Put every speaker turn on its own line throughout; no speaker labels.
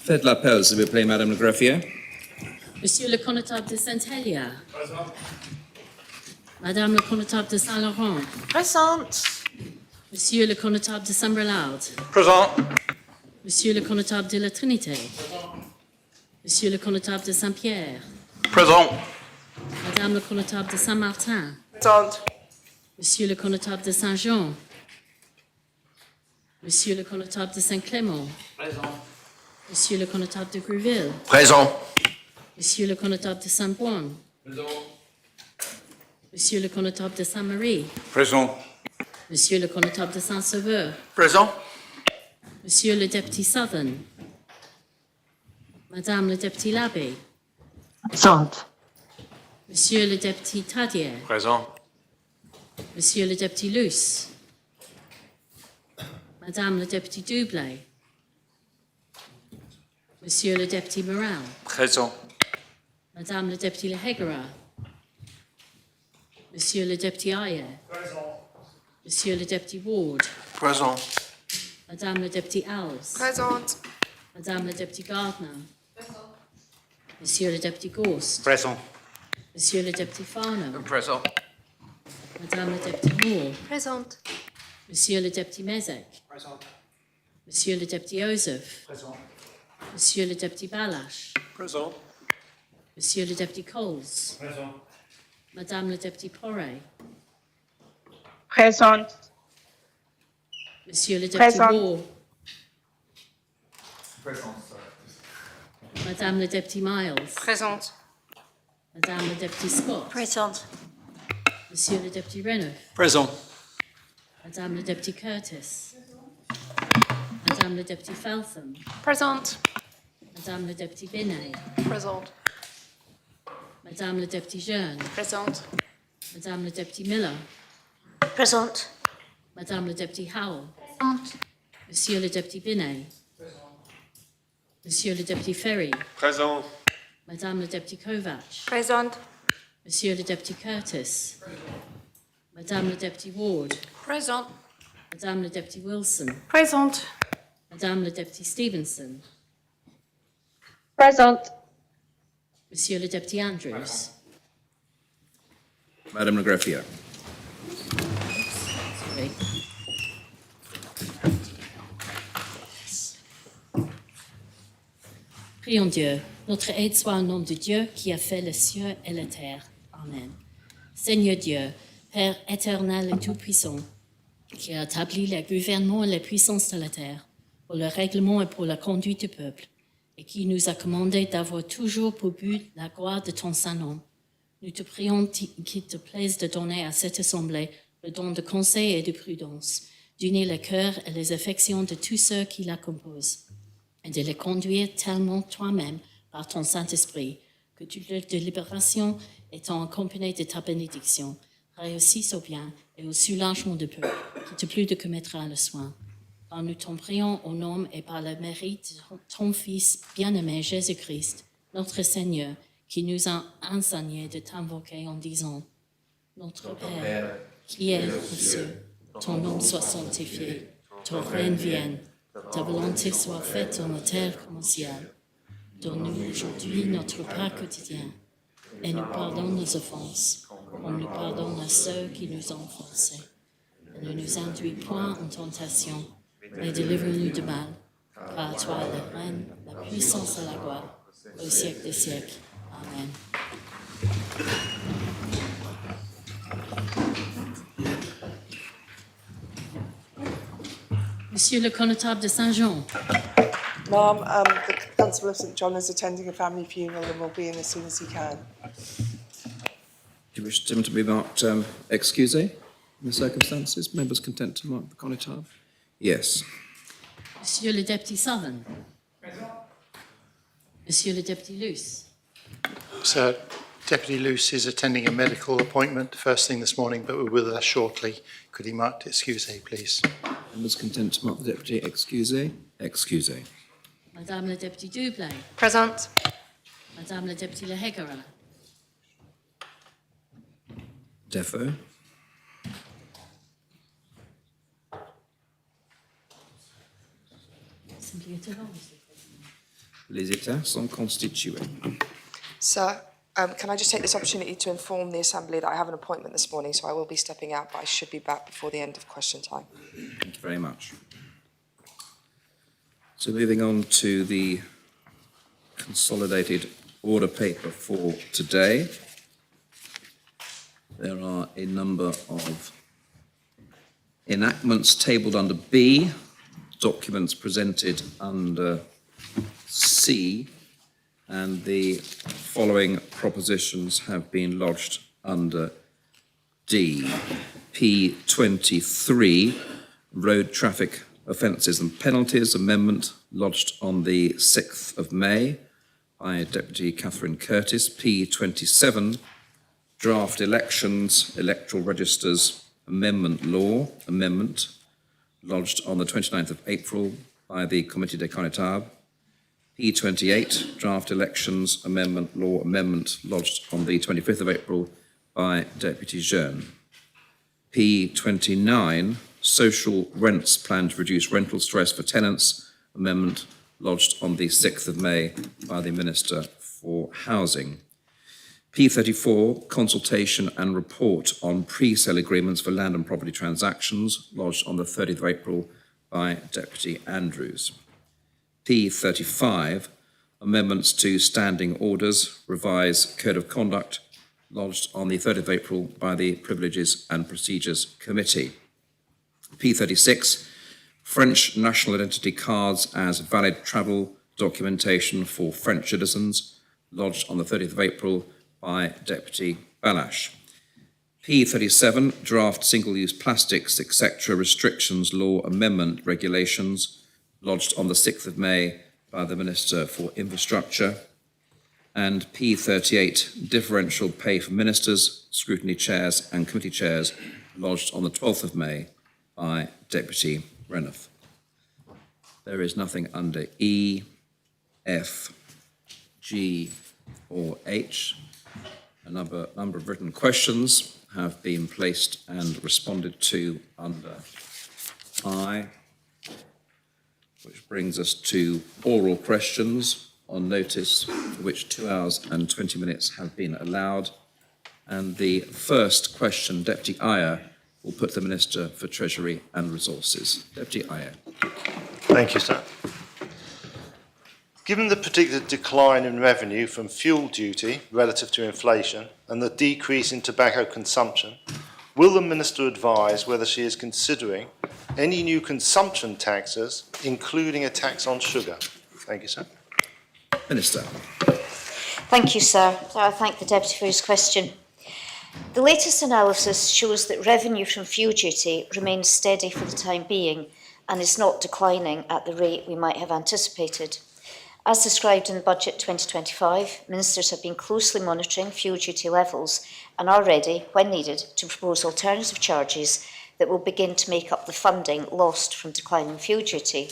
Faites la pause, s'il vous plaît, Madame le greffier.
Monsieur le connétable de Saint-Hélier. Présent. Madame le connétable de Saint-Laurent.
Présente.
Monsieur le connétable de Saint-Brelard.
Présent.
Monsieur le connétable de la Trinité. Présent. Monsieur le connétable de Saint-Pierre.
Présent.
Madame le connétable de Saint-Martin.
Présente.
Monsieur le connétable de Saint-Jean. Monsieur le connétable de Saint-Clément.
Présent.
Monsieur le connétable de Gruville.
Présent.
Monsieur le connétable de Saint-Boine.
Présent.
Monsieur le connétable de Saint-Marie.
Présent.
Monsieur le connétable de Saint-Sauveur.
Présent.
Monsieur le député Southern. Madame le député Labbé.
Présente.
Monsieur le député Tadier.
Présent.
Monsieur le député Luce. Madame le député Dublé. Monsieur le député Morel.
Présent.
Madame le député Lehegara. Monsieur le député Ayer.
Présent.
Monsieur le député Ward.
Présent.
Madame le député Alves.
Présente.
Madame le député Gardner. Monsieur le député Ghost.
Présent.
Monsieur le député Farnham.
Présent.
Madame le député Moore.
Présente.
Monsieur le député Mezek.
Présent.
Monsieur le député Joseph.
Présent.
Monsieur le député Balash.
Présent.
Monsieur le député Coles.
Présent.
Madame le député Poré.
Présente.
Monsieur le député
Présent.
Ward.
Présent.
Madame le député Miles.
Présente.
Madame le député Scott.
Présente.
Monsieur le député Renouf.
Présent.
Madame le député Curtis. Madame le député Feltham.
Présente.
Madame le député Binet.
Présente.
Madame le député Jeune.
Présente.
Madame le député Miller.
Présente.
Madame le député Howell.
Présente.
Monsieur le député Binet. Monsieur le député Ferry.
Présent.
Madame le député Kovac.
Présente.
Monsieur le député Curtis. Madame le député Ward.
Présente.
Madame le député Wilson.
Présente.
Madame le député Stevenson.
Présente.
Monsieur le député Andrews.
Madame le greffier.
Sorry. Prions Dieu. Notre aide soit au nom de Dieu qui a fait les cieux et la terre. Amen. Seigneur Dieu, Père éternel et tout-puissant, qui a établi le gouvernement et les puissances de la terre, pour le règlement et pour la conduite du peuple, et qui nous a commandé d'avoir toujours pour but la gloire de ton Saint-Nom. Nous te prions qu'il te plaise de donner à cette assemblée le don de conseil et de prudence, d'unir le cœur et les affections de tous ceux qui la composent, et de les conduire tellement toi-même par ton Saint-Esprit, que toute leur délibération étant accompagnée de ta bénédiction, réussisse au bien et au soulagement du peuple, qui te plut de commettre le soin. Car nous t'en prions au nom et par le mérite de ton Fils bien-aimé Jésus-Christ, notre Seigneur, qui nous a enseigné de t'invoquer en disant: Notre Père, qui es aux cieux, ton nom soit sanctifié, ton règne vienne, ta volonté soit faite en la terre comme au ciel. Donne-nous aujourd'hui notre pain quotidien, et nous pardonne nos offenses, comme nous pardonnons à ceux qui nous ont offensés. Et ne nous induis point en tentation, mais délivre-nous du mal. Car à toi le règne, la puissance et la gloire, au siècle des siècles. Amen. Monsieur le connétable de Saint-Jean.
Ma'am, the Constable of St John is attending a family funeral and will be in as soon as he can.
Do you wish him to be marked excusé in the circumstances? Members content to mark the connétable? Yes.
Monsieur le député Southern. Monsieur le député Luce.
Sir, Deputy Luce is attending a medical appointment first thing this morning, but we're with us shortly. Could he mark excusé, please?
Members content to mark the deputy excusé? Excusé.
Madame la députée Dublé.
Présente.
Madame la députée Lehegara.
Defo.
Simply interroge, Monsieur le Président.
Les États sont constitués.
Sir, can I just take this opportunity to inform the Assembly that I have an appointment this morning, so I will be stepping out, but I should be back before the end of question time.
Thank you very much. So moving on to the consolidated order paper for today. There are a number of enactments tabled under B, documents presented under C, and the following propositions have been lodged under D. P23, Road Traffic Offences and Penalties Amendment, lodged on the 6th of May by Deputy Catherine Curtis. P27, Draft Elections, Electoral Registers Amendment Law Amendment, lodged on the 29th of April by the Comité des Connetables. P28, Draft Elections Amendment Law Amendment, lodged on the 25th of April by Deputy Jeune. P29, Social Rents Plan to Reduce Rental Stress for Tenants Amendment, lodged on the 6th of May by the Minister for Housing. P34, Consultation and Report on Pre-Sale Agreements for Land and Property Transactions, lodged on the 30th of April by Deputy Andrews. P35, Amendments to Standing Orders, Revise Code of Conduct, lodged on the 30th of April by the Privileges and Procedures Committee. P36, French National Identity Cards as Valid Travel Documentation for French Citizens, lodged on the 30th of April by Deputy Balash. P37, Draft Single-Use Plastics, etc. Restrictions Law Amendment Regulations, lodged on the 6th of May by the Minister for Infrastructure. And P38, Differential Pay for Ministers, Scrutiny Chairs and Committee Chairs, lodged on the 12th of May by Deputy Renouf. There is nothing under E, F, G or H. A number of written questions have been placed and responded to under I, which brings us to oral questions on notice, for which 2 hours and 20 minutes have been allowed. And the first question, Deputy Ayer, will put to the Minister for Treasury and Resources. Deputy Ayer.
Thank you, sir. Given the predicted decline in revenue from fuel duty relative to inflation and the decrease in tobacco consumption, will the Minister advise whether she is considering any new consumption taxes, including a tax on sugar? Thank you, sir.
Minister.
Thank you, sir. I thank the Deputy for his question. The latest analysis shows that revenue from fuel duty remains steady for the time being and is not declining at the rate we might have anticipated. As described in the Budget 2025, ministers have been closely monitoring fuel duty levels and are ready, when needed, to propose alternative charges that will begin to make up the funding lost from declining fuel duty.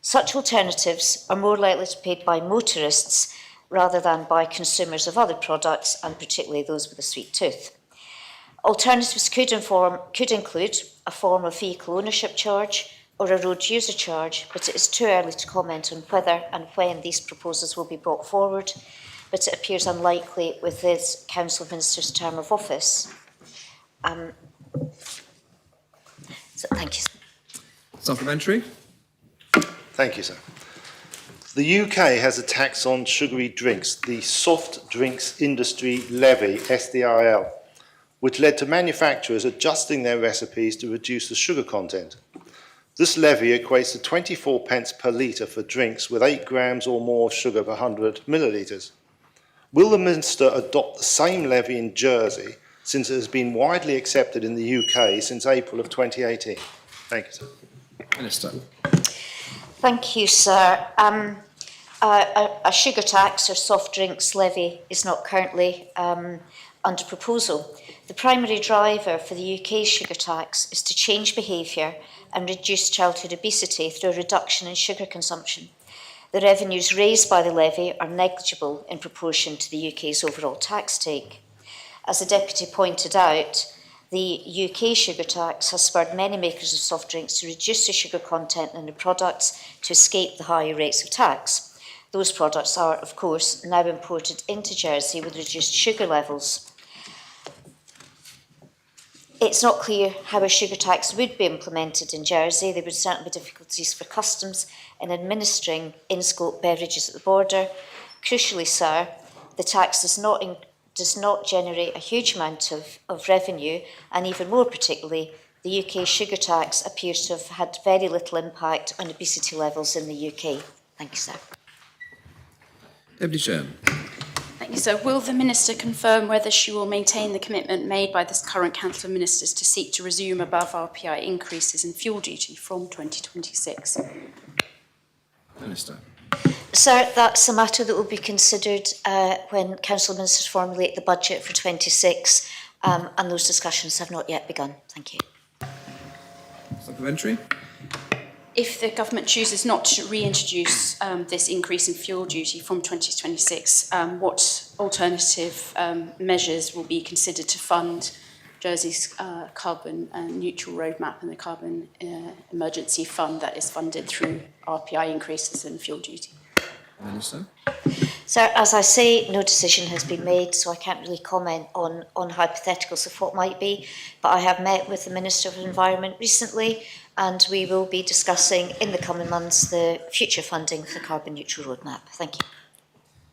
Such alternatives are more likely to be paid by motorists rather than by consumers of other products, and particularly those with a sweet tooth. Alternatives could include a form of vehicle ownership charge or a road user charge, but it is too early to comment on whether and when these proposals will be brought forward, but it appears unlikely with this Council of Ministers' term of office. So thank you.
Supplementary.
Thank you, sir. The UK has a tax on sugary drinks, the Soft Drinks Industry Levy, SDIL, which led to manufacturers adjusting their recipes to reduce the sugar content. This levy equates to 24 pence per litre for drinks with 8 grams or more of sugar per 100 millilitres. Will the Minister adopt the same levy in Jersey, since it has been widely accepted in the UK since April of 2018? Thank you, sir.
Minister.
Thank you, sir. A sugar tax or soft drinks levy is not currently under proposal. The primary driver for the UK sugar tax is to change behaviour and reduce childhood obesity through a reduction in sugar consumption. The revenues raised by the levy are negligible in proportion to the UK's overall tax take. As the Deputy pointed out, the UK sugar tax has spurred many makers of soft drinks to reduce the sugar content in their products to escape the higher rates of tax. Those products are, of course, now imported into Jersey with reduced sugar levels. It's not clear how a sugar tax would be implemented in Jersey. There would certainly be difficulties for customs in administering in-scope beverages at the border. Crucially, sir, the tax does not generate a huge amount of revenue, and even more particularly, the UK sugar tax appears to have had very little impact on obesity levels in the UK. Thank you, sir.
Deputy Chair.
Thank you, sir. Will the Minister confirm whether she will maintain the commitment made by this current Council of Ministers to seek to resume above RPI increases in fuel duty from 2026?
Minister.
Sir, that's a matter that will be considered when Council of Ministers formulate the budget for 26, and those discussions have not yet begun. Thank you.
Supplementary.
If the government chooses not to reintroduce this increase in fuel duty from 2026, what alternative measures will be considered to fund Jersey's carbon neutral roadmap and the carbon emergency fund that is funded through RPI increases in fuel duty?
Minister.
Sir, as I say, no decision has been made, so I can't really comment on hypotheticals of what might be, but I have met with the Minister of Environment recently, and we will be discussing in the coming months the future funding for the carbon neutral roadmap. Thank you.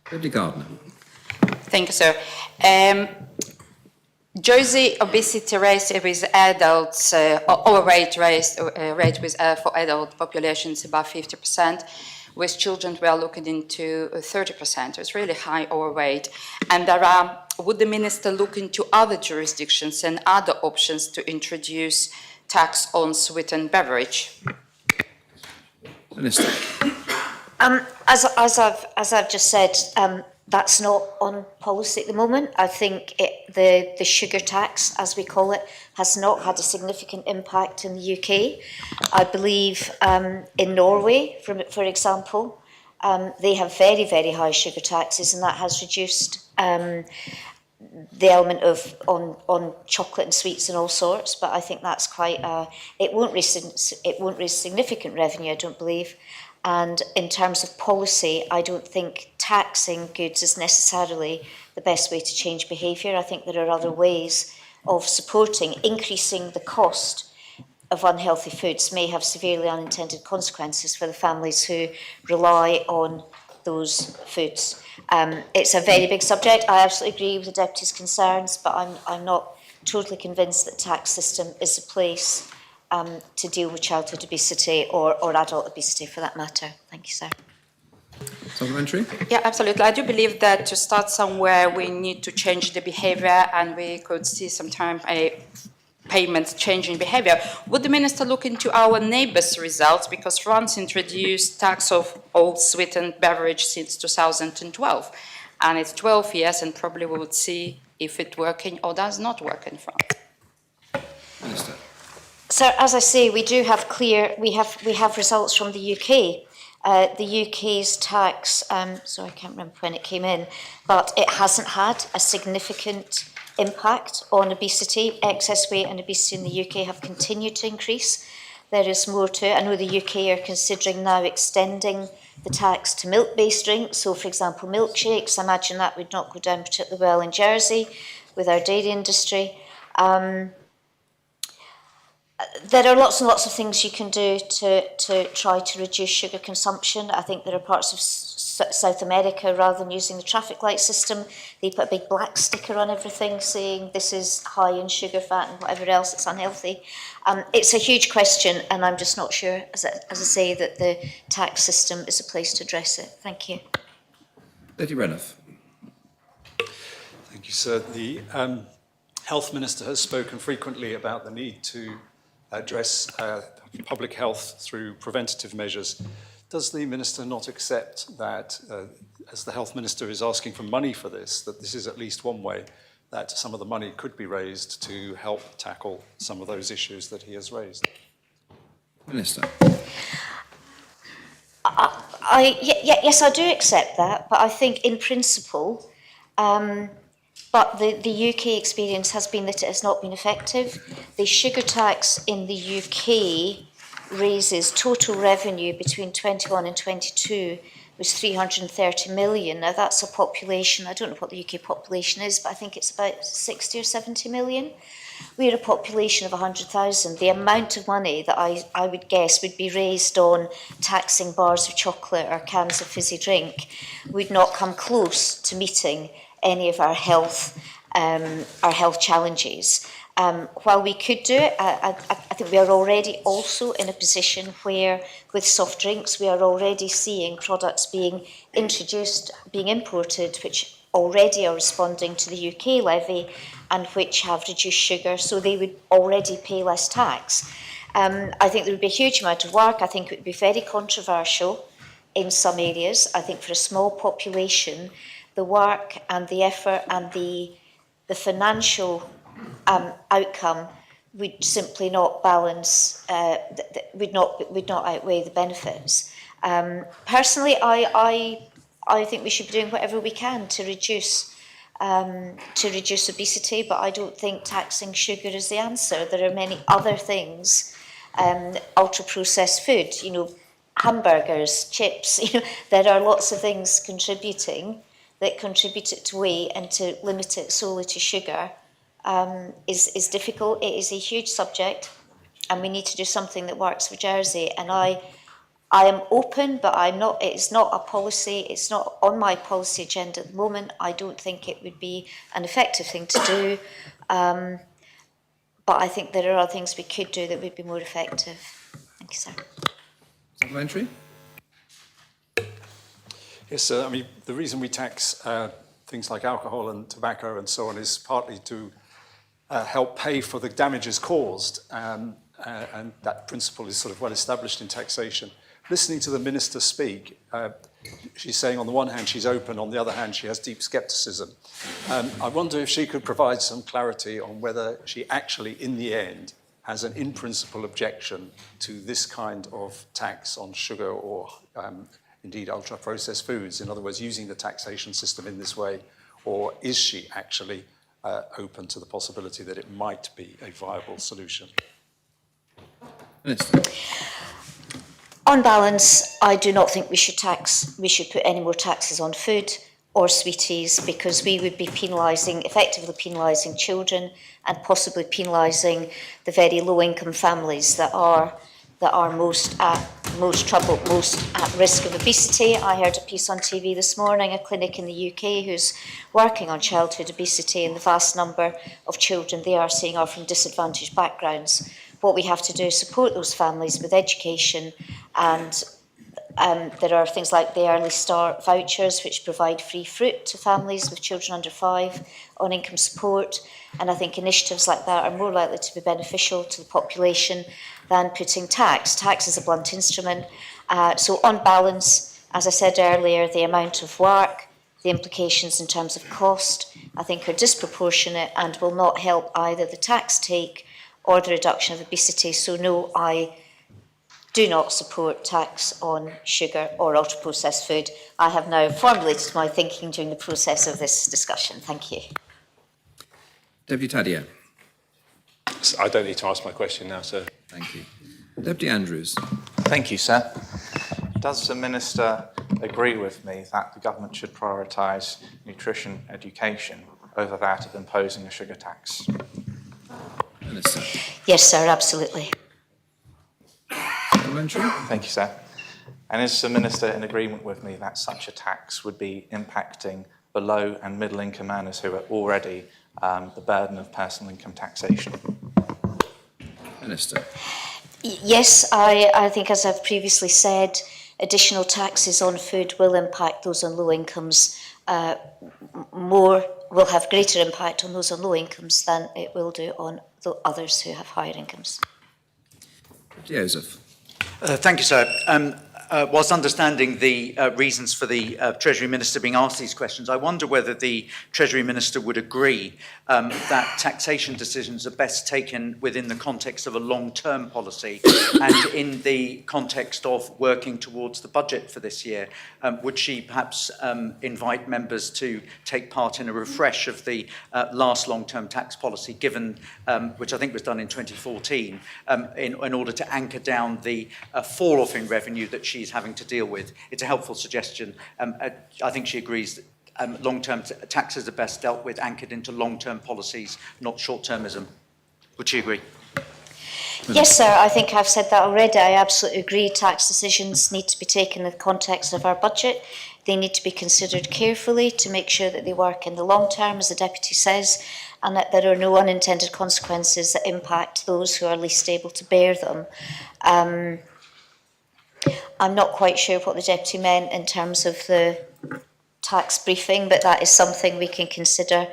Deputy Gardner.
Thank you, sir. Jersey obesity rate with adults, overweight rate with for adult populations above 50%. With children, we are looking into 30%. It's really high overweight. And would the minister look into other jurisdictions and other options to introduce tax on sweetened beverage?
Minister.
As I've just said, that's not on policy at the moment. I think the sugar tax, as we call it, has not had a significant impact in the UK. I believe in Norway, for example, they have very, very high sugar taxes, and that has reduced the element of on chocolate and sweets and all sorts. But I think that's quite it won't raise significant revenue, I don't believe. And in terms of policy, I don't think taxing goods is necessarily the best way to change behaviour. I think there are other ways of supporting. Increasing the cost of unhealthy foods may have severely unintended consequences for the families who rely on those foods. It's a very big subject. I absolutely agree with the Deputy's concerns, but I'm not totally convinced that the tax system is a place to deal with childhood obesity or adult obesity for that matter. Thank you, sir.
Supplementary.
Yeah, absolutely. I do believe that to start somewhere, we need to change the behavior, and we could see sometime payments changing behavior. Would the minister look into our neighbours' results? Because France introduced tax of all sweetened beverage since 2012, and it's 12 years, and probably we would see if it's working or does not work in France.
Minister.
Sir, as I say, we have results from the UK. The UK's tax, so I can't remember when it came in, but it hasn't had a significant impact on obesity. Excess weight and obesity in the UK have continued to increase. There is more to it. I know the UK are considering now extending the tax to milk-based drinks. So, for example, milkshakes. I imagine that would not go down particularly well in Jersey with our dairy industry. There are lots and lots of things you can do to try to reduce sugar consumption. I think there are parts of South America, rather than using the traffic light system, they put a big black sticker on everything saying this is high in sugar, fat and whatever else, it's unhealthy. It's a huge question, and I'm just not sure, as I say, that the tax system is a place to address it. Thank you.
Deputy Renouf.
Thank you, sir. The Health Minister has spoken frequently about the need to address public health through preventative measures. Does the Minister not accept that, as the Health Minister is asking for money for this, that this is at least one way that some of the money could be raised to help tackle some of those issues that he has raised?
Minister.
Yes, I do accept that, but I think in principle, but the UK experience has been that it has not been effective. The sugar tax in the UK raises total revenue between 21 and 22 was 330 million. Now that's a population, I don't know what the UK population is, but I think it's about 60 or 70 million. We're a population of 100,000. The amount of money that I would guess would be raised on taxing bars of chocolate or cans of fizzy drink would not come close to meeting any of our health challenges. While we could do it, I think we are already also in a position where, with soft drinks, we are already seeing products being introduced, being imported, which already are responding to the UK levy and which have reduced sugar, so they would already pay less tax. I think there would be a huge amount of work. I think it would be very controversial in some areas. I think for a small population, the work and the effort and the financial outcome would simply not balance, would not outweigh the benefits. Personally, I think we should be doing whatever we can to reduce obesity, but I don't think taxing sugar is the answer. There are many other things, ultra-processed food, hamburgers, chips, there are lots of things that contribute it to weight, and to limit it solely to sugar is difficult. It is a huge subject, and we need to do something that works for Jersey. And I am open, but I'm not. It's not a policy. It's not on my policy agenda at the moment. I don't think it would be an effective thing to do. But I think there are other things we could do that would be more effective. Thank you, sir.
Supplementary?
Yes, sir. I mean, the reason we tax things like alcohol and tobacco and so on is partly to help pay for the damages caused, and that principle is sort of well established in taxation. Listening to the Minister speak, she's saying on the one hand she's open, on the other hand she has deep scepticism. I wonder if she could provide some clarity on whether she actually, in the end, has an in-principle objection to this kind of tax on sugar or indeed ultra-processed foods, in other words, using the taxation system in this way, or is she actually open to the possibility that it might be a viable solution?
Minister.
On balance, I do not think we should put any more taxes on food or sweeties, because we would be effectively penalising children, and possibly penalising the very low-income families that are most troubled, most at risk of obesity. I heard a piece on TV this morning, a clinic in the UK who's working on childhood obesity, and the vast number of children they are seeing are from disadvantaged backgrounds. What we have to do is support those families with education, and there are things like the Early Start vouchers, which provide free fruit to families with children under 5 on income support. And I think initiatives like that are more likely to be beneficial to the population than putting tax. Tax is a blunt instrument. So on balance, as I said earlier, the amount of work, the implications in terms of cost, I think are disproportionate and will not help either the tax take or the reduction of obesity. So no, I do not support tax on sugar or ultra-processed food. I have now formulated my thinking during the process of this discussion. Thank you.
Deputy Tadea.
I don't need to ask my question now, sir.
Thank you. Deputy Andrews.
Thank you, sir. Does the Minister agree with me that the government should prioritise nutrition education over that of imposing a sugar tax?
Minister.
Yes, sir, absolutely.
Supplementary?
Thank you, sir. And is the Minister in agreement with me that such a tax would be impacting the low and middle income earners who are already the burden of personal income taxation?
Minister.
Yes, I think, as I've previously said, additional taxes on food will impact those on low incomes will have greater impact on those on low incomes than it will do on the others who have higher incomes.
Joseph.
Thank you, sir. Whilst understanding the reasons for the Treasury Minister being asked these questions, I wonder whether the Treasury Minister would agree that taxation decisions are best taken within the context of a long-term policy and in the context of working towards the budget for this year. Would she perhaps invite members to take part in a refresh of the last long-term tax policy, given, which I think was done in 2014, in order to anchor down the fall-off in revenue that she's having to deal with? It's a helpful suggestion. I think she agrees that long-term taxes are best dealt with, anchored into long-term policies, not short-termism. Would she agree?
Yes, sir. I think I've said that already. I absolutely agree. Tax decisions need to be taken in the context of our budget. They need to be considered carefully to make sure that they work in the long term, as the Deputy says, and that there are no unintended consequences that impact those who are least able to bear them. I'm not quite sure what the Deputy meant in terms of the tax briefing, but that is something we can consider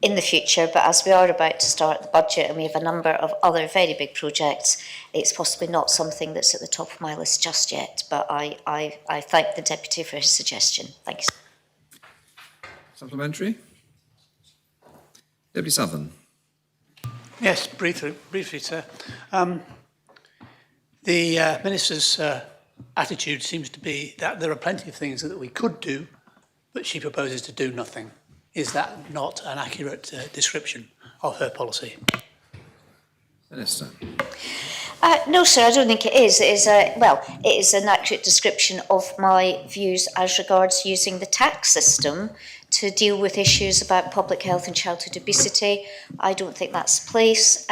in the future. But as we are about to start the budget and we have a number of other very big projects, it's possibly not something that's at the top of my list just yet. But I thank the Deputy for his suggestion. Thank you.
Supplementary? Deputy Southern.
Yes, briefly, sir. The Minister's attitude seems to be that there are plenty of things that we could do, but she proposes to do nothing. Is that not an accurate description of her policy?
Minister.
No, sir, I don't think it is. It is an accurate description of my views as regards using the tax system to deal with issues about public health and childhood obesity. I don't think that's the place.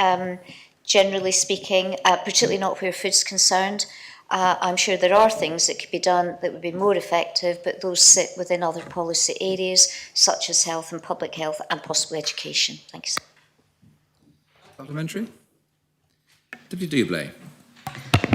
Generally speaking, particularly not where food's concerned. I'm sure there are things that could be done that would be more effective, but those sit within other policy areas, such as health and public health and possibly education. Thank you, sir.
Supplementary? Deputy Doublé.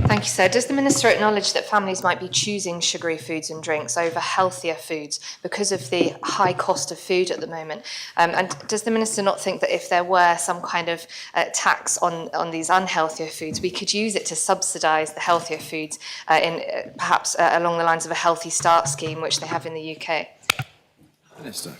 Thank you, sir. Does the Minister acknowledge that families might be choosing sugary foods and drinks over healthier foods because of the high cost of food at the moment? And does the Minister not think that if there were some kind of tax on these unhealthier foods, we could use it to subsidise the healthier foods perhaps along the lines of a Healthy Start scheme, which they have in the UK?
Minister.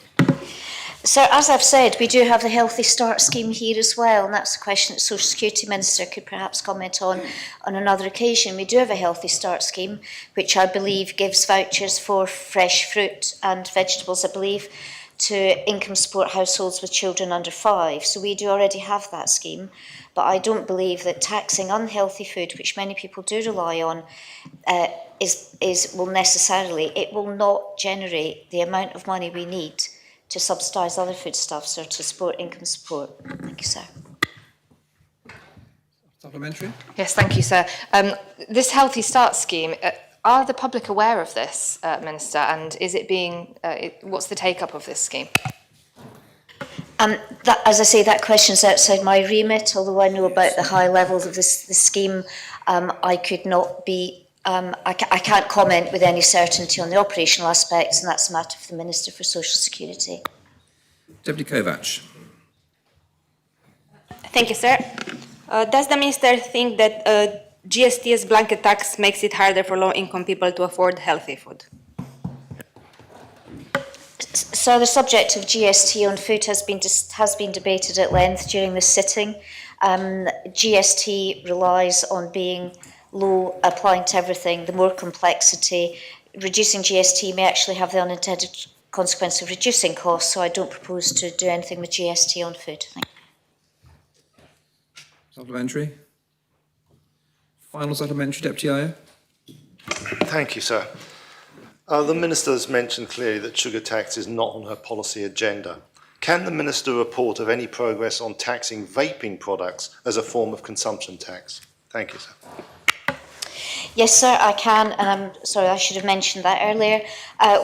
Sir, as I've said, we do have the Healthy Start scheme here as well, and that's a question that the Social Security Minister could perhaps comment on another occasion. We do have a Healthy Start scheme, which I believe gives vouchers for fresh fruit and vegetables, I believe, to income support households with children under 5. So we do already have that scheme, but I don't believe that taxing unhealthy food, which many people do rely on, will not generate the amount of money we need to subsidise other foodstuffs or to support income support. Thank you, sir.
Supplementary?
Yes, thank you, sir. This Healthy Start scheme, are the public aware of this, Minister, and is it being, what's the take-up of this scheme?
As I say, that question's outside my remit, although I know about the high levels of this scheme. I could not be I can't comment with any certainty on the operational aspects, and that's a matter for the Minister for Social Security.
Deputy Kovac.
Thank you, sir. Does the Minister think that GST as blanket tax makes it harder for low-income people to afford healthy food?
So the subject of GST on food has been debated at length during this sitting. GST relies on being low, applying to everything. The more complexity, reducing GST may actually have the unintended consequence of reducing costs, so I don't propose to do anything with GST on food. Thank you.
Supplementary? Final supplementary, Deputy Ayer.
Thank you, sir. The Minister has mentioned clearly that sugar tax is not on her policy agenda. Can the Minister report of any progress on taxing vaping products as a form of consumption tax? Thank you, sir.
Yes, sir, I can, and I'm sorry, I should have mentioned that earlier.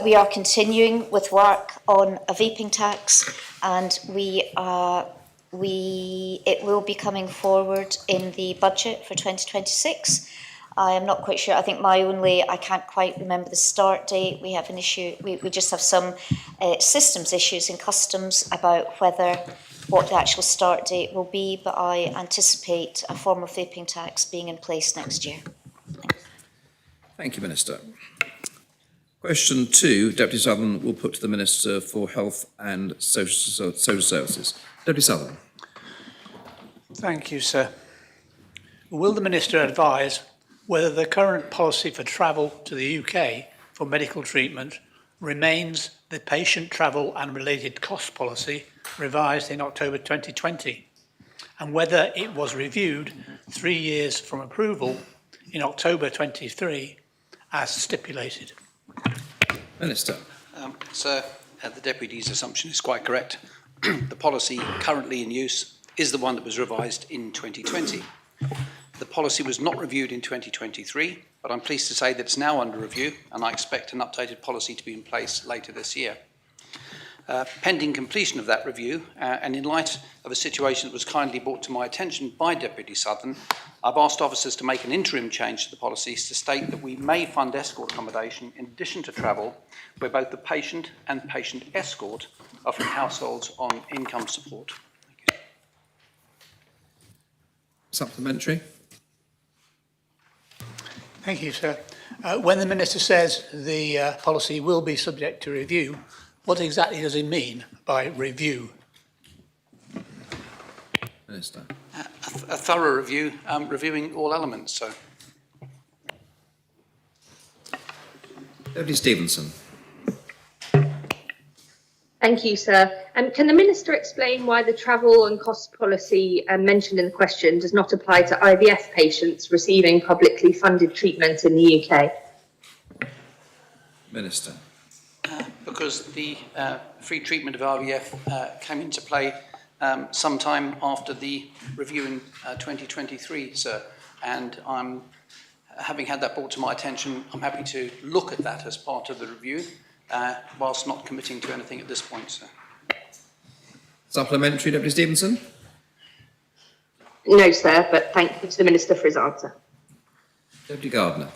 We are continuing with work on a vaping tax, and it will be coming forward in the budget for 2026. I am not quite sure. I think I can't quite remember the start date. We have an issue. We just have some systems issues in customs about what the actual start date will be, but I anticipate a form of vaping tax being in place next year.
Thank you, Minister. Question 2, Deputy Sutherland will put to the Minister for Health and Social Services. Deputy Sutherland.
Thank you, sir. Will the Minister advise whether the current policy for travel to the UK for medical treatment remains the patient travel and related cost policy revised in October 2020, and whether it was reviewed 3 years from approval in October 23 as stipulated?
Minister.
Sir, the Deputy's assumption is quite correct. The policy currently in use is the one that was revised in 2020. The policy was not reviewed in 2023, but I'm pleased to say that it's now under review, and I expect an updated policy to be in place later this year. Pending completion of that review, and in light of a situation that was kindly brought to my attention by Deputy Sutherland, I've asked officers to make an interim change to the policies to state that we may fund escort accommodation in addition to travel, where both the patient and patient escort are from households on income support.
Supplementary.
Thank you, sir. When the Minister says the policy will be subject to review, what exactly does he mean by review?
Minister.
A thorough review, reviewing all elements. So,
Deputy Stevenson.
Thank you, sir. Can the Minister explain why the travel and cost policy mentioned in the question does not apply to IVF patients receiving publicly funded treatment in the UK?
Minister.
because the free treatment of IVF came into play sometime after the review in 2023, sir, and having had that brought to my attention, I'm happy to look at that as part of the review, whilst not committing to anything at this point, sir.
Supplementary, Deputy Stevenson?
No, sir, but thank you to the Minister for his answer.
Deputy Gardner.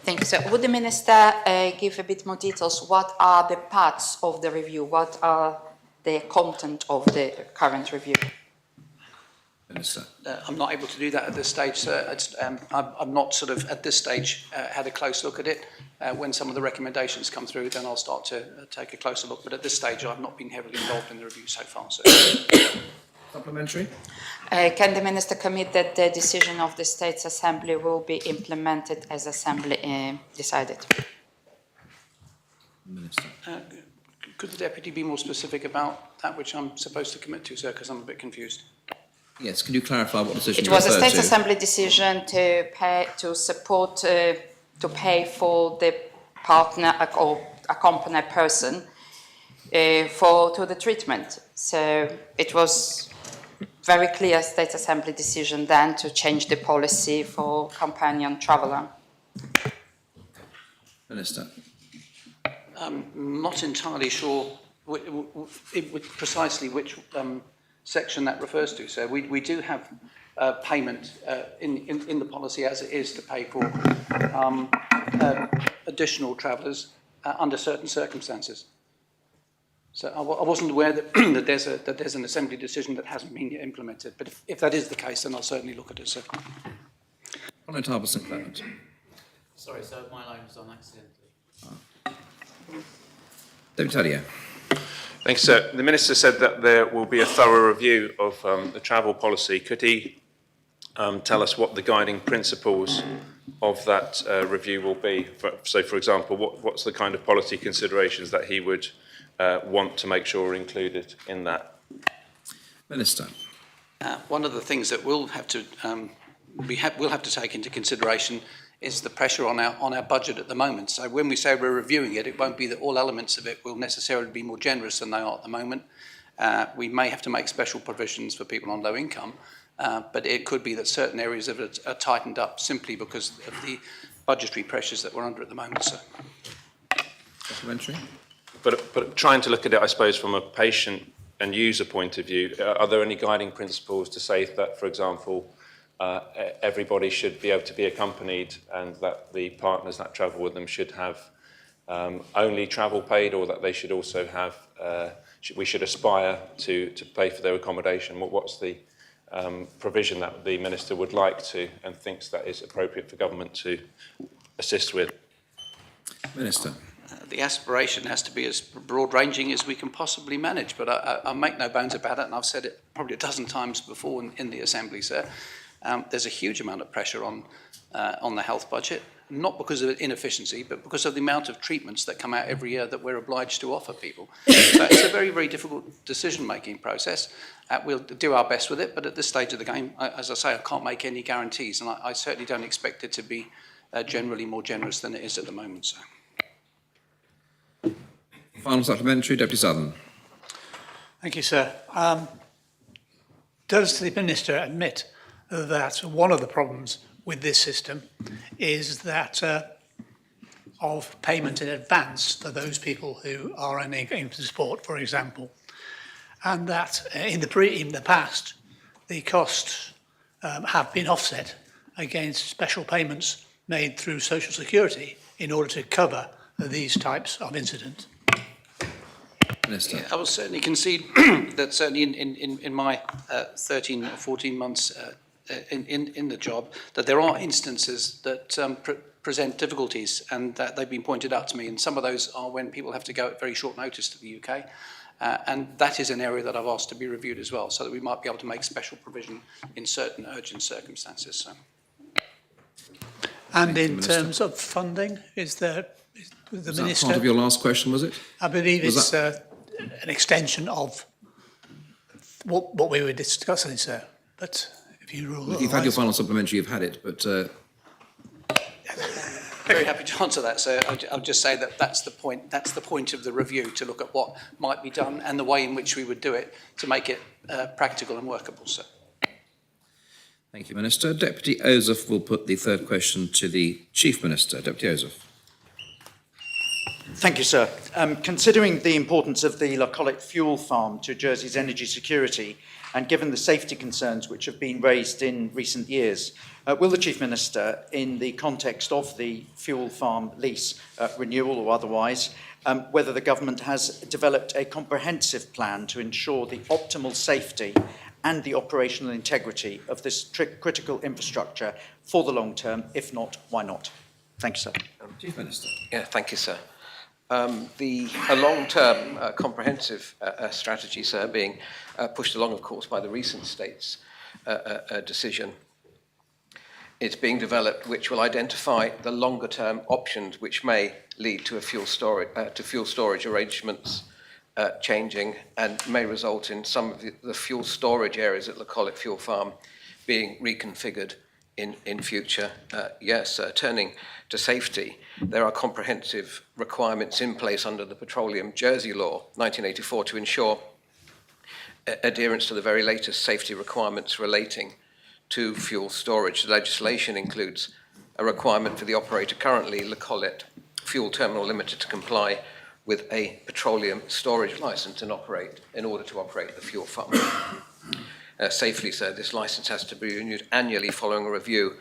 Thank you, sir. Would the Minister give a bit more details? What are the parts of the review? What are the content of the current review?
Minister.
I'm not able to do that at this stage, sir. I'm not sort of at this stage had a close look at it. When some of the recommendations come through, then I'll start to take a closer look. But at this stage, I've not been heavily involved in the review so far, sir.
Supplementary.
Can the Minister commit that the decision of the States Assembly will be implemented as Assembly decided?
Minister.
Could the Deputy be more specific about that which I'm supposed to commit to, sir, because I'm a bit confused?
Yes, can you clarify what decision
It was a States
to?
Assembly decision to pay, to support, to pay for the partner or accompanied person to the treatment. So it was very clear State Assembly decision then to change the policy for companion traveller.
Minister.
I'm not entirely sure precisely which section that refers to. So we do have payment in the policy as it is to pay for additional travellers under certain circumstances. So I wasn't aware that, that there's an Assembly decision that hasn't been yet implemented. But if that is the case, then I'll certainly look at it, sir.
Colin Harbison Clement.
Sorry, sir, my line was on accidentally.
Deputy Taddeo.
Thanks, sir. The Minister said that there will be a thorough review of the travel policy. Could he tell us what the guiding principles of that review will be? So, for example, what's the kind of policy considerations that he would want to make sure are included in that?
Minister.
One of the things that we'll have to we'll have to take into consideration is the pressure on our budget at the moment. So when we say we're reviewing it, it won't be that all elements of it will necessarily be more generous than they are at the moment. We may have to make special provisions for people on low income, but it could be that certain areas of it are tightened up simply because of the budgetary pressures that we're under at the moment, sir.
Supplementary.
But trying to look at it, I suppose, from a patient and user point of view, are there any guiding principles to say that, for example, everybody should be able to be accompanied and that the partners that travel with them should have only travel paid, or that they should also have, we should aspire to pay for their accommodation? What's the provision that the Minister would like to and thinks that is appropriate for government to assist with?
Minister.
The aspiration has to be as broad-ranging as we can possibly manage, but I make no bones about it, and I've said it probably a dozen times before in the Assembly, sir. There's a huge amount of pressure on the health budget, not because of inefficiency, but because of the amount of treatments that come out every year that we're obliged to offer people. So it's a very, very difficult decision-making process. We'll do our best with it, but at this stage of the game, as I say, I can't make any guarantees, and I certainly don't expect it to be generally more generous than it is at the moment, sir.
Final supplementary, Deputy Southern.
Thank you, sir. Does the Minister admit that one of the problems with this system is that of payment in advance for those people who are unable to support, for example, and that in the past the costs have been offset against special payments made through Social Security in order to cover these types of incidents?
Minister.
Yeah, I will certainly concede that certainly in my 13 or 14 months in the job, that there are instances that present difficulties, and that they've been pointed out to me, and some of those are when people have to go at very short notice to the UK, and that is an area that I've asked to be reviewed as well, so that we might be able to make special provision in certain urgent circumstances. So.
And in terms of funding, is the
Was
Minister...
that part of your last question, was it?
I believe
Was
it's
that-
an extension of what we were discussing, sir. But if you rule
If you've had your final supplementary, you've had it, but
Very happy to answer that, sir. I'll just say that that's the point of the review, to look at what might be done and the way in which we would do it to make it practical and workable, sir.
thank you, Minister. Deputy Ozef will put the third question to the Chief Minister. Deputy Ozef.
Thank you, sir. Considering the importance of the Locolit fuel farm to Jersey's energy security, and given the safety concerns which have been raised in recent years, will the Chief Minister, in the context of the fuel farm lease renewal or otherwise, whether the government has developed a comprehensive plan to ensure the optimal safety and the operational integrity of this critical infrastructure for the long term? If not, why not? Thank you, sir.
Chief Minister.
Yeah, thank you, sir. A long-term comprehensive strategy, sir, being pushed along, of course, by the recent state's decision. It's being developed, which will identify the longer-term options which may lead to fuel storage arrangements changing, and may result in some of the fuel storage areas at Locolit Fuel Farm being reconfigured in future. Yes, turning to safety, there are comprehensive requirements in place under the Petroleum Jersey Law 1984 to ensure adherence to the very latest safety requirements relating to fuel storage. The legislation includes a requirement for the operator, currently Locolit Fuel Terminal Limited, to comply with a petroleum storage licence and operate in order to operate the fuel farm. Safely, sir, this licence has to be renewed annually following a review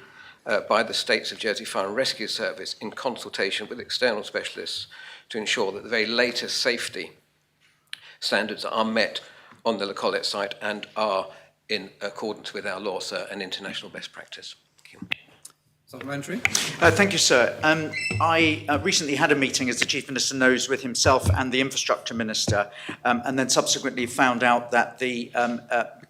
by the States of Jersey Fire and Rescue Service in consultation with external specialists to ensure that the very latest safety standards are met on the Locolit site and are in accordance with our law, sir, and international best practice. Thank you.
Supplementary.
Thank you, sir. I recently had a meeting, as the Chief Minister knows, with himself and the Infrastructure Minister, and then subsequently found out that the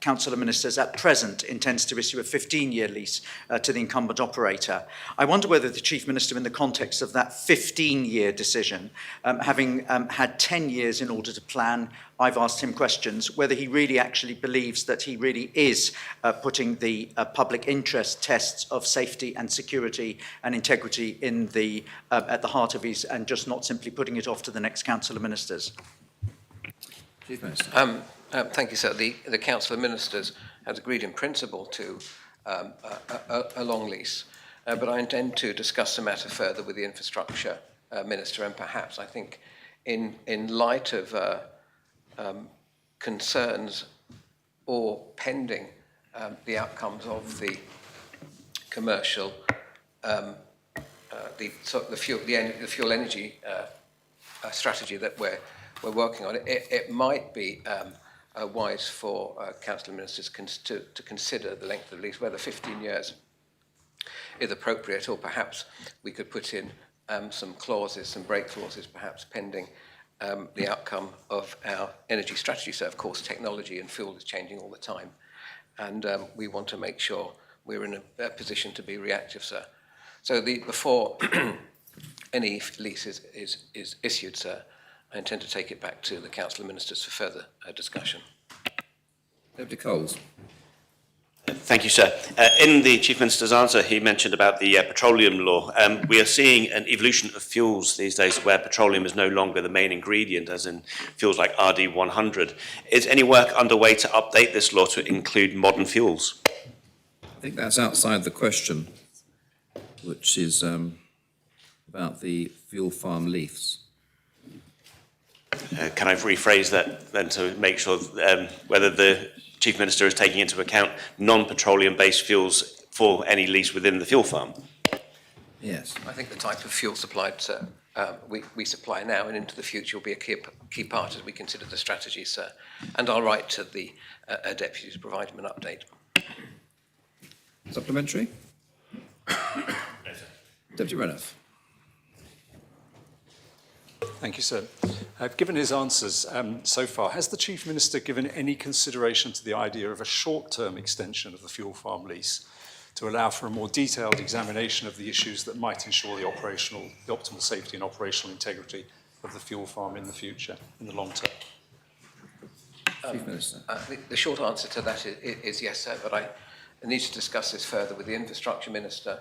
Council of Ministers at present intends to issue a 15-year lease to the incumbent operator. I wonder whether the Chief Minister, in the context of that 15-year decision, having had 10 years in order to plan, I've asked him questions, whether he really actually believes that he really is putting the public interest tests of safety and security and integrity in at the heart of his, and just not simply putting it off to the next Council of Ministers.
Chief Minister.
Thank you, sir. The Council of Ministers has agreed in principle to a long lease, but I intend to discuss the matter further with the Infrastructure Minister, and perhaps, I think, in light of concerns or pending the outcomes of the commercial, the fuel energy strategy that we're working on, it might be wise for Council of Ministers to consider the length of the lease, whether 15 years if appropriate, or perhaps we could put in some clauses, some break clauses, perhaps pending the outcome of our energy strategy. So, of course, technology and fuel is changing all the time, and we want to make sure we're in a position to be reactive, sir. So, before any lease is issued, sir, I intend to take it back to the Council of Ministers for further discussion.
Deputy Coles.
Thank you, sir. In the Chief Minister's answer, he mentioned about the petroleum law. We are seeing an evolution of fuels these days where petroleum is no longer the main ingredient, as in fuels like RD100. Is any work underway to update this law to include modern fuels?
I think that's outside the question, which is about the fuel farm leafs.
Can I rephrase that then to make sure whether the Chief Minister is taking into account non-petroleum based fuels for any lease within the fuel farm?
Yes.
I think the type of fuel supplied, sir, we supply now and into the future will be a key part as we consider the strategy, sir. And I'll write to the Deputy to provide him an update.
Supplementary? Deputy Renouf.
Thank you, sir. Given his answers so far, has the Chief Minister given any consideration to the idea of a short-term extension of the fuel farm lease to allow for a more detailed examination of the issues that might ensure the optimal safety and operational integrity of the fuel farm in the future, in the long term?
Chief Minister.
The short answer to that is yes, sir, but I need to discuss this further with the Infrastructure Minister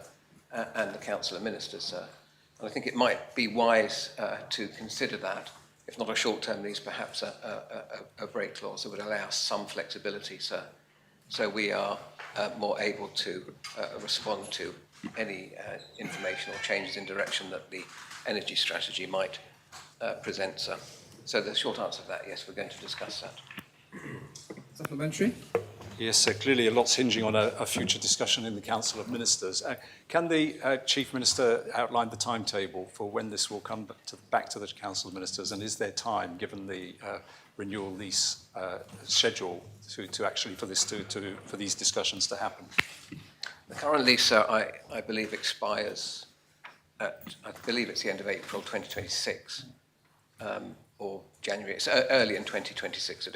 and the Council of Ministers, sir. And I think it might be wise to consider that, if not a short-term lease, perhaps a break clause that would allow some flexibility, sir. So we are more able to respond to any information or changes in direction that the energy strategy might present, sir. So the short answer to that, yes, we're going to discuss that.
Supplementary?
Yes, sir. Clearly a lot's hinging on a future discussion in the Council of Ministers. Can the Chief Minister outline the timetable for when this will come back to the Council of Ministers, and is there time, given the renewal lease schedule, to actually for these discussions to happen?
The current lease, sir, I believe expires at, I believe it's the end of April 2026, or January. It's early in 2026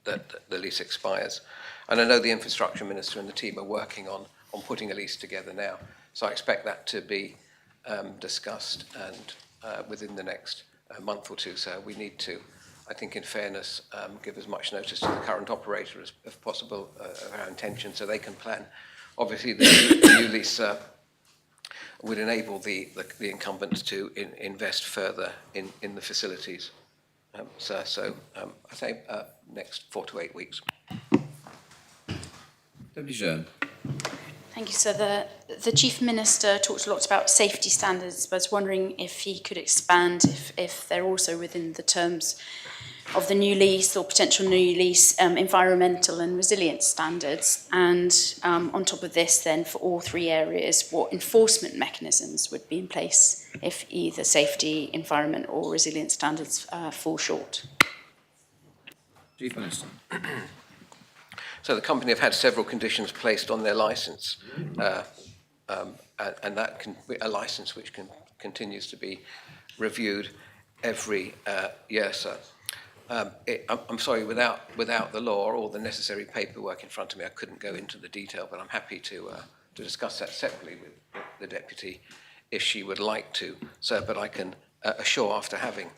that the lease expires. And I know the Infrastructure Minister and the team are working on putting a lease together now. So I expect that to be discussed and within the next month or two. So we need to, I think in fairness, give as much notice to the current operator as possible of our intention so they can plan. Obviously, the new lease would enable the incumbents to invest further in the facilities. So I say next 4 to 8 weeks.
Deputy Jean.
Thank you, sir. The Chief Minister talked a lot about safety standards, but I was wondering if he could expand if they're also within the terms of the new lease or potential new lease, environmental and resilience standards. And on top of this, then, for all three areas, what enforcement mechanisms would be in place if either safety, environment or resilience standards fall short?
Chief Minister.
So the company have had several conditions placed on their licence, and that can be a licence which continues to be reviewed every year, sir. I'm sorry, without the law or the necessary paperwork in front of me, I couldn't go into the detail, but I'm happy to discuss that separately with the Deputy if she would like to, sir. But I can assure, after having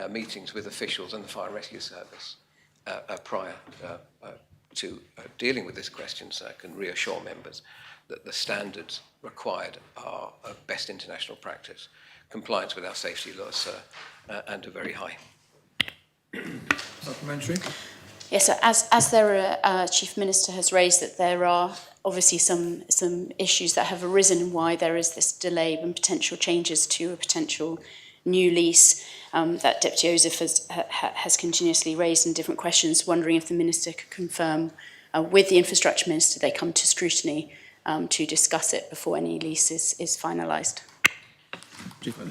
meetings with officials and the Fire and Rescue Service prior to dealing with this question, sir, I can reassure members that the standards required are of best international practice, compliance with our safety laws, sir, and are very high.
Supplementary?
Yes, sir. As their Chief Minister has raised that there are obviously some issues that have arisen and why there is this delay and potential changes to a potential new lease that Deputy Joseph has continuously raised in different questions, wondering if the Minister could confirm with the Infrastructure Minister they come to scrutiny to discuss it before any lease is finalised.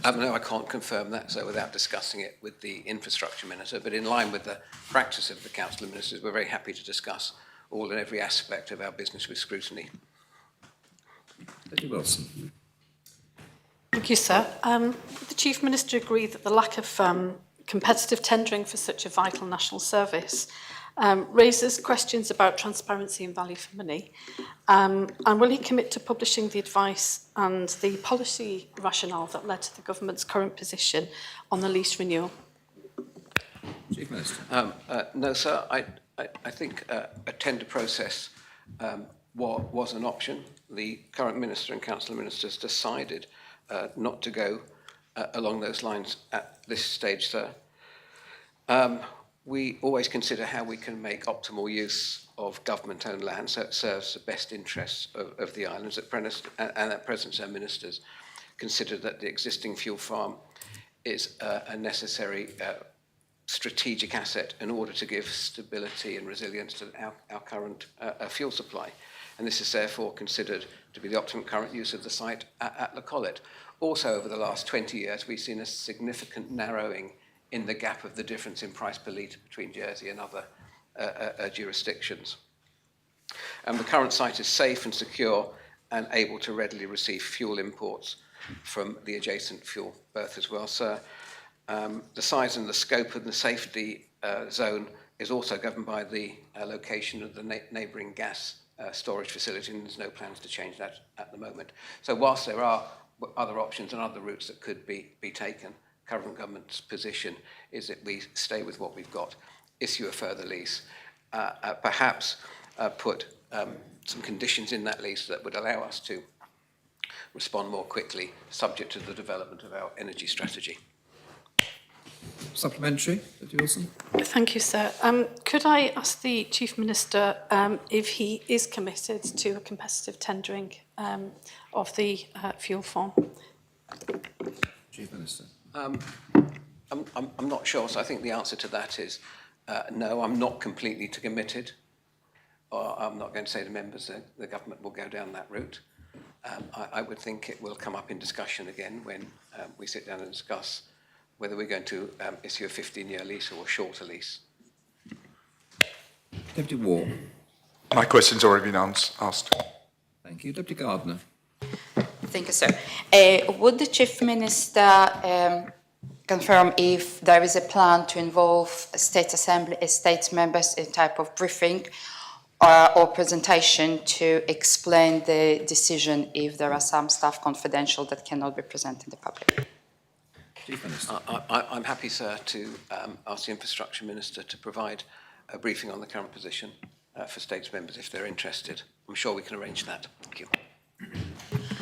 No, I can't confirm that, so without discussing it with the Infrastructure Minister, but in line with the practice of the Council of Ministers, we're very happy to discuss all and every aspect of our business with scrutiny.
Deputy Wilson.
Thank you, sir. Would the Chief Minister agree that the lack of competitive tendering for such a vital national service raises questions about transparency and value for money? And will he commit to publishing the advice and the policy rationale that led to the government's current position on the lease renewal?
Chief Minister.
No, sir. I think a tender process was an option. The current Minister and Council of Ministers decided not to go along those lines at this stage, sir. We always consider how we can make optimal use of government-owned land so it serves the best interests of the islands. At present, our ministers consider that the existing fuel farm is a necessary strategic asset in order to give stability and resilience to our current fuel supply. And this is therefore considered to be the optimum current use of the site at Locollet. Also, over the last 20 years, we've seen a significant narrowing in the gap of the difference in price per litre between Jersey and other jurisdictions. And the current site is safe and secure and able to readily receive fuel imports from the adjacent fuel berth as well, sir. The size and the scope of the safety zone is also governed by the location of the neighbouring gas storage facility, and there's no plans to change that at the moment. So whilst there are other options and other routes that could be taken, current government's position is that we stay with what we've got, issue a further lease, perhaps put some conditions in that lease that would allow us to respond more quickly, subject to the development of our energy strategy.
Supplementary, Deputy Wilson.
Thank you, sir. Could I ask the Chief Minister if he is committed to a competitive tendering of the fuel farm?
Chief Minister.
I'm not sure, so I think the answer to that is no, I'm not completely committed. Or I'm not going to say to members that the government will go down that route. I would think it will come up in discussion again when we sit down and discuss whether we're going to issue a 15-year lease or a shorter lease.
Deputy Ward.
My question's already been asked.
Thank you. Deputy Gardner.
Thank you, sir. Would the Chief Minister confirm if there is a plan to involve State Assembly, state members in type of briefing or presentation to explain the decision if there are some stuff confidential that cannot be presented in the public?
Chief Minister.
I'm happy, sir, to ask the Infrastructure Minister to provide a briefing on the current position for States members if they're interested. I'm sure we can arrange that. Thank you.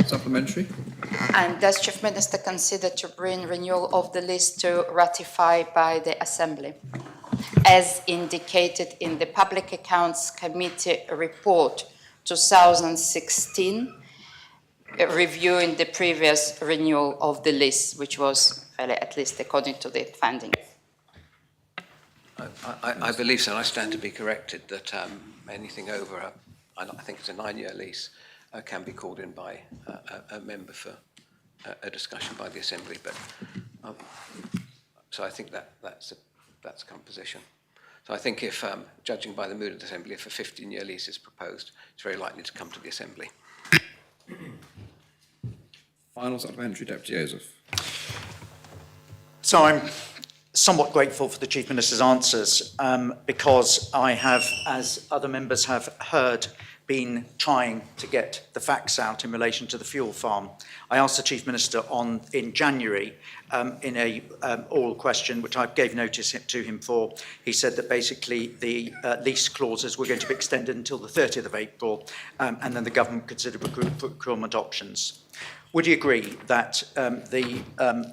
Supplementary.
And does Chief Minister consider to bring renewal of the list to ratify by the Assembly? As indicated in the Public Accounts Committee report 2016, reviewing the previous renewal of the list, which was, at least according to the findings.
I believe so, and I stand to be corrected that anything over, I think it's a 9-year lease, can be called in by a member for a discussion by the Assembly. But so I think that's a composition. So I think if, judging by the mood of the Assembly, if a 15-year lease is proposed, it's very likely to come to the Assembly.
Final supplementary, Deputy Joseph.
So I'm somewhat grateful for the Chief Minister's answers because I have, as other members have heard, been trying to get the facts out in relation to the fuel farm. I asked the Chief Minister in January in a oral question, which I gave notice to him for. He said that basically the lease clauses were going to be extended until the 30th of April, and then the government considered procurement options. Would you agree that the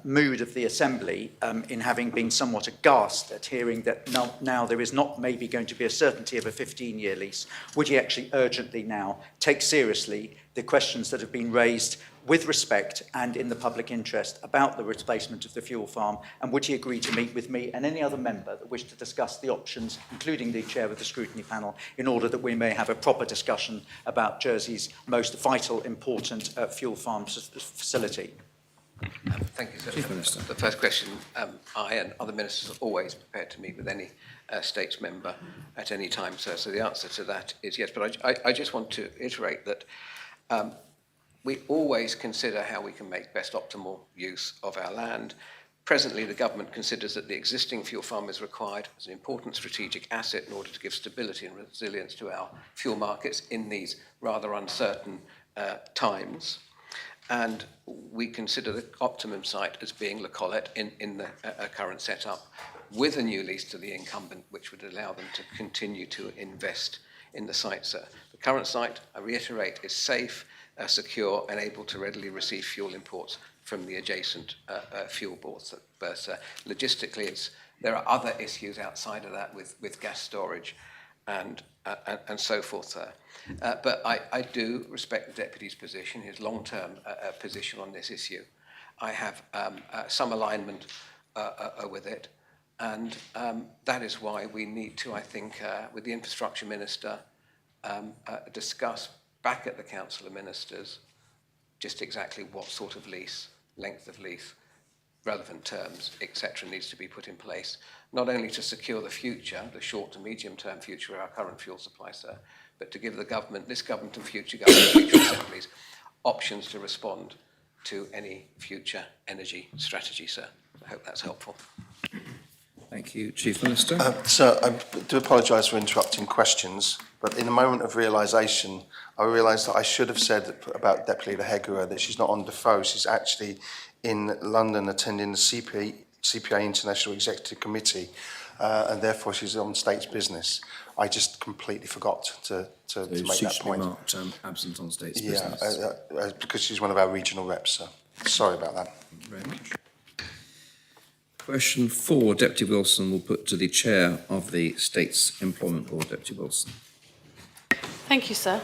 mood of the Assembly, in having been somewhat aghast at hearing that now there is not maybe going to be a certainty of a 15-year lease, would you actually urgently now take seriously the questions that have been raised with respect and in the public interest about the replacement of the fuel farm, and would he agree to meet with me and any other member that wished to discuss the options, including the chair of the scrutiny panel, in order that we may have a proper discussion about Jersey's most vital, important fuel farm facility?
Thank you, sir. Chief Minister. The first question, I and other ministers are always prepared to meet with any States member at any time, sir. So the answer to that is yes. But I just want to iterate that We always consider how we can make best optimal use of our land. Presently, the government considers that the existing fuel farm is required as an important strategic asset in order to give stability and resilience to our fuel markets in these rather uncertain times. And we consider the optimum site as being La Collette in the current setup, with a new lease to the incumbent, which would allow them to continue to invest in the site, sir. The current site, I reiterate, is safe, secure, and able to readily receive fuel imports from the adjacent fuel boards. But logistically, there are other issues outside of that with gas storage and so forth, sir. But I do respect the Deputy's position, his long-term position on this issue. I have some alignment with it, and that is why we need to, I think, with the Infrastructure Minister, discuss back at the Council of Ministers just exactly what sort of lease, length of lease, relevant terms, etc., needs to be put in place, not only to secure the future, the short to medium-term future of our current fuel supply, sir, but to give the government, this government and future government, future assemblies, options to respond to any future energy strategy, sir. I hope that's helpful.
Thank you. Chief Minister.
Sir, I do apologise for interrupting questions, but in a moment of realisation, I realised that I should have said about Deputy Leader Hegarur that she's not on Defoe. She's actually in London attending the CPA International Executive Committee, and therefore she's on State's business. I just completely forgot to make that point.
Marked absent on State's business.
Because she's one of our regional reps, so sorry about that.
Thank you very much. Question 4, Deputy Wilson will put to the Chair of the States Employment Board. Deputy Wilson.
Thank you, sir.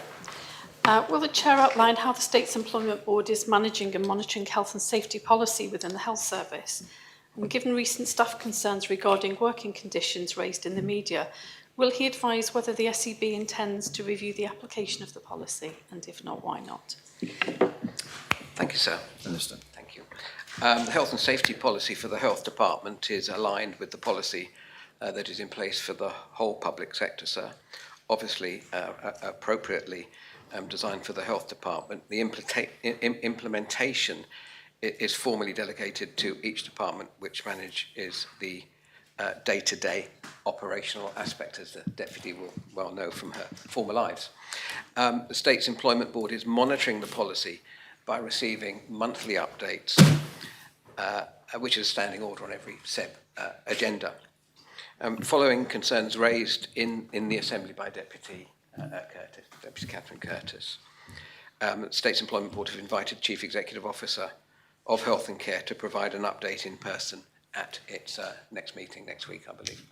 Will the Chair outline how the States Employment Board is managing and monitoring health and safety policy within the Health Service? And given recent staff concerns regarding working conditions raised in the media, will he advise whether the SEB intends to review the application of the policy? And if not, why not?
Thank you, sir.
Minister.
Thank you. The health and safety policy for the Health Department is aligned with the policy that is in place for the whole public sector, sir. Obviously, appropriately designed for the Health Department. The implementation is formally delegated to each department, which manages the day-to-day operational aspect, as the Deputy will well know from her former lives. The State's Employment Board is monitoring the policy by receiving monthly updates, which is a standing order on every SEB agenda. Following concerns raised in the Assembly by Deputy Catherine Curtis, the State's Employment Board have invited Chief Executive Officer of Health and Care to provide an update in person at its next meeting next week, I believe.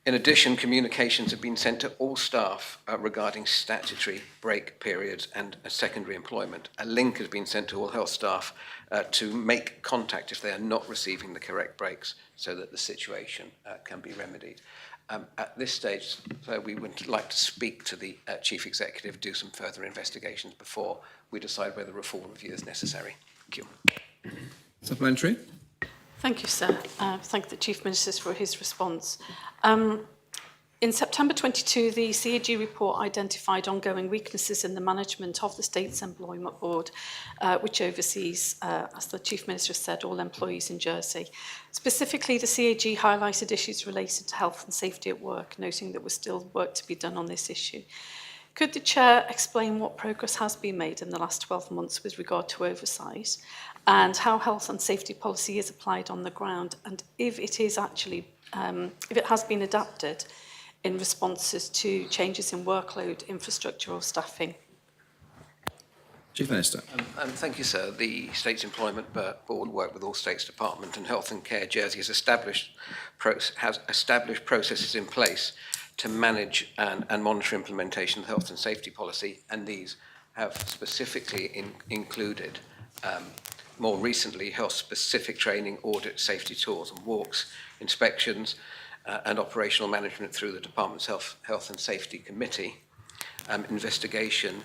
In addition, communications have been sent to all staff regarding statutory break periods and secondary employment. A link has been sent to all health staff to make contact if they are not receiving the correct breaks, so that the situation can be remedied. At this stage, we would like to speak to the Chief Executive, do some further investigations before we decide whether a full review is necessary. Thank you.
Supplementary.
Thank you, sir. Thank the Chief Minister for his response. In September 22, the CAG report identified ongoing weaknesses in the management of the State's Employment Board, which oversees, as the Chief Minister said, all employees in Jersey. Specifically, the CAG highlighted issues related to health and safety at work, noting that there was still work to be done on this issue. Could the Chair explain what progress has been made in the last 12 months with regard to oversight, and how health and safety policy is applied on the ground, and if it is actually, if it has been adapted in responses to changes in workload, infrastructure or staffing?
Chief Minister.
Thank you, sir. The State's Employment Board work with all States Department and Health and Care Jersey has established processes in place to manage and monitor implementation of health and safety policy, and these have specifically included more recently health-specific training, audit, safety tours and walks, inspections, and operational management through the Department's Health and Safety Committee, investigation,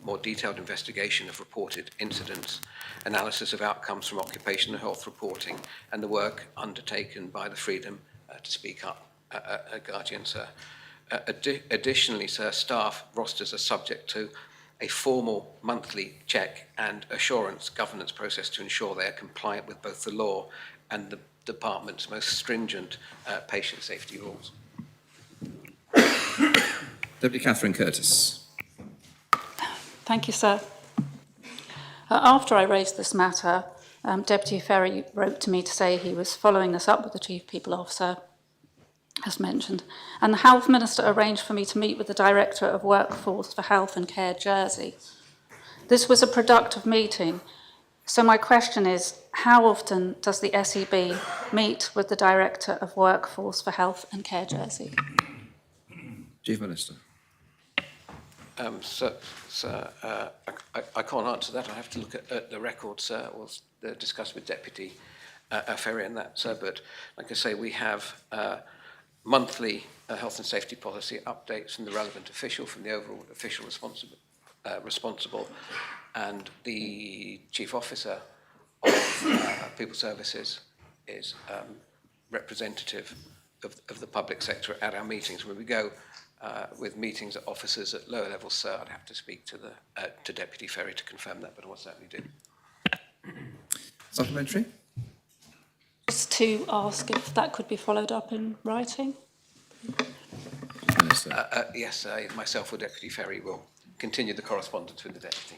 more detailed investigation of reported incidents, analysis of outcomes from occupational health reporting, and the work undertaken by the Freedom to Speak Up Guardian, sir. Additionally, sir, staff rosters are subject to a formal monthly check and assurance governance process to ensure they are compliant with both the law and the department's most stringent patient safety rules.
Deputy Catherine Curtis.
Thank you, sir. After I raised this matter, Deputy Ferry wrote to me to say he was following this up with the Chief People Officer, as mentioned, and the Health Minister arranged for me to meet with the Director of Workforce for Health and Care Jersey. This was a productive meeting, so my question is, how often does the SEB meet with the Director of Workforce for Health and Care Jersey?
Chief Minister.
Sir, I can't answer that. I have to look at the records, sir. We'll discuss with Deputy Ferry on that, sir. But like I say, we have monthly health and safety policy updates from the relevant official, from the overall official responsible, and the Chief Officer of People Services is representative of the public sector at our meetings. When we go with meetings at officers at lower levels, sir, I'd have to speak to Deputy Ferry to confirm that, but I will certainly do.
Supplementary?
Just to ask if that could be followed up in writing.
Yes, myself or Deputy Ferry will continue the correspondence with the Deputy.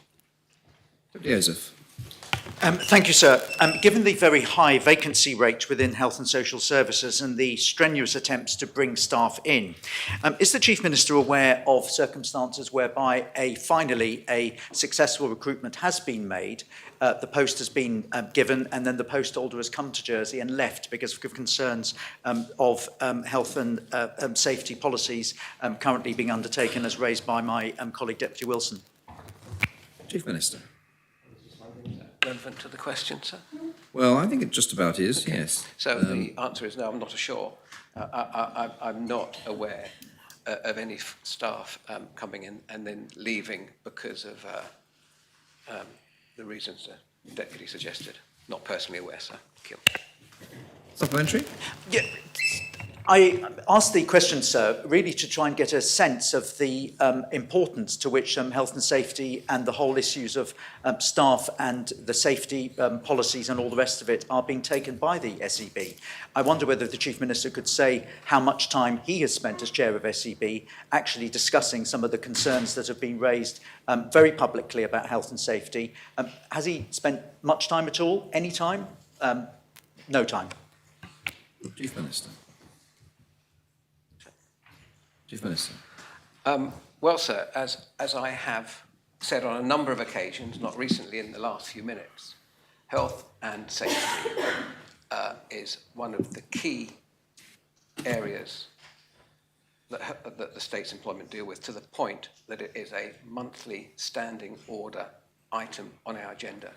Deputy Joseph.
Thank you, sir. Given the very high vacancy rate within health and social services and the strenuous attempts to bring staff in, is the Chief Minister aware of circumstances whereby finally a successful recruitment has been made, the post has been given, and then the post holder has come to Jersey and left because of concerns of health and safety policies currently being undertaken, as raised by my colleague Deputy Wilson?
Chief Minister.
Relevant to the question, sir?
Well, I think it just about is,
Okay.
yes.
So the answer is no, I'm not sure. I'm not aware of any staff coming in and then leaving because of the reasons the Deputy suggested. Not personally aware, sir. Thank you.
Supplementary?
Yeah. I asked the question, sir, really to try and get a sense of the importance to which health and safety and the whole issues of staff and the safety policies and all the rest of it are being taken by the SEB. I wonder whether the Chief Minister could say how much time he has spent as chair of SEB actually discussing some of the concerns that have been raised very publicly about health and safety. Has he spent much time at all? Any time? No time.
Chief Minister. Chief Minister.
Well, sir, as I have said on a number of occasions, not recently in the last few minutes, health and safety is one of the key areas that the state's employment deal with, to the point that it is a monthly standing order item on our agenda,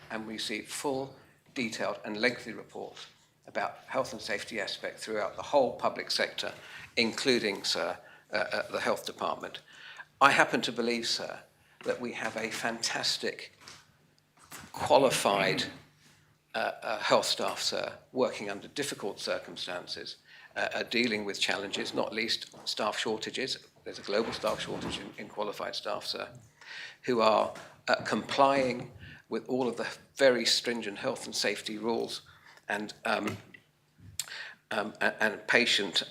and we see full, detailed and lengthy reports about health and safety aspect throughout the whole public sector, including, sir, the health department. I happen to believe, sir, that we have a fantastic, qualified health staff, sir, working under difficult circumstances, dealing with challenges, not least staff shortages. There's a global staff shortage in qualified staff, sir, who are complying with all of the very stringent health and safety rules and patient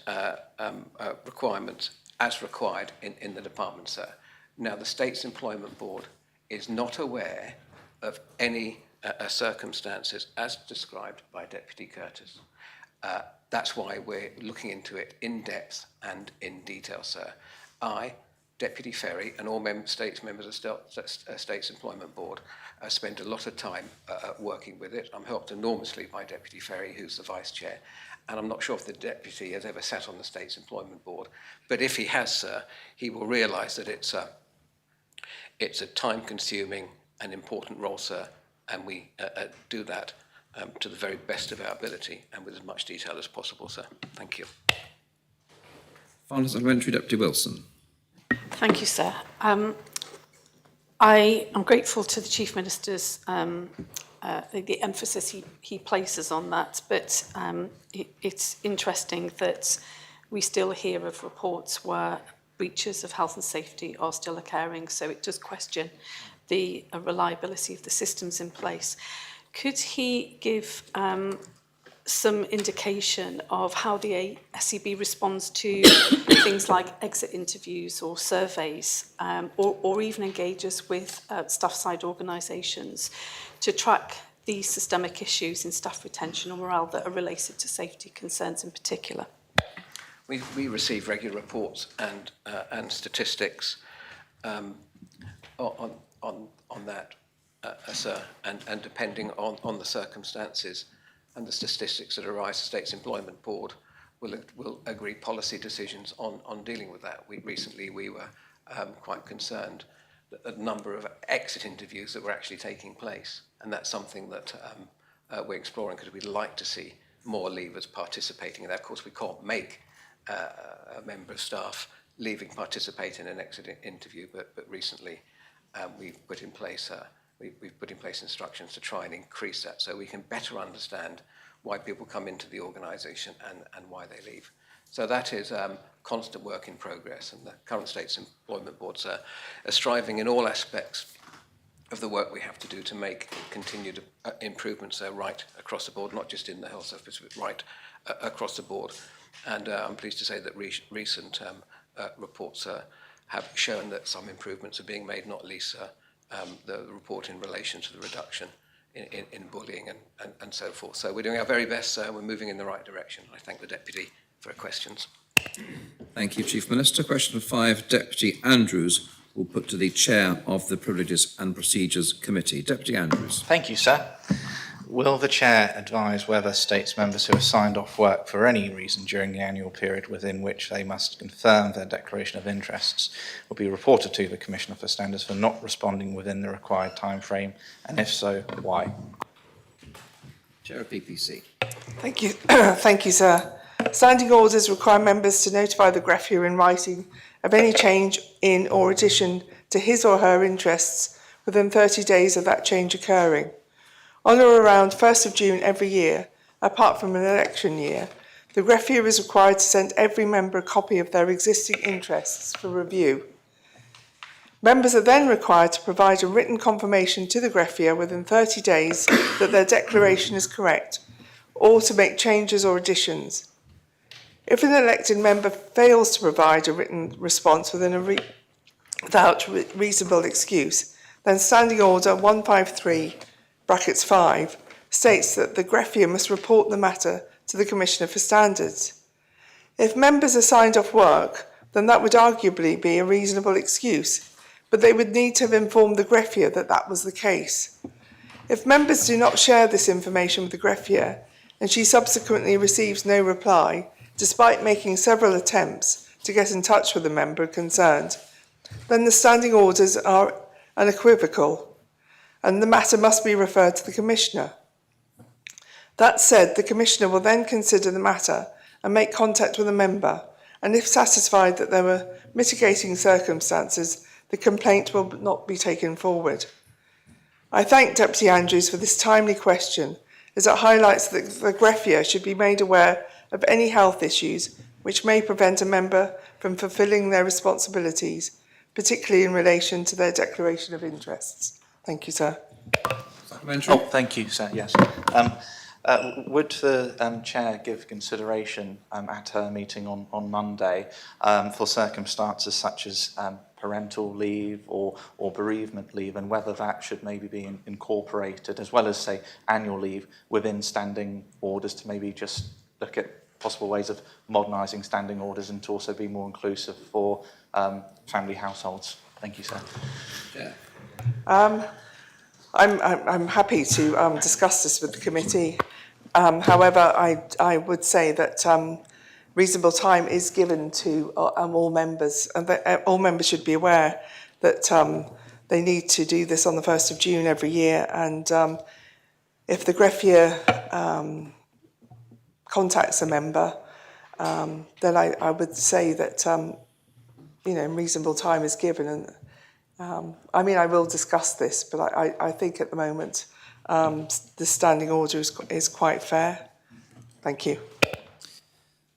requirements as required in the department, sir. Now, the State's Employment Board is not aware of any circumstances as described by Deputy Curtis. That's why we're looking into it in depth and in detail, sir. I, Deputy Ferry, and all members of State's Employment Board spent a lot of time working with it. I'm helped enormously by Deputy Ferry, who's the Vice Chair, and I'm not sure if the Deputy has ever sat on the State's Employment Board, but if he has, sir, he will realise that it's a time-consuming and important role, sir, and we do that to the very best of our ability and with as much detail as possible, sir. Thank you.
Final supplementary, Deputy Wilson.
Thank you, sir. I am grateful to the Chief Minister's the emphasis he places on that, but it's interesting that we still hear of reports where breaches of health and safety are still occurring, so it does question the reliability of the systems in place. Could he give some indication of how the SEB responds to things like exit interviews or surveys, or even engages with staff-side organisations to track these systemic issues in staff retention or morale that are related to safety concerns in particular?
We receive regular reports and statistics on that, sir, and depending on the circumstances and the statistics that arise, the State's Employment Board will agree policy decisions on dealing with that. Recently we were quite concerned that a number of exit interviews that were actually taking place, and that's something that we're exploring because we'd like to see more leavers participating in that. Of course, we can't make a member of staff leaving participate in an exit interview, but recently we've put in place instructions to try and increase that so we can better understand why people come into the organisation and why they leave. So that is constant work in progress, and the current State's Employment Boards are striving in all aspects of the work we have to do to make continued improvements right across the board, not just in the health service, but right across the board. And I'm pleased to say that recent reports have shown that some improvements are being made, not least the report in relation to the reduction in bullying and so forth. So we're doing our very best, we're moving in the right direction. I thank the Deputy for her questions.
Thank you, Chief Minister. Question 5, Deputy Andrews will put to the Chair of the Privileges and Procedures Committee. Deputy Andrews.
Thank you, sir. Will the Chair advise whether States members who have signed off work for any reason during the annual period within which they must confirm their declaration of interests will be reported to the Commissioner for Standards for not responding within the required time frame, and if so, why?
Chair of PPC.
Thank you. Thank you, sir. Standing orders require members to notify the greffier in writing of any change in or addition to his or her interests within 30 days of that change occurring. On or around 1st of June every year, apart from an election year, the greffier is required to send every member a copy of their existing interests for review. Members are then required to provide a written confirmation to the greffier within 30 days that their declaration is correct, or to make changes or additions. If an elected member fails to provide a written response without reasonable excuse, then Standing Order 153(5) states that the greffier must report the matter to the Commissioner for Standards. If members are signed off work, then that would arguably be a reasonable excuse, but they would need to have informed the greffier that that was the case. If members do not share this information with the greffier, and she subsequently receives no reply, despite making several attempts to get in touch with the member concerned, then the standing orders are unequivocal, and the matter must be referred to the Commissioner. That said, the Commissioner will then consider the matter and make contact with the member, and if satisfied that there were mitigating circumstances, the complaint will not be taken forward. I thank Deputy Andrews for this timely question, as it highlights that the greffier should be made aware of any health issues which may prevent a member from fulfilling their responsibilities, particularly in relation to their declaration of interests. Thank you, sir.
Oh, thank you, sir. Yes. Would the Chair give consideration at her meeting on Monday for circumstances such as parental leave or bereavement leave, and whether that should maybe be incorporated, as well as, say, annual leave within standing orders, to maybe just look at possible ways of modernising standing orders and to also be more inclusive for family households? Thank you, sir.
Yeah.
I'm happy to discuss this with the committee. However, I would say that reasonable time is given to all members, and that all members should be aware that they need to do this on the 1st of June every year. And if the greffier contacts a member, then I would say that reasonable time is given. And I will discuss this, but I think at the moment the standing order is quite fair. Thank you.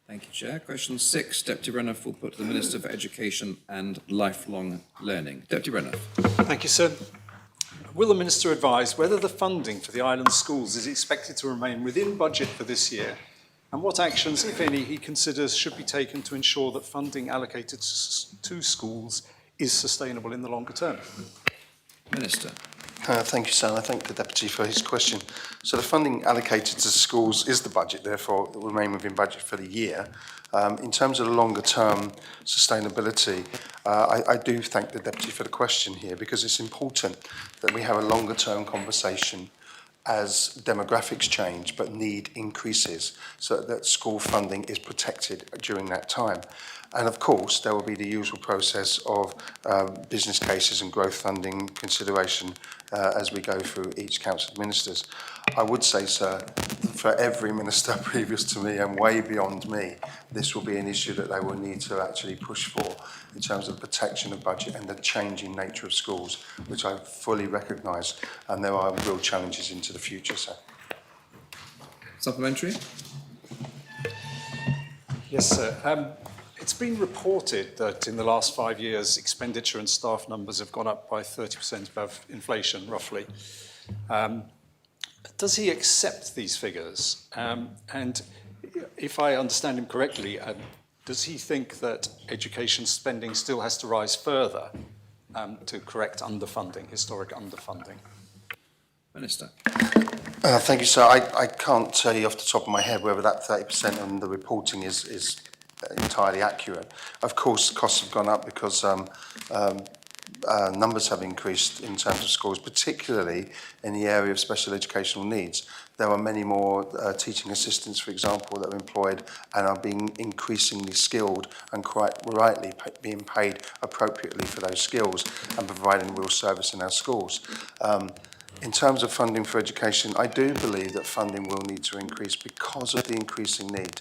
Thank you, Chair. Question 6, Deputy Renouf will put to the Minister for Education and Lifelong Learning. Deputy Renouf.
Thank you, sir. Will the Minister advise whether the funding for the island schools is expected to remain within budget for this year, and what actions, if any, he considers should be taken to ensure that funding allocated to schools is sustainable in the longer term?
Minister.
Thank you, sir. I thank the Deputy for his question. So the funding allocated to schools is the budget, therefore it will remain within budget for the year. In terms of the longer term sustainability, I do thank the Deputy for the question here, because it's important that we have a longer term conversation as demographics change but need increases, so that school funding is protected during that time. And of course, there will be the usual process of business cases and growth funding consideration as we go through each Council of Ministers. I would say, sir, for every minister previous to me and way beyond me, this will be an issue that they will need to actually push for in terms of protection of budget and the changing nature of schools, which I fully recognise, and there are real challenges into the future, sir.
Supplementary?
Yes, sir. It's been reported that in the last 5 years, expenditure and staff numbers have gone up by 30% above inflation, roughly. Does he accept these figures? And if I understand him correctly, does he think that education spending still has to rise further to correct underfunding, historic underfunding?
Minister.
Thank you, sir. I can't tell you off the top of my head whether that 30% on the reporting is entirely accurate. Of course, costs have gone up because numbers have increased in terms of schools, particularly in the area of special educational needs. There are many more teaching assistants, for example, that are employed and are being increasingly skilled and quite rightly being paid appropriately for those skills and providing real service in our schools. In terms of funding for education, I do believe that funding will need to increase because of the increasing need.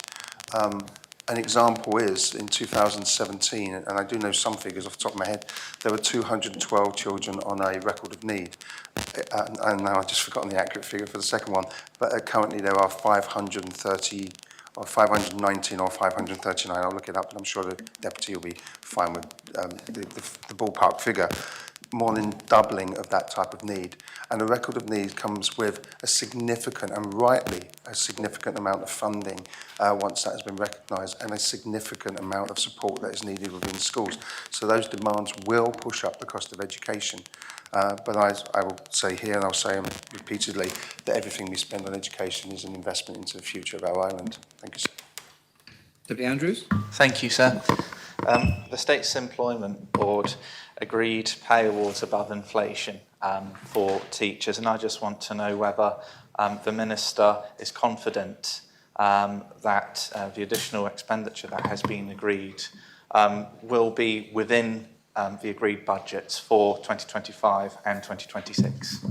An example is in 2017, and I do know some figures off the top of my head, there were 212 children on a record of need. And now I've just forgotten the accurate figure for the second one, but currently there are 530 or 519 or 539. I'll look it up, and I'm sure the Deputy will be fine with the ballpark figure. More than doubling of that type of need. And a record of need comes with a significant, and rightly, a significant amount of funding once that has been recognised, and a significant amount of support that is needed within schools. So those demands will push up the cost of education. But I will say here, and I'll say repeatedly, that everything we spend on education is an investment into the future of our island. Thank you, sir.
Deputy Andrews.
Thank you, sir. The State's Employment Board agreed pay awards above inflation for teachers, and I just want to know whether the Minister is confident that the additional expenditure that has been agreed will be within the agreed budgets for 2025 and 2026.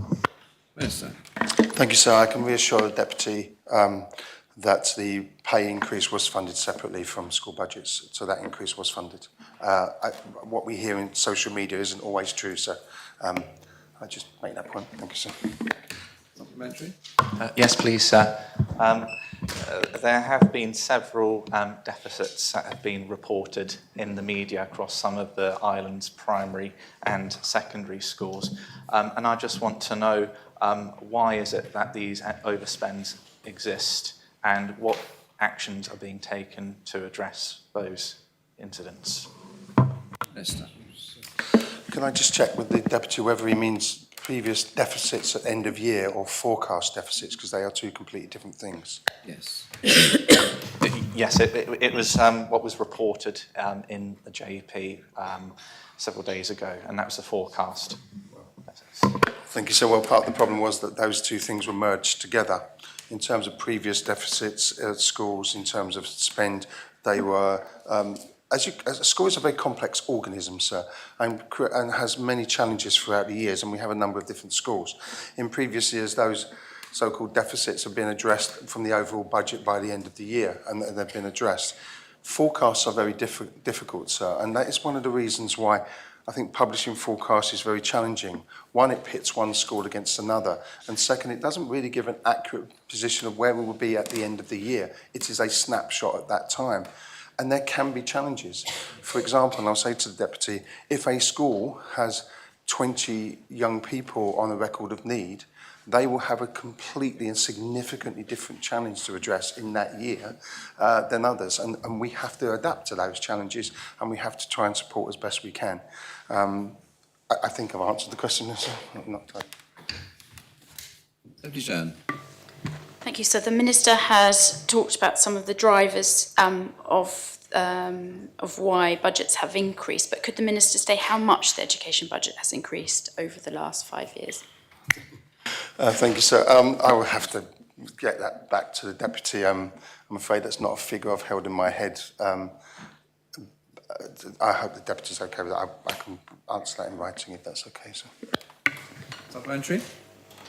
Minister.
Thank you, sir. I can reassure the Deputy that the pay increase was funded separately from school budgets, so that increase was funded. What we hear in social media isn't always true, so I just make that point. Thank you, sir.
Supplementary?
Yes, please, sir. There have been several deficits that have been reported in the media across some of the island's primary and secondary schools. And I just want to know why is it that these overspends exist, and what actions are being taken to address those incidents?
Minister.
Can I just check with the Deputy whether he means previous deficits at end of year or forecast deficits, because they are two completely different things?
Yes.
Yes, it was what was reported in the JEP several days ago, and that was the forecast.
Thank you. So, well, part of the problem was that those two things were merged together. In terms of previous deficits at schools, in terms of spend, they were, as a school is a very complex organism, sir, and has many challenges throughout the years, and we have a number of different schools. In previous years, those so-called deficits have been addressed from the overall budget by the end of the year, and they've been addressed. Forecasts are very difficult, sir, and that is one of the reasons why I think publishing forecasts is very challenging. One, it pits one school against another. And second, it doesn't really give an accurate position of where we will be at the end of the year. It is a snapshot at that time. And there can be challenges. For example, and I'll say to the Deputy, if a school has 20 young people on a record of need, they will have a completely and significantly different challenge to address in that year than others. And we have to adapt to those challenges, and we have to try and support as best we can. I think I've answered the question. Not
Deputy Jan.
Thank you, sir. The Minister has talked about some of the drivers of why budgets have increased, but could the Minister say how much the education budget has increased over the last 5 years?
Thank you, sir. I will have to get that back to the Deputy. I'm afraid that's not a figure I've held in my head. I hope the Deputy's okay with that. I can answer that in writing if that's okay, sir.
Supplementary?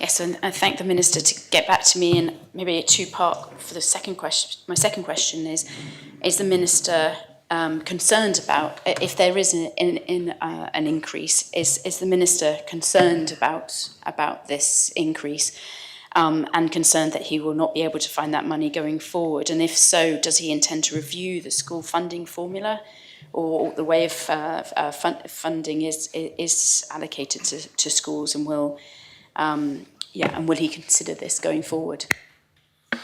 Yes, and I thank the Minister to get back to me in maybe a two-part for the second question. My second question is the Minister concerned about, if there is an increase, is the Minister concerned about this increase and concerned that he will not be able to find that money going forward? And if so, does he intend to review the school funding formula or the way of funding is allocated to schools, and will he consider this going forward?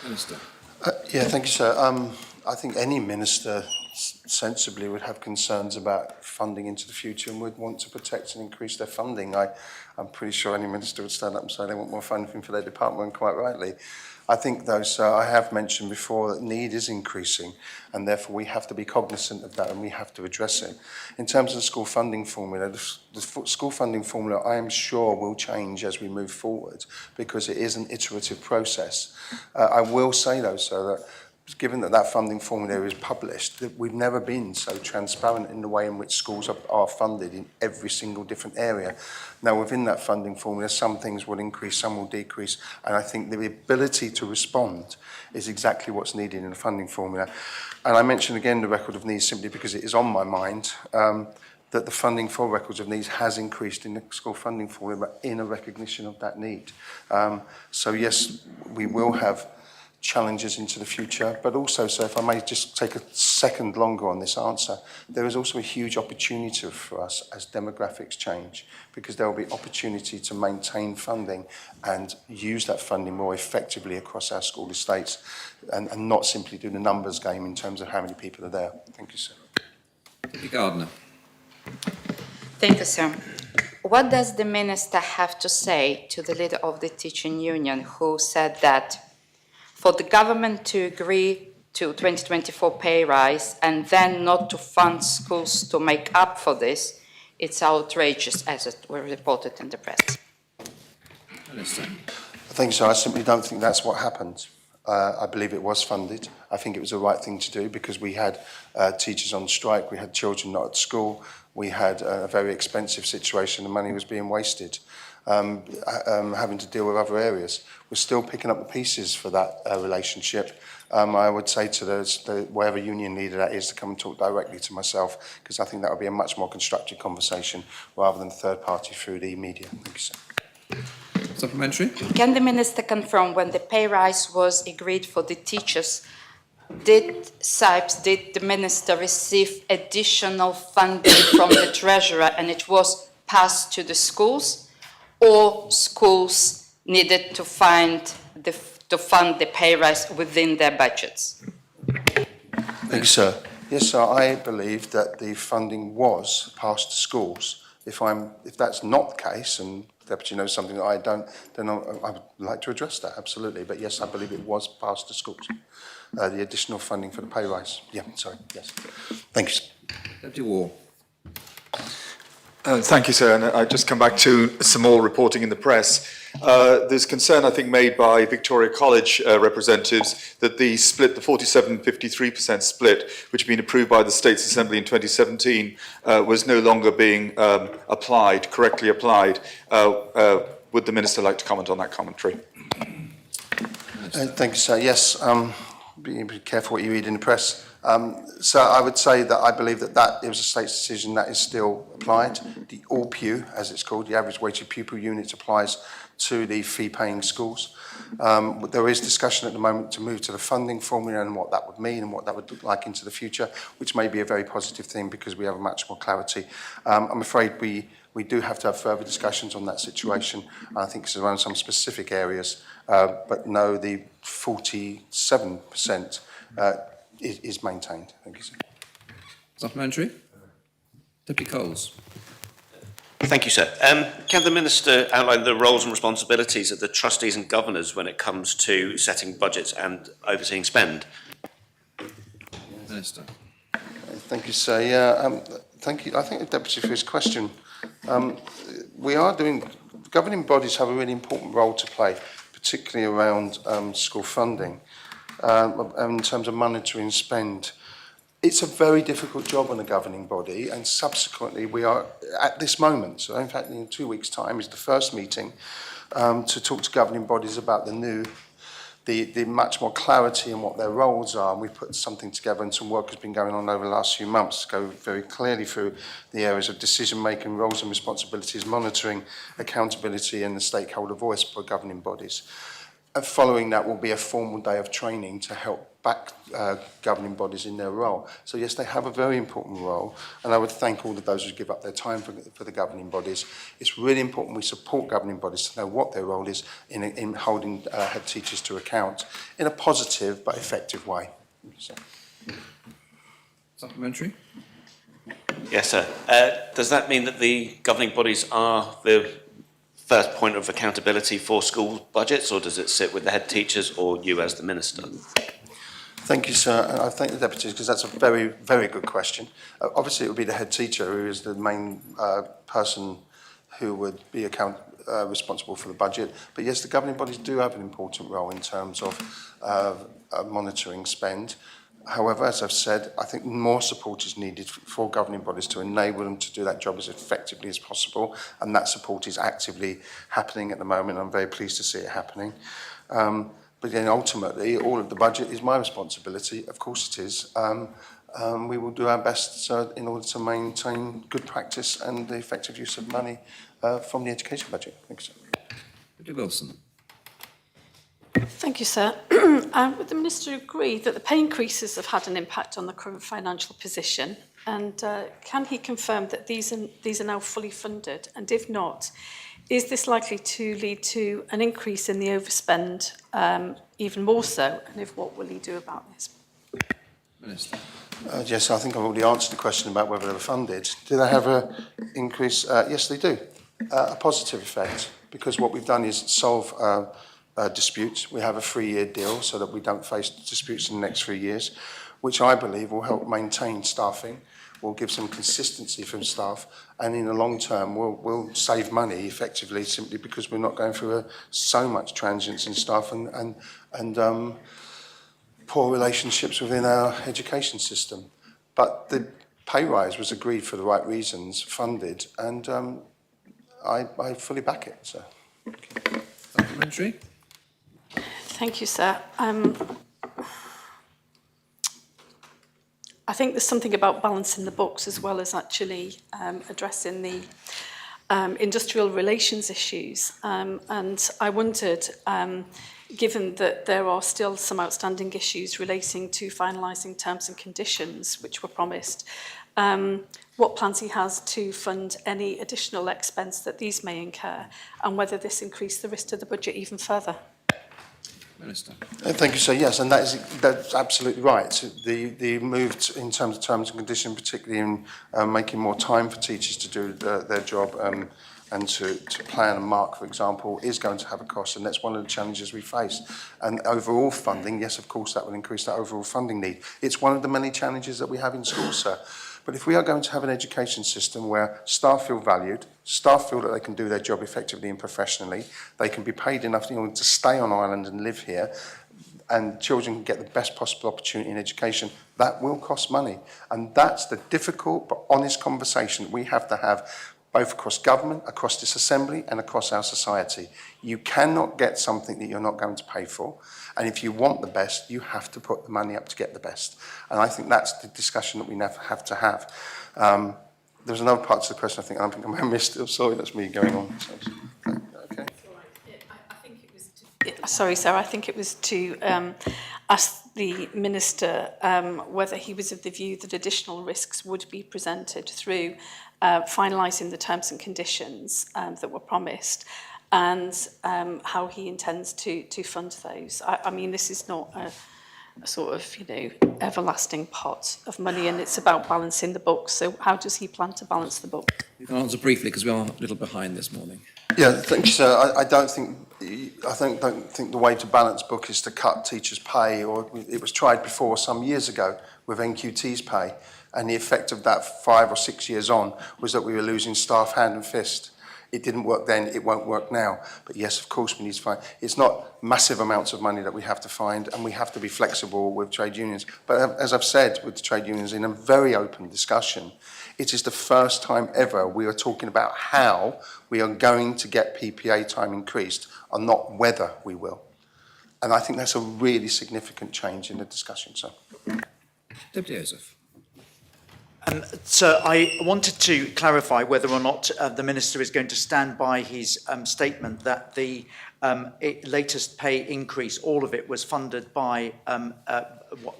Minister.
Thank you, sir. I think any minister sensibly would have concerns about funding into the future and would want to protect and increase their funding. I'm pretty sure any minister would stand up and say they want more funding for their department, and quite rightly. I think, though, sir, I have mentioned before that need is increasing, and therefore we have to be cognizant of that and we have to address it. In terms of the school funding formula, the school funding formula, I am sure, will change as we move forward because it is an iterative process. I will say, though, sir, that given that funding formula is published, that we've never been so transparent in the way in which schools are funded in every single different area. Now, within that funding formula, some things will increase, some will decrease, and I think the ability to respond is exactly what's needed in the funding formula. And I mention again the record of needs simply because it is on my mind, that the funding for records of needs has increased in the school funding formula in a recognition of that need. So yes, we will have challenges into the future, but also, so if I may just take a second longer on this answer, there is also a huge opportunity for us as demographics change, because there will be opportunity to maintain funding and use that funding more effectively across our school estates and not simply do the numbers game in terms of how many people are there. Thank you, sir.
Gardner.
Thank you, sir. What does the Minister have to say to the leader of the teaching union who said that for the government to agree to 2024 pay rise and then not to fund schools to make up for this, it's outrageous, as it were reported in the press?
Minister.
Thank you, sir. I simply don't think that's what happened. I believe it was funded. I think it was the right thing to do because we had teachers on strike, we had children not at school, we had a very expensive situation, the money was being wasted. Having to deal with other areas. We're still picking up the pieces for that relationship. I would say to whatever union leader that is to come and talk directly to myself, because I think that would be a much more constructive conversation rather than third party through the media. Thank you, sir.
Supplementary?
Can the Minister confirm when the pay rise was agreed for the teachers, did the Minister receive additional funding from the Treasurer and it was passed to the schools? Or schools needed to fund the pay rise within their budgets?
Thank you, sir. Yes, sir, I believe that the funding was passed to schools. If that's not the case, and the Deputy knows something that I don't, then I would like to address that, absolutely. But yes, I believe it was passed to schools. The additional funding for the pay rise. Yeah, sorry, yes. Thank you, sir.
Deputy Ward.
Thank you, sir. And I just come back to some more reporting in the press. There's concern, I think, made by Victoria College representatives that the split, the 47-53% split, which had been approved by the States Assembly in 2017, was no longer being correctly applied. Would the Minister like to comment on that commentary?
Thank you, sir. Yes, be careful what you read in the press. So I would say that I believe that it was a state's decision that is still applied. The ALPU, as it's called, the average weighted pupil units, applies to the fee-paying schools. There is discussion at the moment to move to the funding formula and what that would mean and what that would look like into the future, which may be a very positive thing because we have much more clarity. I'm afraid we do have to have further discussions on that situation. I think it's around some specific areas, but no, the 47% is maintained. Thank you, sir.
Supplementary. Deputy Coles.
Thank you, sir. Can the Minister outline the roles and responsibilities of the trustees and governors when it comes to setting budgets and overseeing spend?
Minister.
Thank you, sir. Yeah, thank you. I think the Deputy for his question. Governing bodies have a really important role to play, particularly around school funding, in terms of monitoring spend. It's a very difficult job on a governing body, and subsequently we are, at this moment, so in fact in 2 weeks' time is the first meeting to talk to governing bodies about the much more clarity in what their roles are, and we've put something together and some work has been going on over the last few months to go very clearly through the areas of decision-making, roles and responsibilities, monitoring, accountability and the stakeholder voice for governing bodies. And following that will be a formal day of training to help back governing bodies in their role. So yes, they have a very important role, and I would thank all of those who give up their time for the governing bodies. It's really important we support governing bodies to know what their role is in holding head teachers to account in a positive but effective way. So.
Supplementary.
Yes, sir. Does that mean that the governing bodies are the first point of accountability for school budgets, or does it sit with the head teachers or you as the Minister?
Thank you, sir. And I thank the deputies because that's a very, very good question. Obviously, it would be the head teacher who is the main person who would be responsible for the budget. But yes, the governing bodies do have an important role in terms of monitoring spend. However, as I've said, I think more support is needed for governing bodies to enable them to do that job as effectively as possible, and that support is actively happening at the moment. I'm very pleased to see it happening. But then ultimately, all of the budget is my responsibility. Of course it is. We will do our best in order to maintain good practice and the effective use of money from the education budget. Thank you, sir.
Deputy Wilson.
Thank you, sir. Would the Minister agree that the pay increases have had an impact on the current financial position? And can he confirm that these are now fully funded? And if not, is this likely to lead to an increase in the overspend even more so? And if what will he do about this?
Minister.
Yes, I think I've already answered the question about whether they were funded. Do they have an increase? Yes, they do. A positive effect, because what we've done is solve disputes. We have a 3-year deal so that we don't face disputes in the next 3 years, which I believe will help maintain staffing, will give some consistency from staff, and in the long term will save money effectively simply because we're not going through so much transience in staff and poor relationships within our education system. But the pay rise was agreed for the right reasons, funded, and I fully back it. So.
Supplementary.
Thank you, sir. I think there's something about balancing the books as well as actually addressing the industrial relations issues. And I wondered, given that there are still some outstanding issues relating to finalising terms and conditions which were promised, what plans he has to fund any additional expense that these may incur, and whether this increased the risk to the budget even further.
Minister.
Thank you, sir. Yes, and that's absolutely right. The move in terms of terms and conditions, particularly in making more time for teachers to do their job and to plan and mark, for example, is going to have a cost, and that's one of the challenges we face. And overall funding, yes, of course, that will increase that overall funding need. It's one of the many challenges that we have in schools, sir. But if we are going to have an education system where staff feel valued, staff feel that they can do their job effectively and professionally, they can be paid enough in order to stay on Ireland and live here, and children can get the best possible opportunity in education, that will cost money. And that's the difficult but honest conversation we have to have both across government, across this assembly and across our society. You cannot get something that you're not going to pay for. And if you want the best, you have to put the money up to get the best. And I think that's the discussion that we have to have. There was another part to the question, I think I missed it. Sorry, that's me going on. Okay.
Sorry, sir, I think it was to ask the Minister whether he was of the view that additional risks would be presented through finalising the terms and conditions that were promised, and how he intends to fund those. I mean, this is not a sort of, everlasting pot of money, and it's about balancing the books. So how does he plan to balance the book?
You can answer briefly, because we are a little behind this morning.
Yeah, thank you, sir. I don't think the way to balance book is to cut teachers' pay, or it was tried before some years ago with NQT's pay, and the effect of that 5 or 6 years on was that we were losing staff hand and fist. It didn't work then, it won't work now. But yes, of course, we need to find, it's not massive amounts of money that we have to find, and we have to be flexible with trade unions. But as I've said with the trade unions in a very open discussion, it is the first time ever we are talking about how we are going to get PPA time increased, and not whether we will. And I think that's a really significant change in the discussion, so.
Deputy Joseph.
So I wanted to clarify whether or not the Minister is going to stand by his statement that the latest pay increase, all of it was funded by,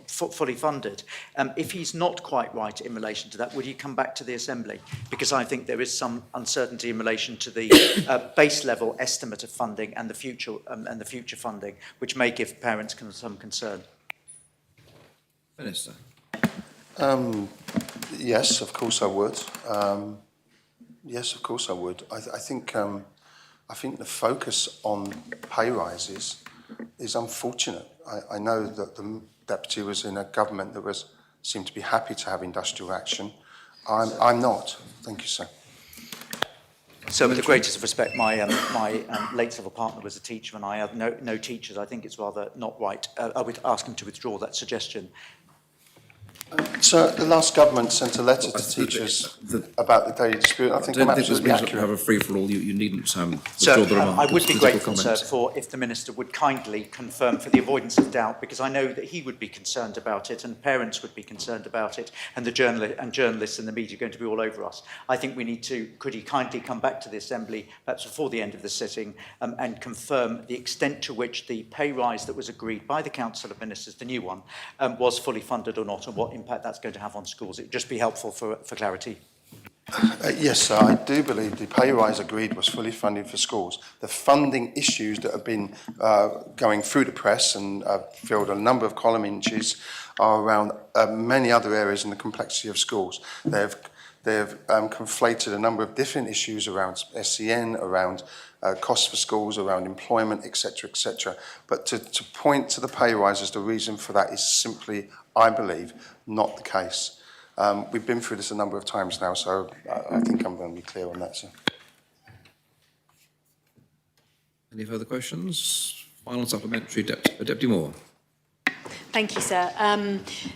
fully funded. If he's not quite right in relation to that, would he come back to the Assembly? Because I think there is some uncertainty in relation to the base level estimate of funding and the future funding, which may give parents some concern.
Minister.
Yes, of course I would. Yes, of course I would. I think the focus on pay rises is unfortunate. I know that the Deputy was in a government that seemed to be happy to have industrial action. I'm not. Thank you, sir.
So with the greatest of respect, my late civil partner was a teacher, and I have no teachers. I think it's rather not right. I would ask him to withdraw that suggestion.
So the last government sent a letter to teachers about the daily dispute. I think I'm absolutely accurate.
To have a free-for-all, you needn't
So
withdraw the remark.
I would be grateful, sir, if the Minister would kindly confirm, for the avoidance of doubt, because I know that he would be concerned about it, and parents would be concerned about it, and journalists and the media are going to be all over us. I think we need to, could he kindly come back to the Assembly, perhaps before the end of the sitting, and confirm the extent to which the pay rise that was agreed by the Council of Ministers, the new one, was fully funded or not, and what impact that's going to have on schools. It would just be helpful for clarity.
Yes, sir, I do believe the pay rise agreed was fully funded for schools. The funding issues that have been going through the press and filled a number of column inches are around many other areas in the complexity of schools. They've conflated a number of different issues around SEN, around costs for schools, around employment, etc., etc. But to point to the pay rise as the reason for that is simply, I believe, not the case. We've been through this a number of times now, so I think I'm going to be clear on that, sir.
Any further questions? Final supplementary, Deputy Moore.
Thank you, sir.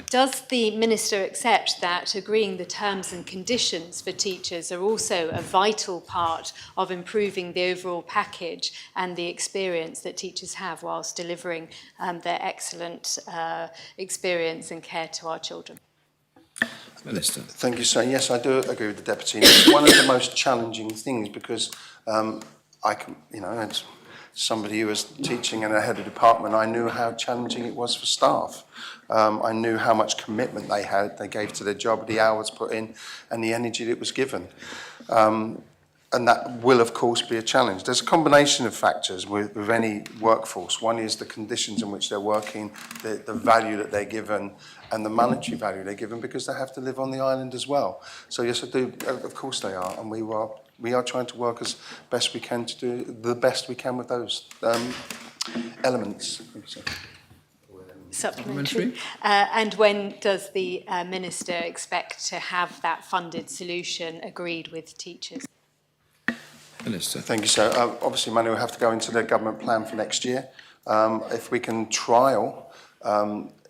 Does the Minister accept that agreeing the terms and conditions for teachers are also a vital part of improving the overall package and the experience that teachers have whilst delivering their excellent experience and care to our children?
Minister.
Thank you, sir. Yes, I do agree with the Deputy. It's one of the most challenging things because as somebody who was teaching and a head of department, I knew how challenging it was for staff. I knew how much commitment they gave to their job, the hours put in, and the energy that was given. And that will, of course, be a challenge. There's a combination of factors with any workforce. One is the conditions in which they're working, the value that they're given, and the monetary value they're given, because they have to live on the island as well. So yes, I do. Of course they are, and we are trying to work as best we can to do the best we can with those elements.
Supplementary. And when does the Minister expect to have that funded solution agreed with teachers?
Minister. Thank you, sir. Obviously, money will have to go into the government plan for next year. If we can trial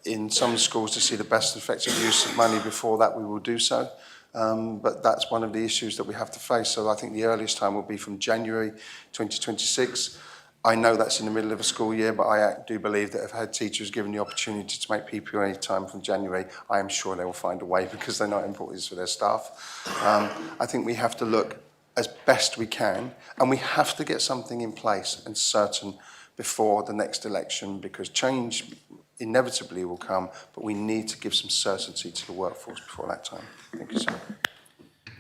in some schools to see the best effective use of money before that, we will do so. but that's one of the issues that we have to face. So I think the earliest time will be from January 2026. I know that's in the middle of a school year, but I do believe that if head teachers given the opportunity to make PPA time from January, I am sure they will find a way because they know how important it is for their staff. I think we have to look as best we can, and we have to get something in place and certain before the next election, because change inevitably will come, but we need to give some certainty to the workforce before that time. Thank you, sir.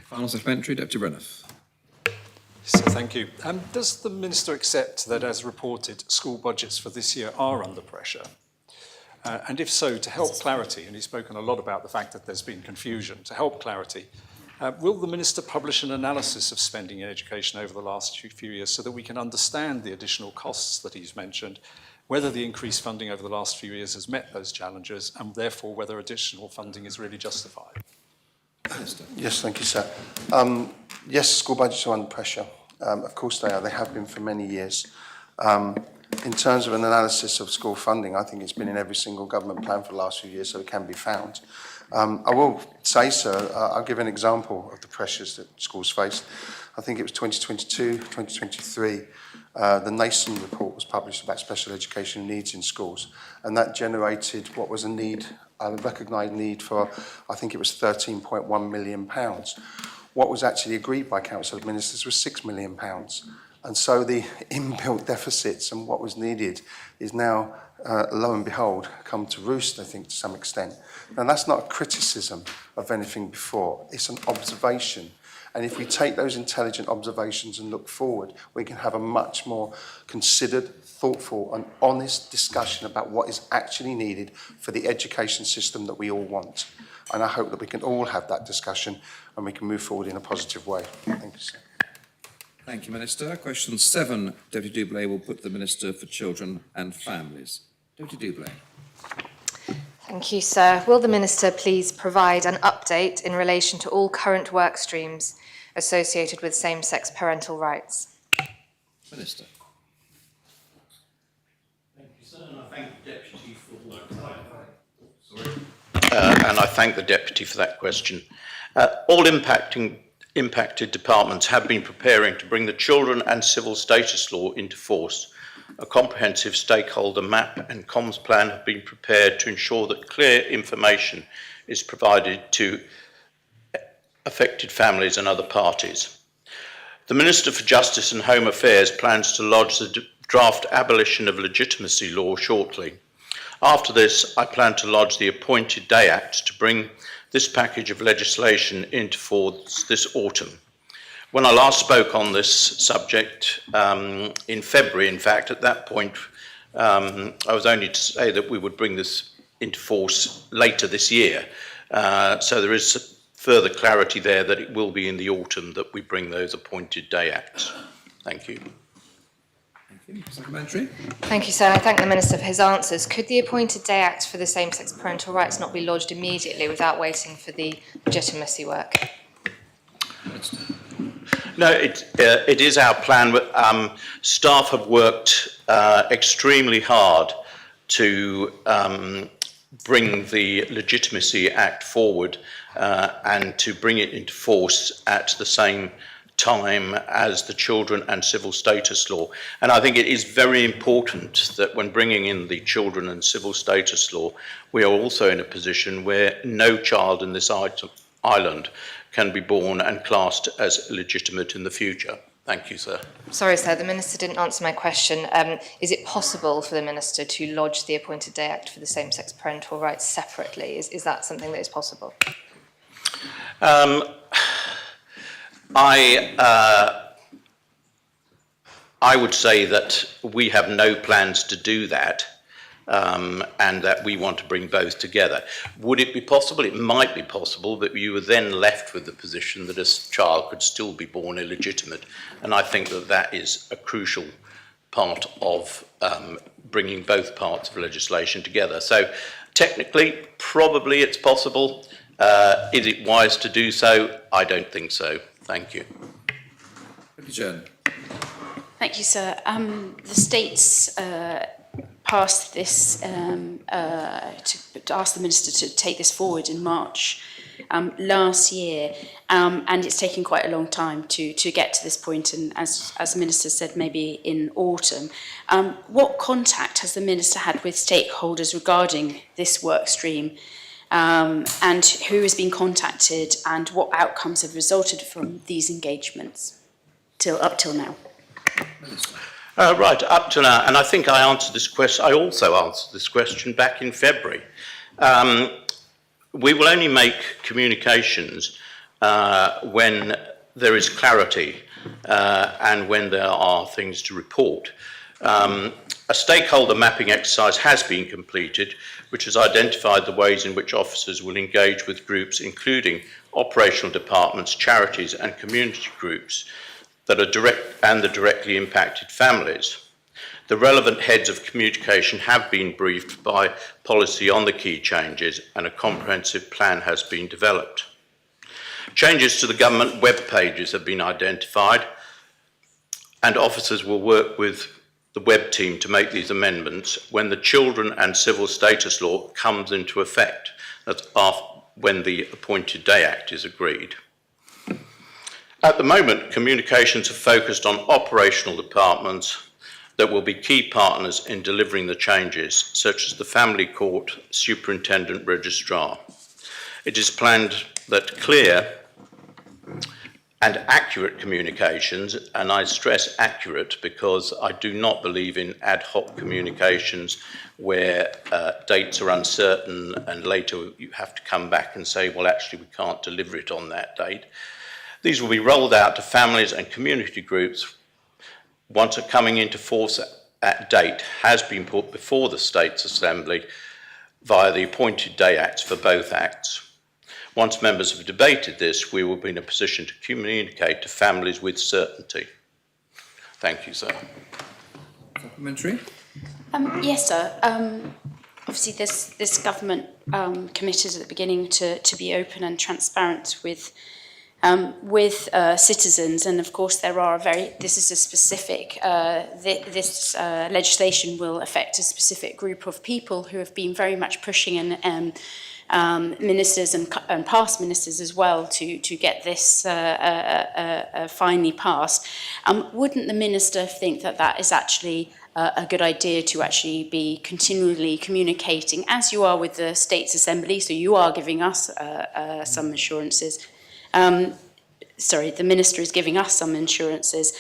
Final supplementary, Deputy Breniff.
So, thank you. Does the Minister accept that, as reported, school budgets for this year are under pressure? And if so, to help clarity, and he's spoken a lot about the fact that there's been confusion, to help clarity, will the Minister publish an analysis of spending in education over the last few years so that we can understand the additional costs that he's mentioned, whether the increased funding over the last few years has met those challenges, and therefore whether additional funding is really justified?
Minister.
Yes, thank you, sir. Yes, school budgets are under pressure. Of course they are. They have been for many years. In terms of an analysis of school funding, I think it's been in every single government plan for the last few years, so it can be found. I will say, sir, I'll give an example of the pressures that schools faced. I think it was 2022, 2023, the Nason report was published about special education needs in schools, and that generated what was a need, a recognised need for, I think it was £13.1 million. What was actually agreed by Council of Ministers was £6 million. And so the inbuilt deficits and what was needed is now, lo and behold, come to roost, I think, to some extent. Now, that's not a criticism of anything before. It's an observation. And if we take those intelligent observations and look forward, we can have a much more considered, thoughtful and honest discussion about what is actually needed for the education system that we all want. And I hope that we can all have that discussion and we can move forward in a positive way. Thank you, sir.
Thank you, Minister. Question 7, Deputy Doublé will put to the Minister for Children and Families. Deputy Doublé.
Thank you, sir. Will the Minister please provide an update in relation to all current work streams associated with same-sex parental rights?
Minister.
Thank you, sir, and I thank the Deputy for and I thank the Deputy for that question. All impacted departments have been preparing to bring the Children and Civil Status Law into force. A comprehensive stakeholder map and comms plan have been prepared to ensure that clear information is provided to affected families and other parties. The Minister for Justice and Home Affairs plans to lodge the draft abolition of legitimacy law shortly. After this, I plan to lodge the Appointed Day Act to bring this package of legislation into force this autumn. When I last spoke on this subject in February, in fact, at that point, I was only to say that we would bring this into force later this year. So there is further clarity there that it will be in the autumn that we bring those Appointed Day Acts. Thank you.
Thank you. Supplementary.
Thank you, sir. I thank the Minister for his answers. Could the Appointed Day Act for the same-sex parental rights not be lodged immediately without waiting for the legitimacy work?
No, it is our plan. Staff have worked extremely hard to bring the Legitimacy Act forward and to bring it into force at the same time as the Children and Civil Status Law. And I think it is very important that when bringing in the Children and Civil Status Law, we are also in a position where no child in this island can be born and classed as legitimate in the future. Thank you, sir.
Sorry, sir, the Minister didn't answer my question. Is it possible for the Minister to lodge the Appointed Day Act for the same-sex parental rights separately? Is that something that is possible?
I would say that we have no plans to do that, and that we want to bring both together. Would it be possible? It might be possible, but you were then left with the position that a child could still be born illegitimate, and I think that that is a crucial part of bringing both parts of legislation together. So technically, probably it's possible. Is it wise to do so? I don't think so. Thank you.
Thank you, sir. The states passed this to ask the Minister to take this forward in March last year, and it's taken quite a long time to get to this point, and as the Minister said, maybe in autumn. What contact has the Minister had with stakeholders regarding this work stream, and who has been contacted, and what outcomes have resulted from these engagements up till now?
Right, up to now, and I think I answered this question. I also answered this question back in February. We will only make communications when there is clarity and when there are things to report. A stakeholder mapping exercise has been completed, which has identified the ways in which officers will engage with groups, including operational departments, charities, and community groups that are the directly impacted families. The relevant heads of communication have been briefed by policy on the key changes, and a comprehensive plan has been developed. Changes to the government web pages have been identified, and officers will work with the web team to make these amendments when the Children and Civil Status Law comes into effect. That's when the Appointed Day Act is agreed. At the moment, communications are focused on operational departments that will be key partners in delivering the changes, such as the Family Court Superintendent Registrar. It is planned that clear and accurate communications, and I stress accurate because I do not believe in ad hoc communications where dates are uncertain and later you have to come back and say, well, actually, we can't deliver it on that date. These will be rolled out to families and community groups once a coming into force at date has been put before the States Assembly via the Appointed Day Acts for both acts. Once members have debated this, we will be in a position to communicate to families with certainty. Thank you, sir.
Supplementary?
Yes, sir. Obviously, this government committed at the beginning to be open and transparent with citizens, and of course this is a specific, this legislation will affect a specific group of people who have been very much pushing and ministers and past ministers as well to get this finally passed. Wouldn't the Minister think that is actually a good idea to actually be continually communicating, as you are with the States Assembly, so you are giving us some assurances, the Minister is giving us some assurances.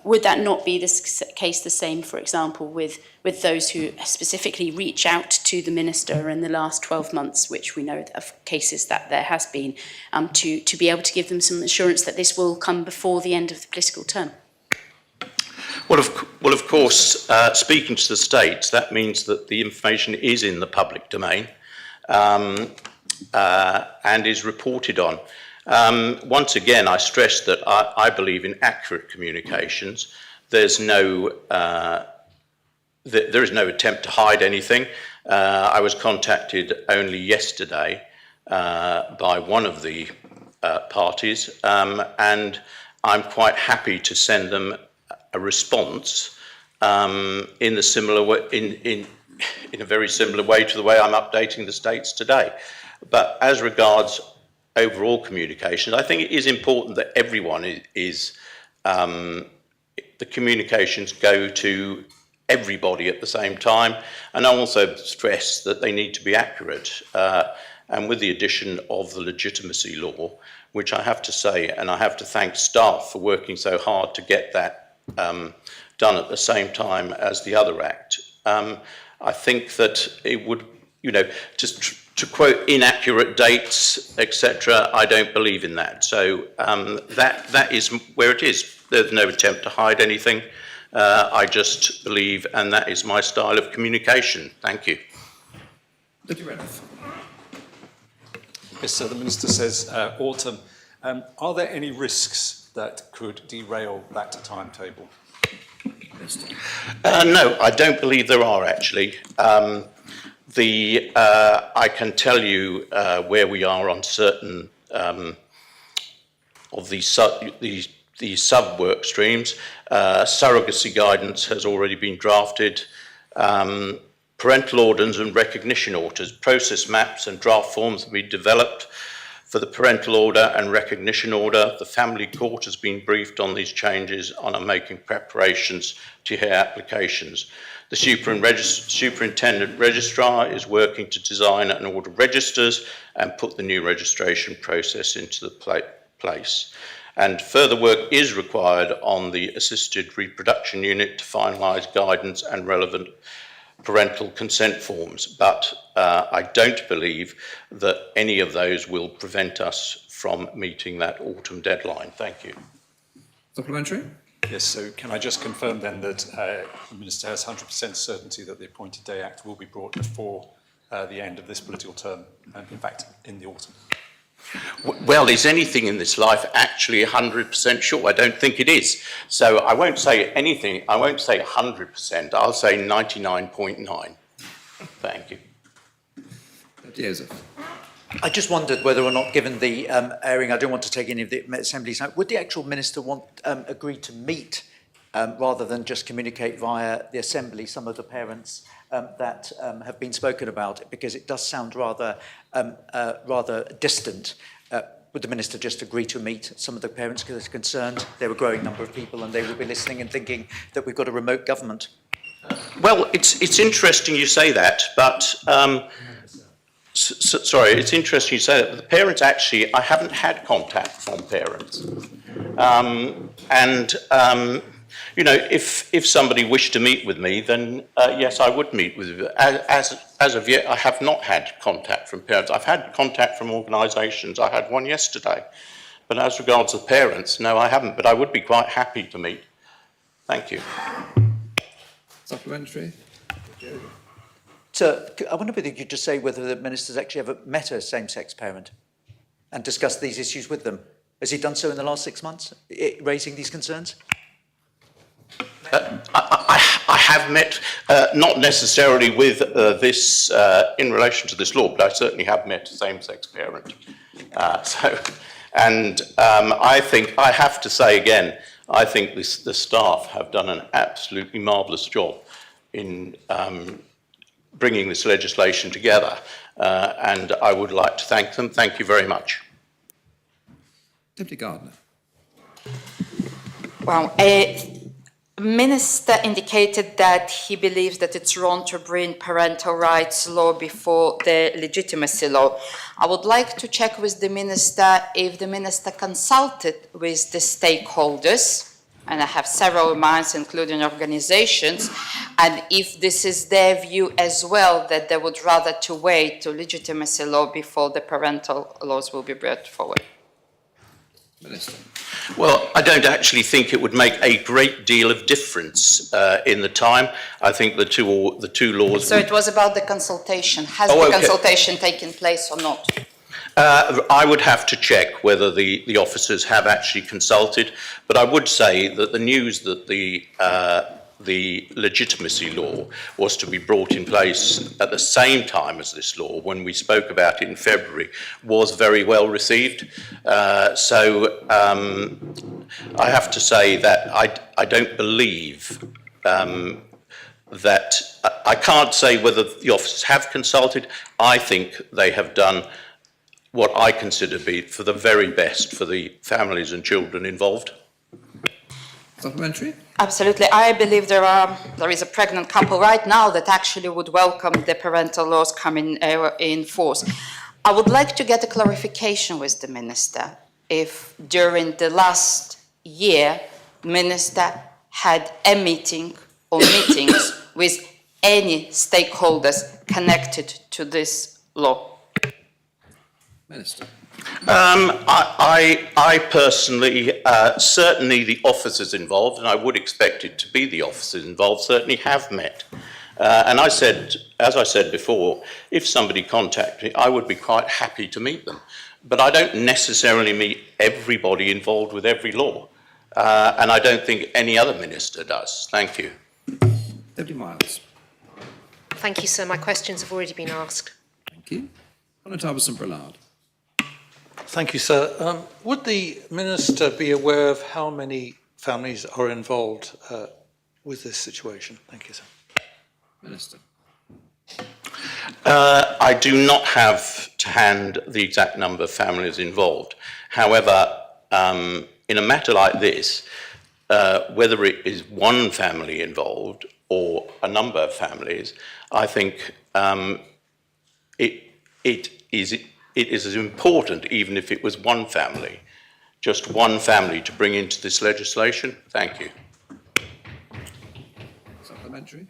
Would that not be the case the same, for example, with those who specifically reach out to the Minister in the last 12 months, which we know of cases that there has been, to be able to give them some assurance that this will come before the end of the political term?
Well, of course, speaking to the states, that means that the information is in the public domain and is reported on. Once again, I stress that I believe in accurate communications. There is no attempt to hide anything. I was contacted only yesterday by one of the parties, and I'm quite happy to send them a response in a very similar way to the way I'm updating the states today. But as regards overall communications, I think it is important that everyone the communications go to everybody at the same time, and I also stress that they need to be accurate. And with the addition of the legitimacy law, which I have to say, and I have to thank staff for working so hard to get that done at the same time as the other act, I think that it would, to quote inaccurate dates, etc., I don't believe in that. So that is where it is. There's no attempt to hide anything. I just believe, and that is my style of communication. Thank you.
Yes, sir. The Minister says autumn. Are there any risks that could derail that timetable?
No, I don't believe there are actually. I can tell you where we are on certain of these sub-work streams. Surrogacy guidance has already been drafted. Parental orders and recognition orders, process maps and draft forms have been developed for For the parental order and recognition order, the family court has been briefed on these changes and are making preparations to hear applications. The superintendent registrar is working to design and order registers and put the new registration process into the place. And further work is required on the assisted reproduction unit to finalise guidance and relevant parental consent forms, but I don't believe that any of those will prevent us from meeting that autumn deadline. Thank you.
Supplementary?
Yes, so can I just confirm then that the Minister has 100% certainty that the Appointed Day Act will be brought before the end of this political term, and in fact in the autumn?
Well, is anything in this life actually 100% sure? I don't think it is. So I won't say anything, I won't say 100%, I'll say 99.9. Thank you.
Joseph.
I just wondered whether or not, given the airing, I don't want to take any of the Assembly's note, would the actual Minister agree to meet, rather than just communicate via the Assembly, some of the parents that have been spoken about, because it does sound rather distant. Would the Minister just agree to meet some of the parents because they're concerned? They're a growing number of people and they will be listening and thinking that we've got a remote government.
Well, it's interesting you say that, but sorry, it's interesting you say that. But the parents actually, I haven't had contact from parents. You know, if somebody wished to meet with me, then yes, I would meet with you. As of yet, I have not had contact from parents. I've had contact from organisations. I had one yesterday. But as regards the parents, no, I haven't. But I would be quite happy to meet. Thank you.
Supplementary?
So I wonder whether you could just say whether the Minister's actually ever met a same-sex parent and discussed these issues with them. Has he done so in the last 6 months, raising these concerns?
I have met, not necessarily with this, in relation to this law, but I certainly have met a same-sex parent. I think, I have to say again, I think the staff have done an absolutely marvellous job in bringing this legislation together, and I would like to thank them. Thank you very much.
Deputy Gardner.
Well, Minister indicated that he believes that it's wrong to bring parental rights law before the legitimacy law. I would like to check with the Minister if the Minister consulted with the stakeholders, and I have several in mind, including organisations, and if this is their view as well, that they would rather to wait to legitimacy law before the parental laws will be brought forward.
Minister.
Well, I don't actually think it would make a great deal of difference in the time. I think the two laws.
So it was about the consultation. Has the consultation taken place or not?
I would have to check whether the officers have actually consulted, but I would say that the news that the legitimacy law was to be brought in place at the same time as this law, when we spoke about it in February, was very well received. I have to say that I don't believe that, I can't say whether the officers have consulted. I think they have done what I consider to be for the very best for the families and children involved.
Supplementary?
Absolutely. I believe there is a pregnant couple right now that actually would welcome the parental laws coming in force. I would like to get a clarification with the Minister if during the last year, Minister had a meeting or meetings with any stakeholders connected to this law.
Minister.
I personally, certainly the officers involved, and I would expect it to be the officers involved, certainly have met. And I said, as I said before, if somebody contacted me, I would be quite happy to meet them. But I don't necessarily meet everybody involved with every law. And I don't think any other minister does. Thank you.
Deputy Miles.
Thank you, sir. My questions have already been asked.
Thank you. Honourable Tarbison-Brillard.
Thank you, sir. Would the Minister be aware of how many families are involved with this situation? Thank you, sir.
Minister.
I do not have to hand the exact number of families involved. However, in a matter like this, whether it is one family involved or a number of families, I think it is as important, even if it was one family, just one family, to bring into this legislation. Thank you.
Supplementary?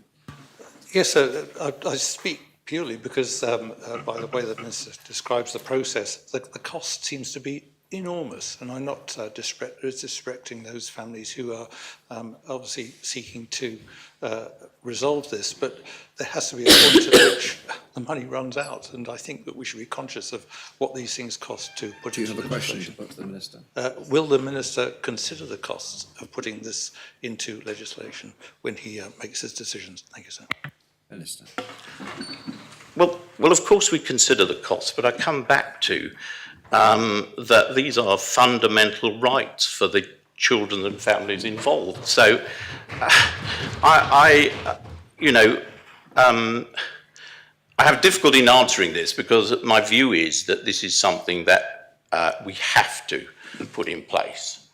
Yes, sir. I speak purely because, by the way the Minister describes the process, the cost seems to be enormous, and I'm not disrespecting those families who are obviously seeking to resolve this, but there has to be a point at which the money runs out, and I think that we should be conscious of what these things cost to put into legislation. Do you have a question to put to the Minister? Will the Minister consider the costs of putting this into legislation when he makes his decisions? Thank you, sir.
Minister.
Well, of course we consider the costs, but I come back to that these are fundamental rights for the children and families involved. So I have difficulty in answering this because my view is that this is something that we have to put in place.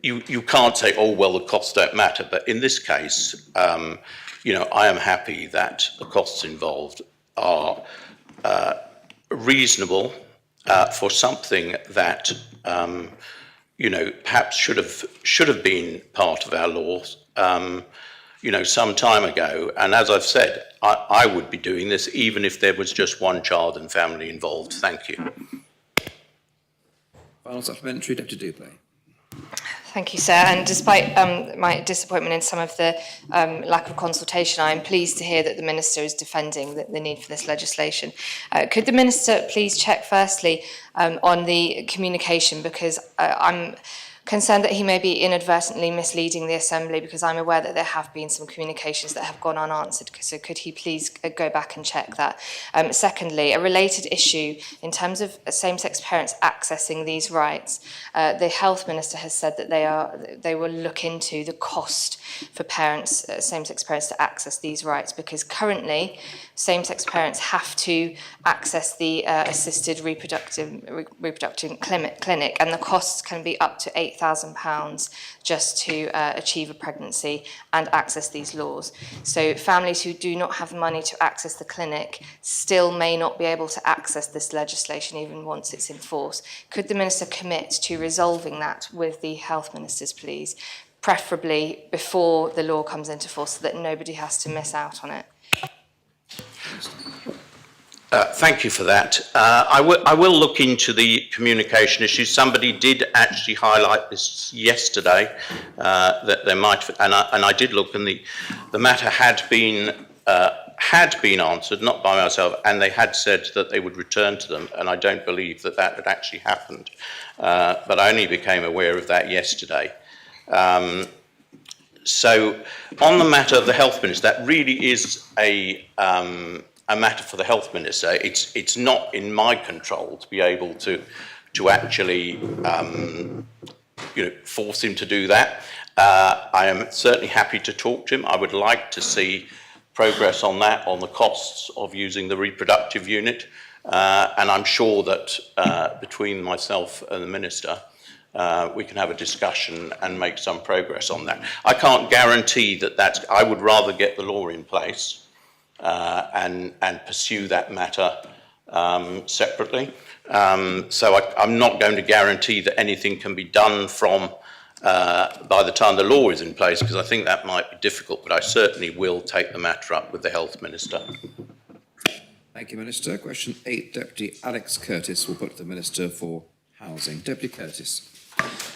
You can't say, oh, well, the costs don't matter. But in this case, I am happy that the costs involved are reasonable for something that perhaps should have been part of our laws some time ago. And as I've said, I would be doing this even if there was just one child and family involved. Thank you.
Final supplementary, Deputy Dupay.
Thank you, sir. And despite my disappointment in some of the lack of consultation, I am pleased to hear that the Minister is defending the need for this legislation. Could the Minister please check firstly on the communication, because I'm concerned that he may be inadvertently misleading the Assembly, because I'm aware that there have been some communications that have gone unanswered. So could he please go back and check that? Secondly, a related issue in terms of same-sex parents accessing these rights. The Health Minister has said that they will look into the cost for parents, same-sex parents, to access these rights, because currently same-sex parents have to access the assisted reproductive clinic, and the costs can be up to £8,000 just to achieve a pregnancy and access these laws. So families who do not have the money to access the clinic still may not be able to access this legislation even once it's in force. Could the Minister commit to resolving that with the Health Ministers, please, preferably before the law comes into force, so that nobody has to miss out on it?
Thank you for that. I will look into the communication issue. Somebody did actually highlight this yesterday, that there might, and I did look, and the matter had been answered, not by myself, and they had said that they would return to them, and I don't believe that had actually happened. But I only became aware of that yesterday. So on the matter of the Health Minister, that really is a matter for the Health Minister. It's not in my control to be able to actually force him to do that. I am certainly happy to talk to him. I would like to see progress on that, on the costs of using the reproductive unit, and I'm sure that between myself and the Minister we can have a discussion and make some progress on that. I can't guarantee that I would rather get the law in place and pursue that matter separately. So I'm not going to guarantee that anything can be done from by the time the law is in place, because I think that might be difficult, but I certainly will take the matter up with the Health Minister.
Thank you, Minister. Question 8, Deputy Alex Curtis will put to the Minister for Housing. Deputy Curtis.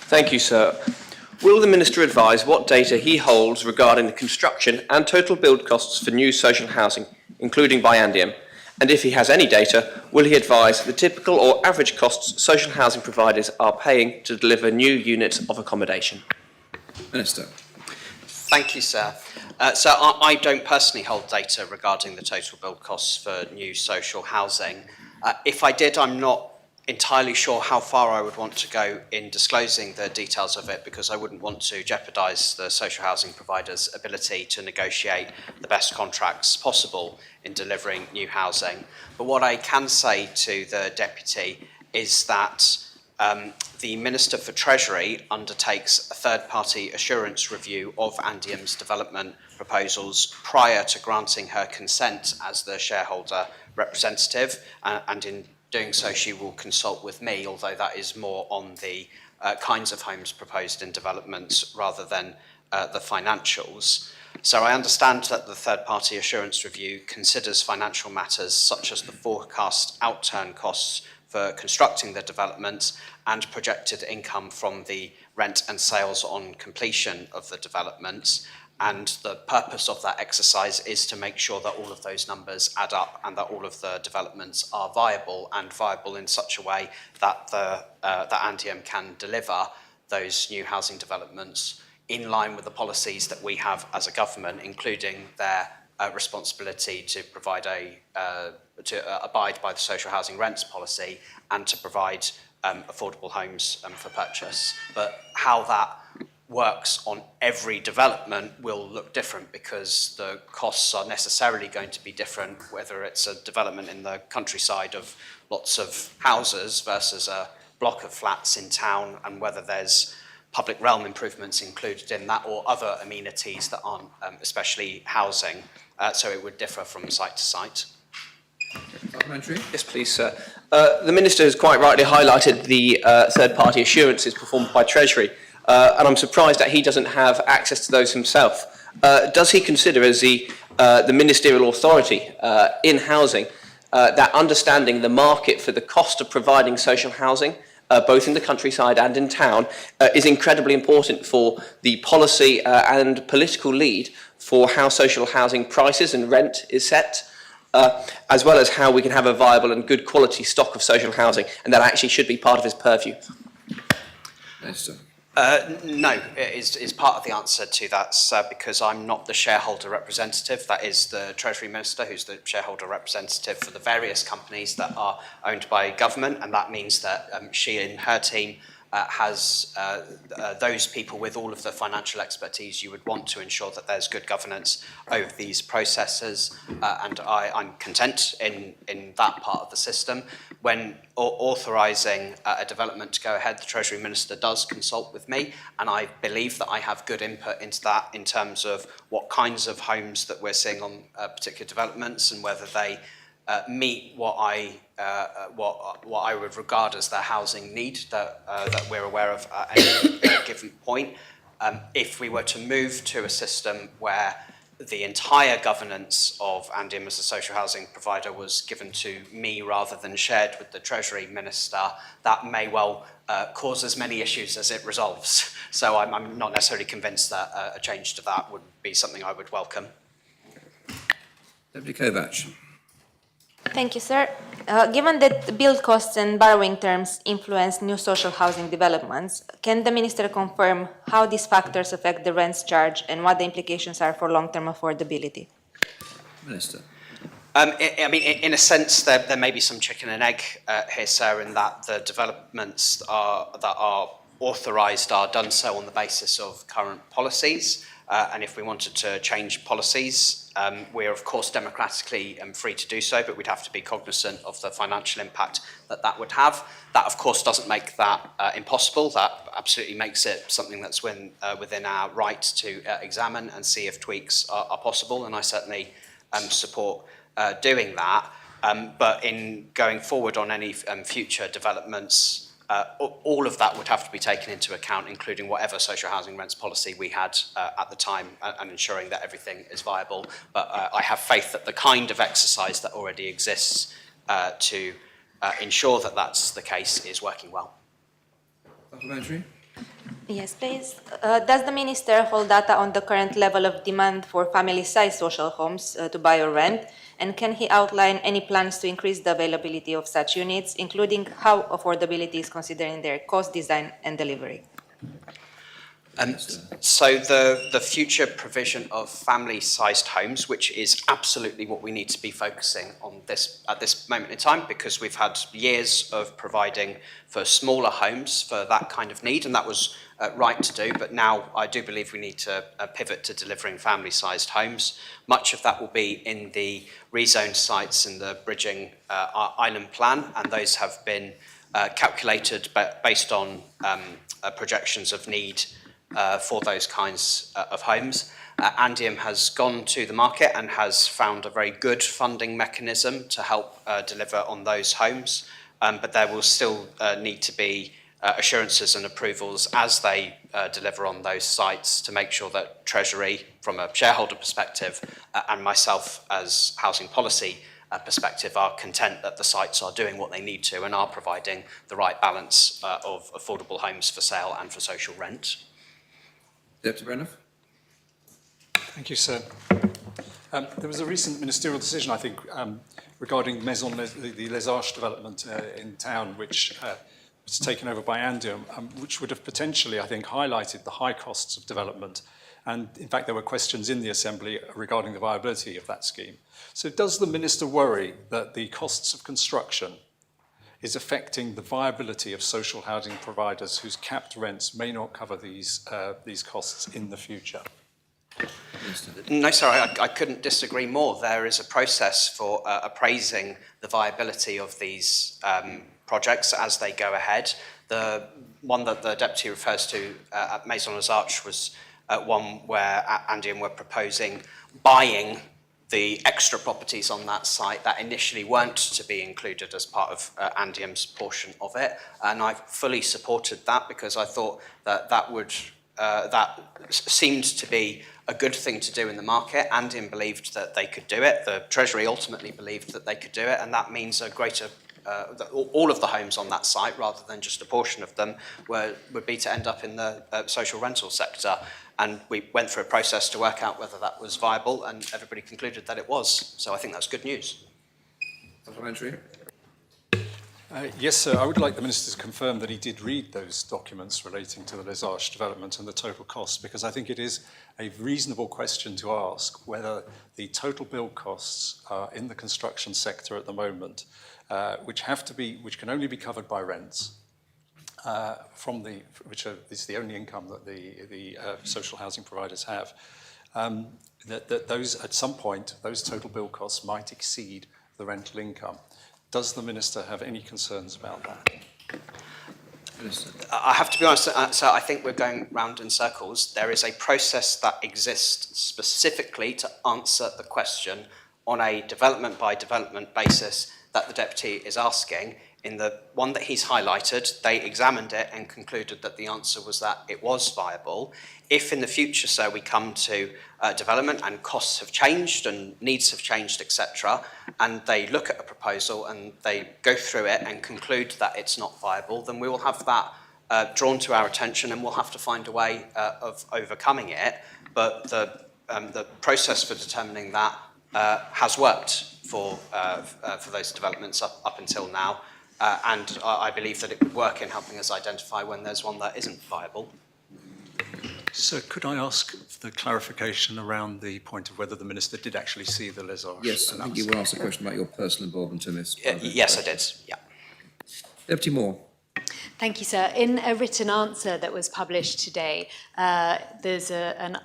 Thank you, sir. Will the Minister advise what data he holds regarding the construction and total build costs for new social housing, including Biandium? And if he has any data, will he advise the typical or average costs social housing providers are paying to deliver new units of accommodation?
Minister.
Thank you, sir. So I don't personally hold data regarding the total build costs for new social housing. If I did, I'm not entirely sure how far I would want to go in disclosing the details of it, because I wouldn't want to jeopardise the social housing provider's ability to negotiate the best contracts possible in delivering new housing. But what I can say to the Deputy is that the Minister for Treasury undertakes a third-party assurance review of Andium's development proposals prior to granting her consent as the shareholder representative, and in doing so she will consult with me, although that is more on the kinds of homes proposed in developments rather than the financials. So I understand that the third-party assurance review considers financial matters such as the forecast outturn costs for constructing the developments and projected income from the rent and sales on completion of the developments. And the purpose of that exercise is to make sure that all of those numbers add up and that all of the developments are viable, and viable in such a way that that Andium can deliver those new housing developments in line with the policies that we have as a government, including their responsibility to provide to abide by the social housing rents policy and to provide affordable homes for purchase. But how that works on every development will look different, because the costs are necessarily going to be different, whether it's a development in the countryside of lots of houses versus a block of flats in town, and whether there's public realm improvements included in that or other amenities that aren't especially housing. So it would differ from site to site.
Supplementary?
Yes, please, sir. The Minister has quite rightly highlighted the third-party assurances performed by Treasury, and I'm surprised that he doesn't have access to those himself. Does he consider, as the ministerial authority in housing, that understanding the market for the cost of providing social housing, both in the countryside and in town, is incredibly important for the policy and political lead for how social housing prices and rent is set, as well as how we can have a viable and good quality stock of social housing, and that actually should be part of his purview.
Minister.
No, it is part of the answer to that, sir, because I'm not the shareholder representative. That is the Treasury Minister, who's the shareholder representative for the various companies that are owned by government, and that means that she and her team has those people with all of the financial expertise you would want to ensure that there's good governance over these processes, and I'm content in that part of the system. When authorising a development to go ahead, the Treasury Minister does consult with me, and I believe that I have good input into that in terms of what kinds of homes that we're seeing on particular developments and whether they meet what I would regard as their housing need that we're aware of at any given point. If we were to move to a system where the entire governance of Andium as a social housing provider was given to me rather than shared with the Treasury Minister, that may well cause as many issues as it resolves. So I'm not necessarily convinced that a change to that would be something I would welcome.
Deputy Kovac.
Thank you, sir. Given that build costs and borrowing terms influence new social housing developments, can the Minister confirm how these factors affect the rents charged and what the implications are for long-term affordability?
Minister.
I mean, in a sense, there may be some chicken and egg here, sir, in that the developments that are authorised are done so on the basis of current policies. And if we wanted to change policies, we're of course democratically free to do so, but we'd have to be cognizant of the financial impact that would have. That of course doesn't make that impossible. That absolutely makes it something that's within our right to examine and see if tweaks are possible, and I certainly support doing that. But in going forward on any future developments, all of that would have to be taken into account, including whatever social housing rents policy we had at the time, and ensuring that everything is viable. But I have faith that the kind of exercise that already exists to ensure that that's the case is working well.
Supplementary?
Yes, please. Does the Minister hold data on the current level of demand for family-sized social homes to buy or rent? And can he outline any plans to increase the availability of such units, including how affordability is considered in their cost, design and delivery?
So the future provision of family-sized homes, which is absolutely what we need to be focusing on at this moment in time, because we've had years of providing for smaller homes for that kind of need, and that was right to do. But now I do believe we need to pivot to delivering family-sized homes. Much of that will be in the rezoned sites in the Bridging Island plan, and those have been calculated based on projections of need for those kinds of homes. Andium has gone to the market and has found a very good funding mechanism to help deliver on those homes, but there will still need to be assurances and approvals as they deliver on those sites to make sure that Treasury, from a shareholder perspective, and myself as housing policy perspective, are content that the sites are doing what they need to and are providing the right balance of affordable homes for sale and for social rent.
Deputy Breniff.
Thank you, sir. There was a recent ministerial decision, I think, regarding the Les Arches development in town, which was taken over by Andium, which would have potentially, I think, highlighted the high costs of development. And in fact, there were questions in the Assembly regarding the viability of that scheme. So does the Minister worry that the costs of construction is affecting the viability of social housing providers whose capped rents may not cover these costs in the future?
No, sir, I couldn't disagree more. There is a process for appraising the viability of these projects as they go ahead. The one that the Deputy refers to at Maison Les Arches was one where Andium were proposing buying the extra properties on that site that initially weren't to be included as part of Andium's portion of it. And I fully supported that because I thought that that seemed to be a good thing to do in the market. Andium believed that they could do it. The Treasury ultimately believed that they could do it, and that means a greater that all of the homes on that site, rather than just a portion of them, would be to end up in the social rental sector. And we went through a process to work out whether that was viable, and everybody concluded that it was. So I think that's good news.
Supplementary.
Yes, sir. I would like the Minister to confirm that he did read those documents relating to the Les Arches development and the total cost, because I think it is a reasonable question to ask whether the total build costs in the construction sector at the moment, which can only be covered by rents, which is the only income that the social housing providers have, that those at some point those total build costs might exceed the rental income. Does the Minister have any concerns about that?
I have to be honest, so I think we're going round in circles. There is a process that exists specifically to answer the question on a development by development basis that the Deputy is asking. In the one that he's highlighted, they examined it and concluded that the answer was that it was viable. If in the future, so we come to development and costs have changed and needs have changed, etc., and they look at a proposal and they go through it and conclude that it's not viable, then we will have that drawn to our attention and we'll have to find a way of overcoming it. But the process for determining that has worked for those developments up until now. And I believe that it would work in helping us identify when there's one that isn't viable.
So could I ask the clarification around the point of whether the Minister did actually see the Les Arches?
Yes, I think you were asked a question about your personal involvement in this.
Yes, I did, yeah.
Deputy Moore.
Thank you, sir. In a written answer that was published today, there's an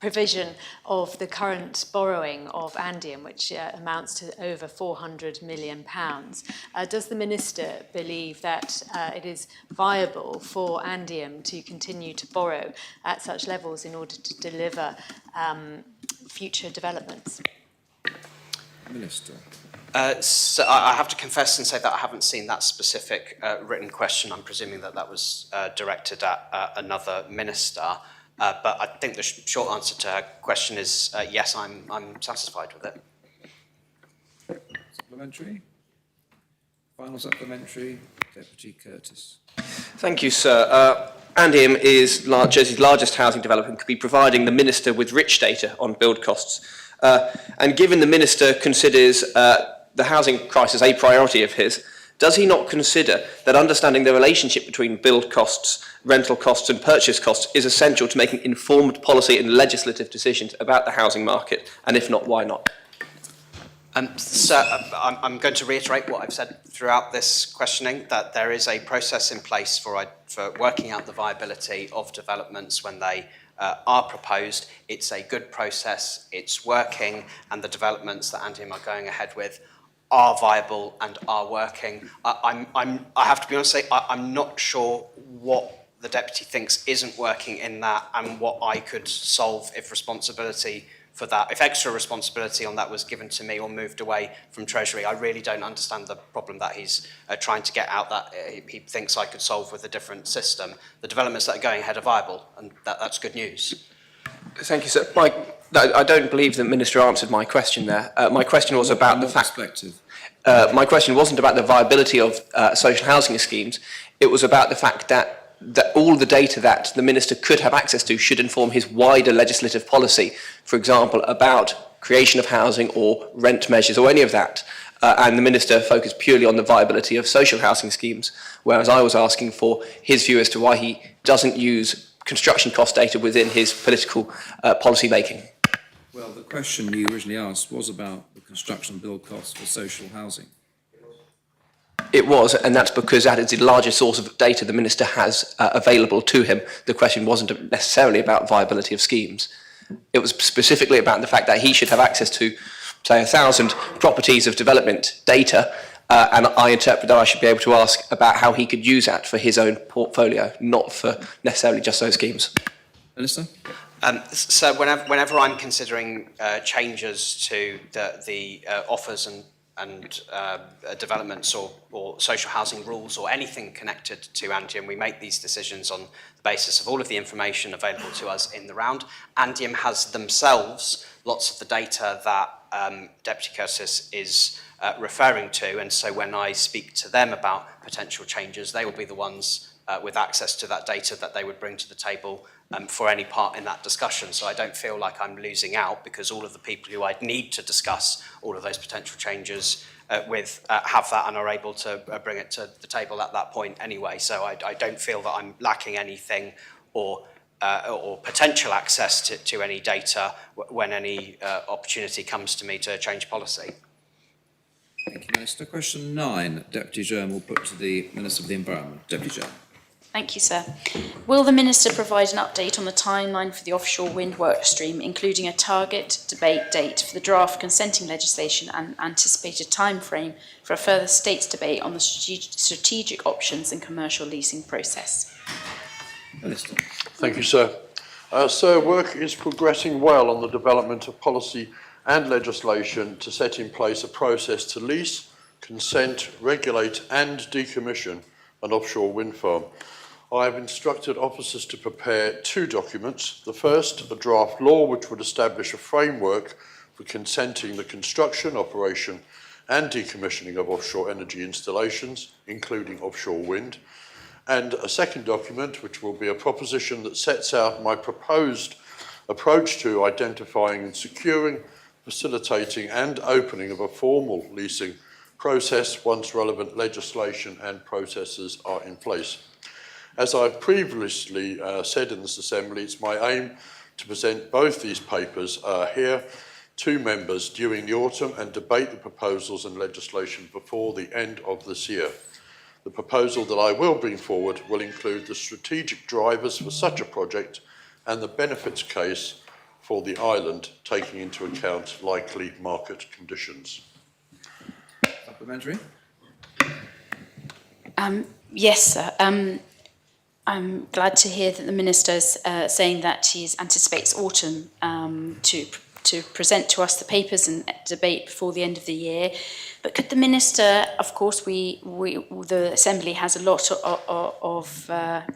provision of the current borrowing of Andium, which amounts to over £400 million. Does the Minister believe that it is viable for Andium to continue to borrow at such levels in order to deliver future developments?
Minister.
So I have to confess and say that I haven't seen that specific written question. I'm presuming that that was directed at another minister. But I think the short answer to her question is yes, I'm satisfied with it.
Supplementary. Final supplementary. Deputy Curtis.
Thank you, sir. Andium is Jersey's largest housing developer and could be providing the Minister with rich data on build costs. And given the Minister considers the housing crisis a priority of his,
does he not consider that understanding the relationship between build costs, rental costs and purchase costs is essential to making informed policy and legislative decisions about the housing market? And if not, why not?
I'm going to reiterate what I've said throughout this questioning, that there is a process in place for working out the viability of developments when they are proposed. It's a good process, it's working, and the developments that Andium are going ahead with are viable and are working. I have to be honest, I'm not sure what the Deputy thinks isn't working in that and what I could solve if responsibility for that, if extra responsibility on that was given to me or moved away from Treasury. I really don't understand the problem that he's trying to get out that he thinks I could solve with a different system. The developments that are going ahead are viable, and that's good news.
Thank you, sir. I don't believe the Minister answered my question there. My question was about the fact... my question wasn't about the viability of social housing schemes. It was about the fact that all the data that the Minister could have access to should inform his wider legislative policy, for example, about creation of housing or rent measures or any of that. And the Minister focused purely on the viability of social housing schemes, whereas I was asking for his view as to why he doesn't use construction cost data within his political policy making.
Well, the question you originally asked was about the construction build costs for social housing.
It was, and that's because that is the largest source of data the Minister has available to him. The question wasn't necessarily about viability of schemes. It was specifically about the fact that he should have access to, say, 1,000 properties of development data, and I interpret that I should be able to ask about how he could use that for his own portfolio, not for necessarily just those schemes.
Minister?
So whenever I'm considering changes to the offers and developments or social housing rules or anything connected to Andium, we make these decisions on the basis of all of the information available to us in the round. Andium has themselves lots of the data that Deputy Curtis is referring to, and so when I speak to them about potential changes, they will be the ones with access to that data that they would bring to the table for any part in that discussion. So I don't feel like I'm losing out, because all of the people who I'd need to discuss all of those potential changes with have that and are able to bring it to the table at that point anyway. So I don't feel that I'm lacking anything or potential access to any data when any opportunity comes to me to change policy.
Thank you, Minister. Question 9, Deputy Jerne will put to the Minister of the Environment. Deputy Jerne.
Thank you, sir. Will the Minister provide an update on the timeline for the offshore wind work stream, including a target debate date for the draft consenting legislation and anticipated timeframe for a further states debate on the strategic options and commercial leasing process?
Minister.
Thank you, sir. Sir, work is progressing well on the development of policy and legislation to set in place a process to lease, consent, regulate and decommission an offshore wind farm. I have instructed officers to prepare 2 documents. The first, a draft law which would establish a framework for consenting the construction, operation and decommissioning of offshore energy installations, including offshore wind. And a second document which will be a proposition that sets out my proposed approach to identifying and securing, facilitating and opening of a formal leasing process once relevant legislation and processes are in place. As I've previously said in this Assembly, it's my aim to present both these papers here to members during the autumn and debate the proposals and legislation before the end of this year. The proposal that I will bring forward will include the strategic drivers for such a project and the benefits case for the island, taking into account likely market conditions.
Supplementary?
Yes, sir. I'm glad to hear that the Minister's saying that he anticipates autumn to present to us the papers and debate before the end of the year. But could the Minister, of course, the Assembly has a lot of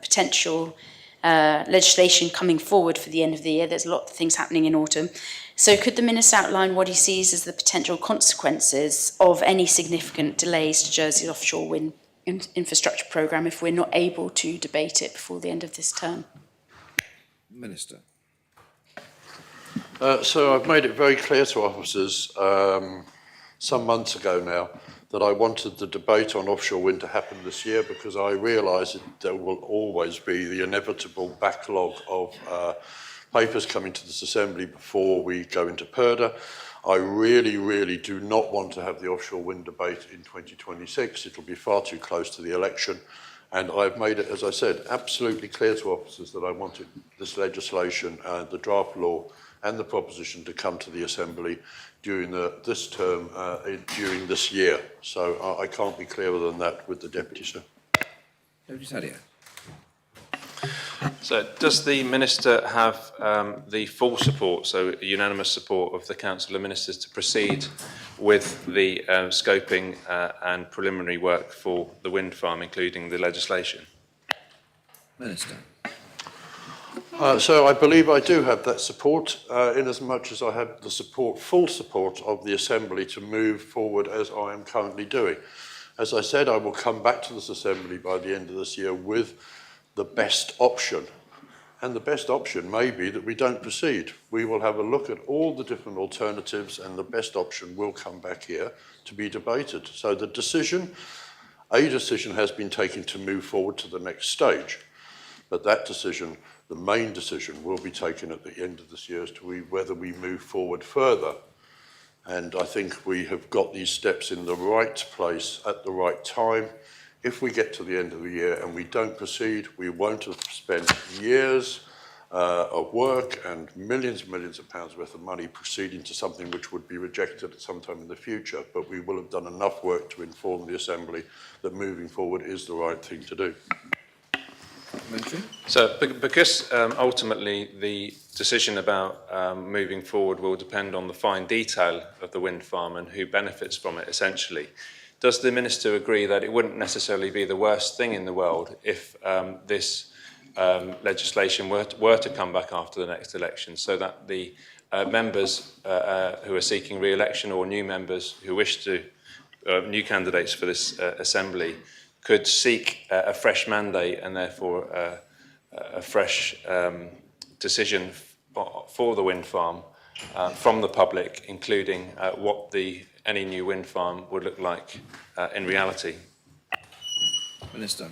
potential legislation coming forward for the end of the year. There's a lot of things happening in autumn. So could the Minister outline what he sees as the potential consequences of any significant delays to Jersey's offshore wind infrastructure programme if we're not able to debate it before the end of this term?
Minister.
So I've made it very clear to officers some months ago now that I wanted the debate on offshore wind to happen this year because I realise that there will always be the inevitable backlog of papers coming to this Assembly before we go into PERDA. I really do not want to have the offshore wind debate in 2026. It'll be far too close to the election. And I've made it, as I said, absolutely clear to officers that I wanted this legislation, the draft law and the proposition to come to the Assembly during this term, during this year. So I can't be clearer than that with the Deputy, sir.
Deputy Sadia.
So does the Minister have the full support, so unanimous support of the Council of Ministers to proceed with the scoping and preliminary work for the wind farm, including the legislation?
Minister.
So I believe I do have that support, in as much as I have the support, full support of the Assembly to move forward as I am currently doing. As I said, I will come back to this Assembly by the end of this year with the best option. And the best option may be that we don't proceed. We will have a look at all the different alternatives and the best option will come back here to be debated. So the decision, a decision has been taken to move forward to the next stage. But that decision, the main decision, will be taken at the end of this year as to whether we move forward further. And I think we have got these steps in the right place at the right time. If we get to the end of the year and we don't proceed, we won't have spent years of work and millions of pounds worth of money proceeding to something which would be rejected at some time in the future. But we will have done enough work to inform the Assembly that moving forward is the right thing to do.
So because ultimately the decision about moving forward will depend on the fine detail of the wind farm and who benefits from it, essentially, does the Minister agree that it wouldn't necessarily be the worst thing in the world if this legislation were to come back after the next election, so that the members who are seeking re-election or new members who wish to, new candidates for this Assembly, could seek a fresh mandate and therefore a fresh decision for the wind farm from the public, including what any new wind farm would look like in reality?
Minister.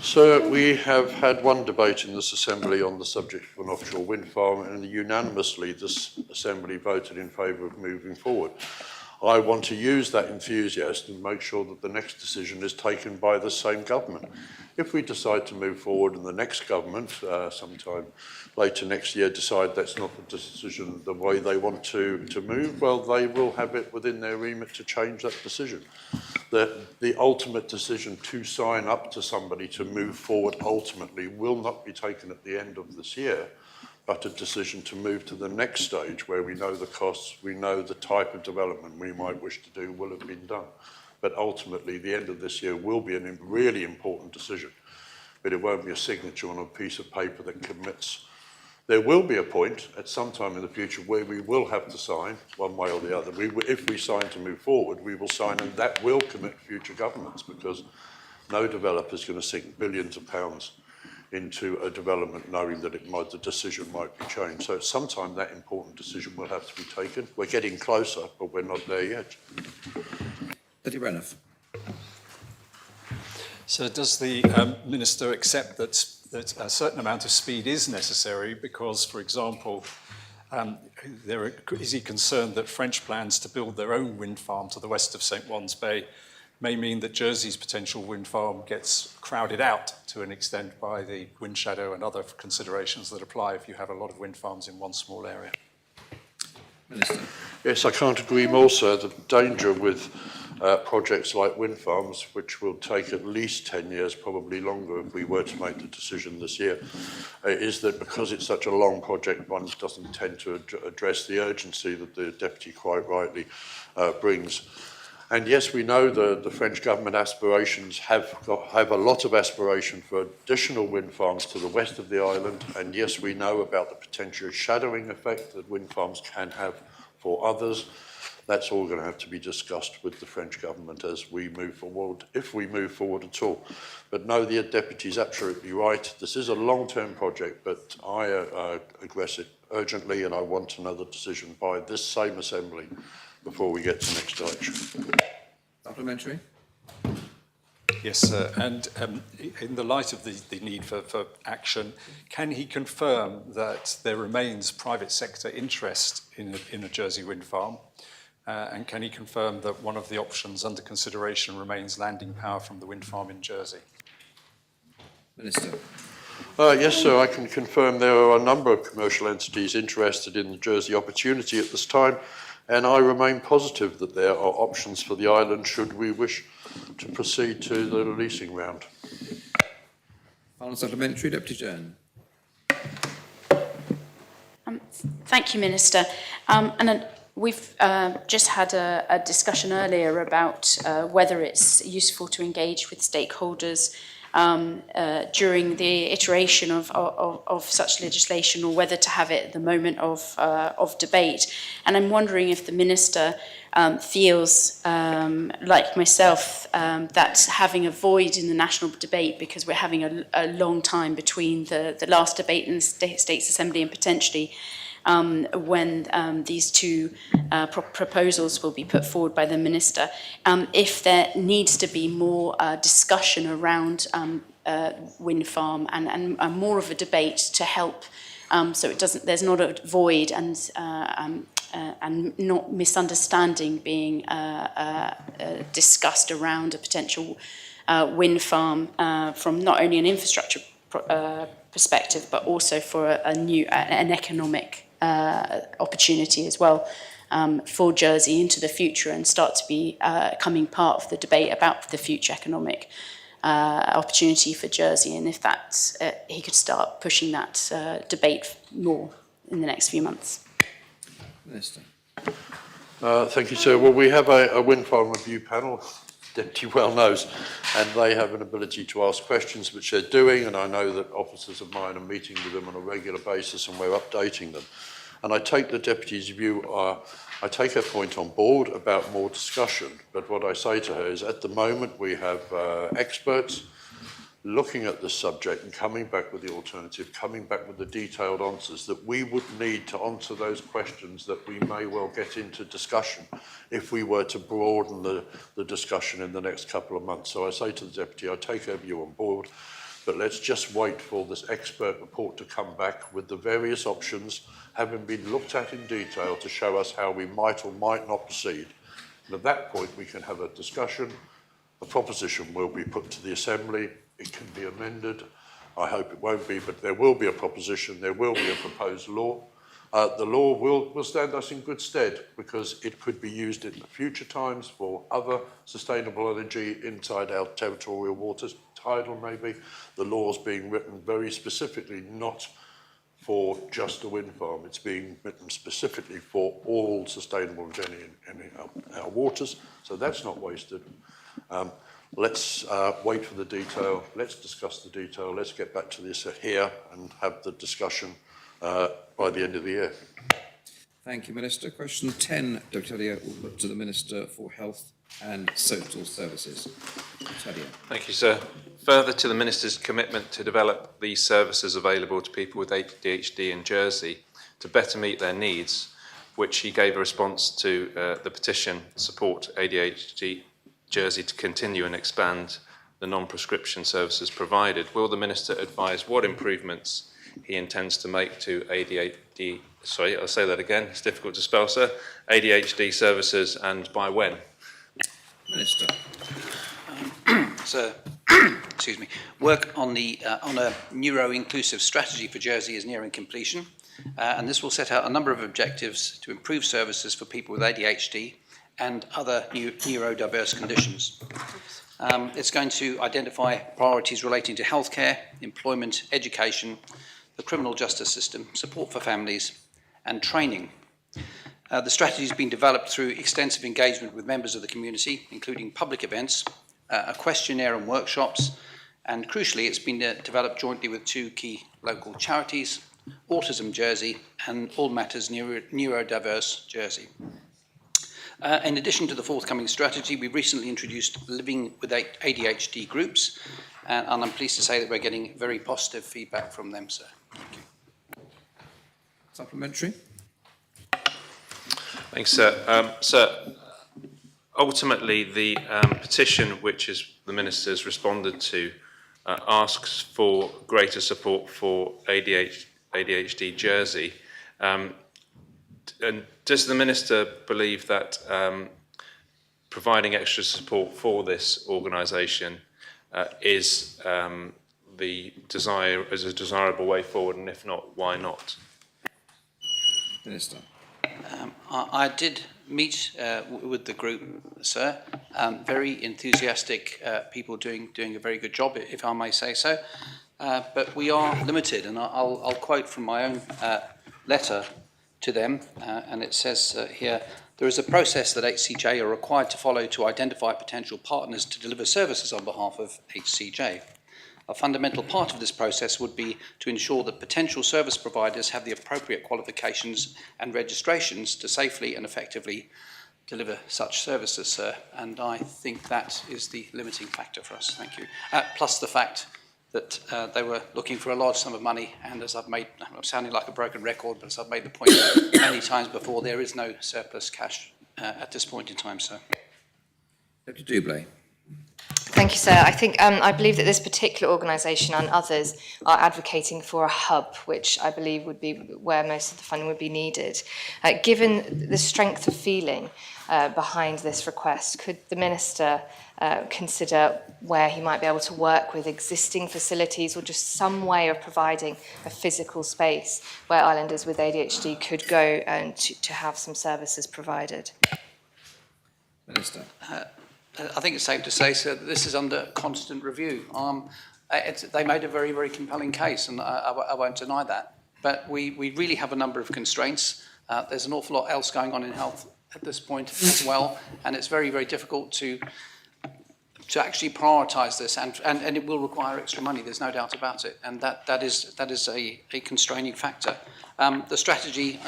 Sir, we have had one debate in this Assembly on the subject of an offshore wind farm, and unanimously this Assembly voted in favour of moving forward. I want to use that enthusiasm and make sure that the next decision is taken by the same government. If we decide to move forward and the next government, sometime later next year, decide that's not the decision, the way they want to move, well, they will have it within their remit to change that decision. The ultimate decision to sign up to somebody to move forward ultimately will not be taken at the end of this year, but a decision to move to the next stage where we know the costs, we know the type of development we might wish to do will have been done. But ultimately, the end of this year will be a really important decision. But it won't be a signature on a piece of paper that commits. There will be a point at some time in the future where we will have to sign, one way or the other. If we sign to move forward, we will sign, and that will commit future governments, because no developer is going to sink billions of pounds into a development knowing that the decision might be changed. So at some time that important decision will have to be taken. We're getting closer, but we're not there yet.
Deputy Breniff.
So does the Minister accept that a certain amount of speed is necessary because, for example, is he concerned that French plans to build their own wind farm to the west of St. Juan's Bay may mean that Jersey's potential wind farm gets crowded out to an extent by the wind shadow and other considerations that apply if you have a lot of wind farms in one small area?
Minister.
Yes, I can't agree more, sir. The danger with projects like wind farms, which will take at least 10 years, probably longer if we were to make the decision this year, is that because it's such a long project, one doesn't tend to address the urgency that the Deputy quite rightly brings. And yes, we know the French government aspirations have a lot of aspiration for additional wind farms to the west of the island. And yes, we know about the potential shadowing effect that wind farms can have for others. That's all going to have to be discussed with the French government as we move forward, if we move forward at all. But no, the Deputy is absolutely right. This is a long-term project, but I address it urgently, and I want another decision by this same Assembly before we get to next election.
Supplementary.
Yes, sir. And in the light of the need for action, can he confirm that there remains private sector interest in a Jersey wind farm? And can he confirm that one of the options under consideration remains landing power from the wind farm in Jersey?
Minister.
Yes, sir, I can confirm there are a number of commercial entities interested in the Jersey opportunity at this time, and I remain positive that there are options for the island should we wish to proceed to the leasing round.
Final supplementary, Deputy Joan.
Thank you, Minister. We've just had a discussion earlier about whether it's useful to engage with stakeholders during the iteration of such legislation, or whether to have it at the moment of debate. And I'm wondering if the Minister feels, like myself, that having a void in the national debate, because we're having a long time between the last debate in the States Assembly and potentially when these two proposals will be put forward by the Minister, if there needs to be more discussion around wind farm and more of a debate to help, so there's not a void and not misunderstanding being discussed around a potential wind farm from not only an infrastructure perspective, but also for an economic opportunity as well for Jersey into the future, and start to be coming part of the debate about the future economic opportunity for Jersey, and if that's he could start pushing that debate more in the next few months.
Minister.
Thank you, sir. Well, we have a wind farm review panel, Deputy well knows, and they have an ability to ask questions, which they're doing, and I know that officers of mine are meeting with them on a regular basis, and we're updating them. And I take the Deputy's view, I take her point on board about more discussion, but what I say to her is at the moment we have experts looking at this subject and coming back with the alternative, coming back with the detailed answers that we would need to answer those questions that we may well get into discussion if we were to broaden the discussion in the next couple of months. So I say to the Deputy, I take her view on board, but let's just wait for this expert report to come back with the various options having been looked at in detail to show us how we might or might not proceed. And at that point we can have a discussion, a proposition will be put to the Assembly, it can be amended. I hope it won't be, but there will be a proposition, there will be a proposed law. The law will stand us in good stead because it could be used in future times for other sustainable energy inside our territorial waters, tidal maybe. The law's being written very specifically not for just a wind farm. It's being written specifically for all sustainable energy in our waters, so that's not wasted. Let's wait for the detail, let's discuss the detail, let's get back to this here and have the discussion by the end of the year.
Thank you, Minister. Question 10, Dr. Tadia, will put to the Minister for Health and Social Services. Tadia.
Thank you, sir. Further to the Minister's commitment to develop these services available to people with ADHD in Jersey to better meet their needs, which he gave a response to the petition Support ADHD Jersey to continue and expand the non-prescription services provided. Will the Minister advise what improvements he intends to make to ADHD, sorry, I'll say that again, it's difficult to spell, sir, ADHD services, and by when?
Minister.
Sir, excuse me. Work on a neuro-inclusive strategy for Jersey is nearing completion, and this will set out a number of objectives to improve services for people with ADHD and other neurodiverse conditions. It's going to identify priorities relating to healthcare, employment, education, the criminal justice system, support for families, and training. The strategy has been developed through extensive engagement with members of the community, including public events, a questionnaire and workshops, and crucially, it's been developed jointly with two key local charities, Autism Jersey and All Matters Neurodiverse Jersey. In addition to the forthcoming strategy, we recently introduced Living with ADHD groups, and I'm pleased to say that we're getting very positive feedback from them, sir. Thank you.
Supplementary.
Thanks, sir. Sir, ultimately, the petition which the Minister's responded to asks for greater support for ADHD Jersey. And does the Minister believe that providing extra support for this organisation is a desirable way forward, and if not, why not?
Minister.
I did meet with the group, sir. Very enthusiastic people doing a very good job, if I may say so. But we are limited, and I'll quote from my own letter to them, and it says here, there is a process that HCJ are required to follow to identify potential partners to deliver services on behalf of HCJ. A fundamental part of this process would be to ensure that potential service providers have the appropriate qualifications and registrations to safely and effectively deliver such services, sir. And I think that is the limiting factor for us. Thank you. Plus the fact that they were looking for a large sum of money, and as I'm sounding like a broken record, but as I've made the point many times before, there is no surplus cash at this point in time, sir.
Deputy Doublé.
Thank you, sir. I believe that this particular organisation and others are advocating for a hub, which I believe would be where most of the funding would be needed. Given the strength of feeling behind this request, could the Minister consider where he might be able to work with existing facilities or just some way of providing a physical space where islanders with ADHD could go and to have some services provided?
Minister.
I think it's safe to say, sir, that this is under constant review. They made a very, very compelling case, and I won't deny that. But we really have a number of constraints. There's an awful lot else going on in health at this point as well, and it's very, very difficult to actually prioritise this, and it will require extra money. There's no doubt about it, and that is a constraining factor. The strategy,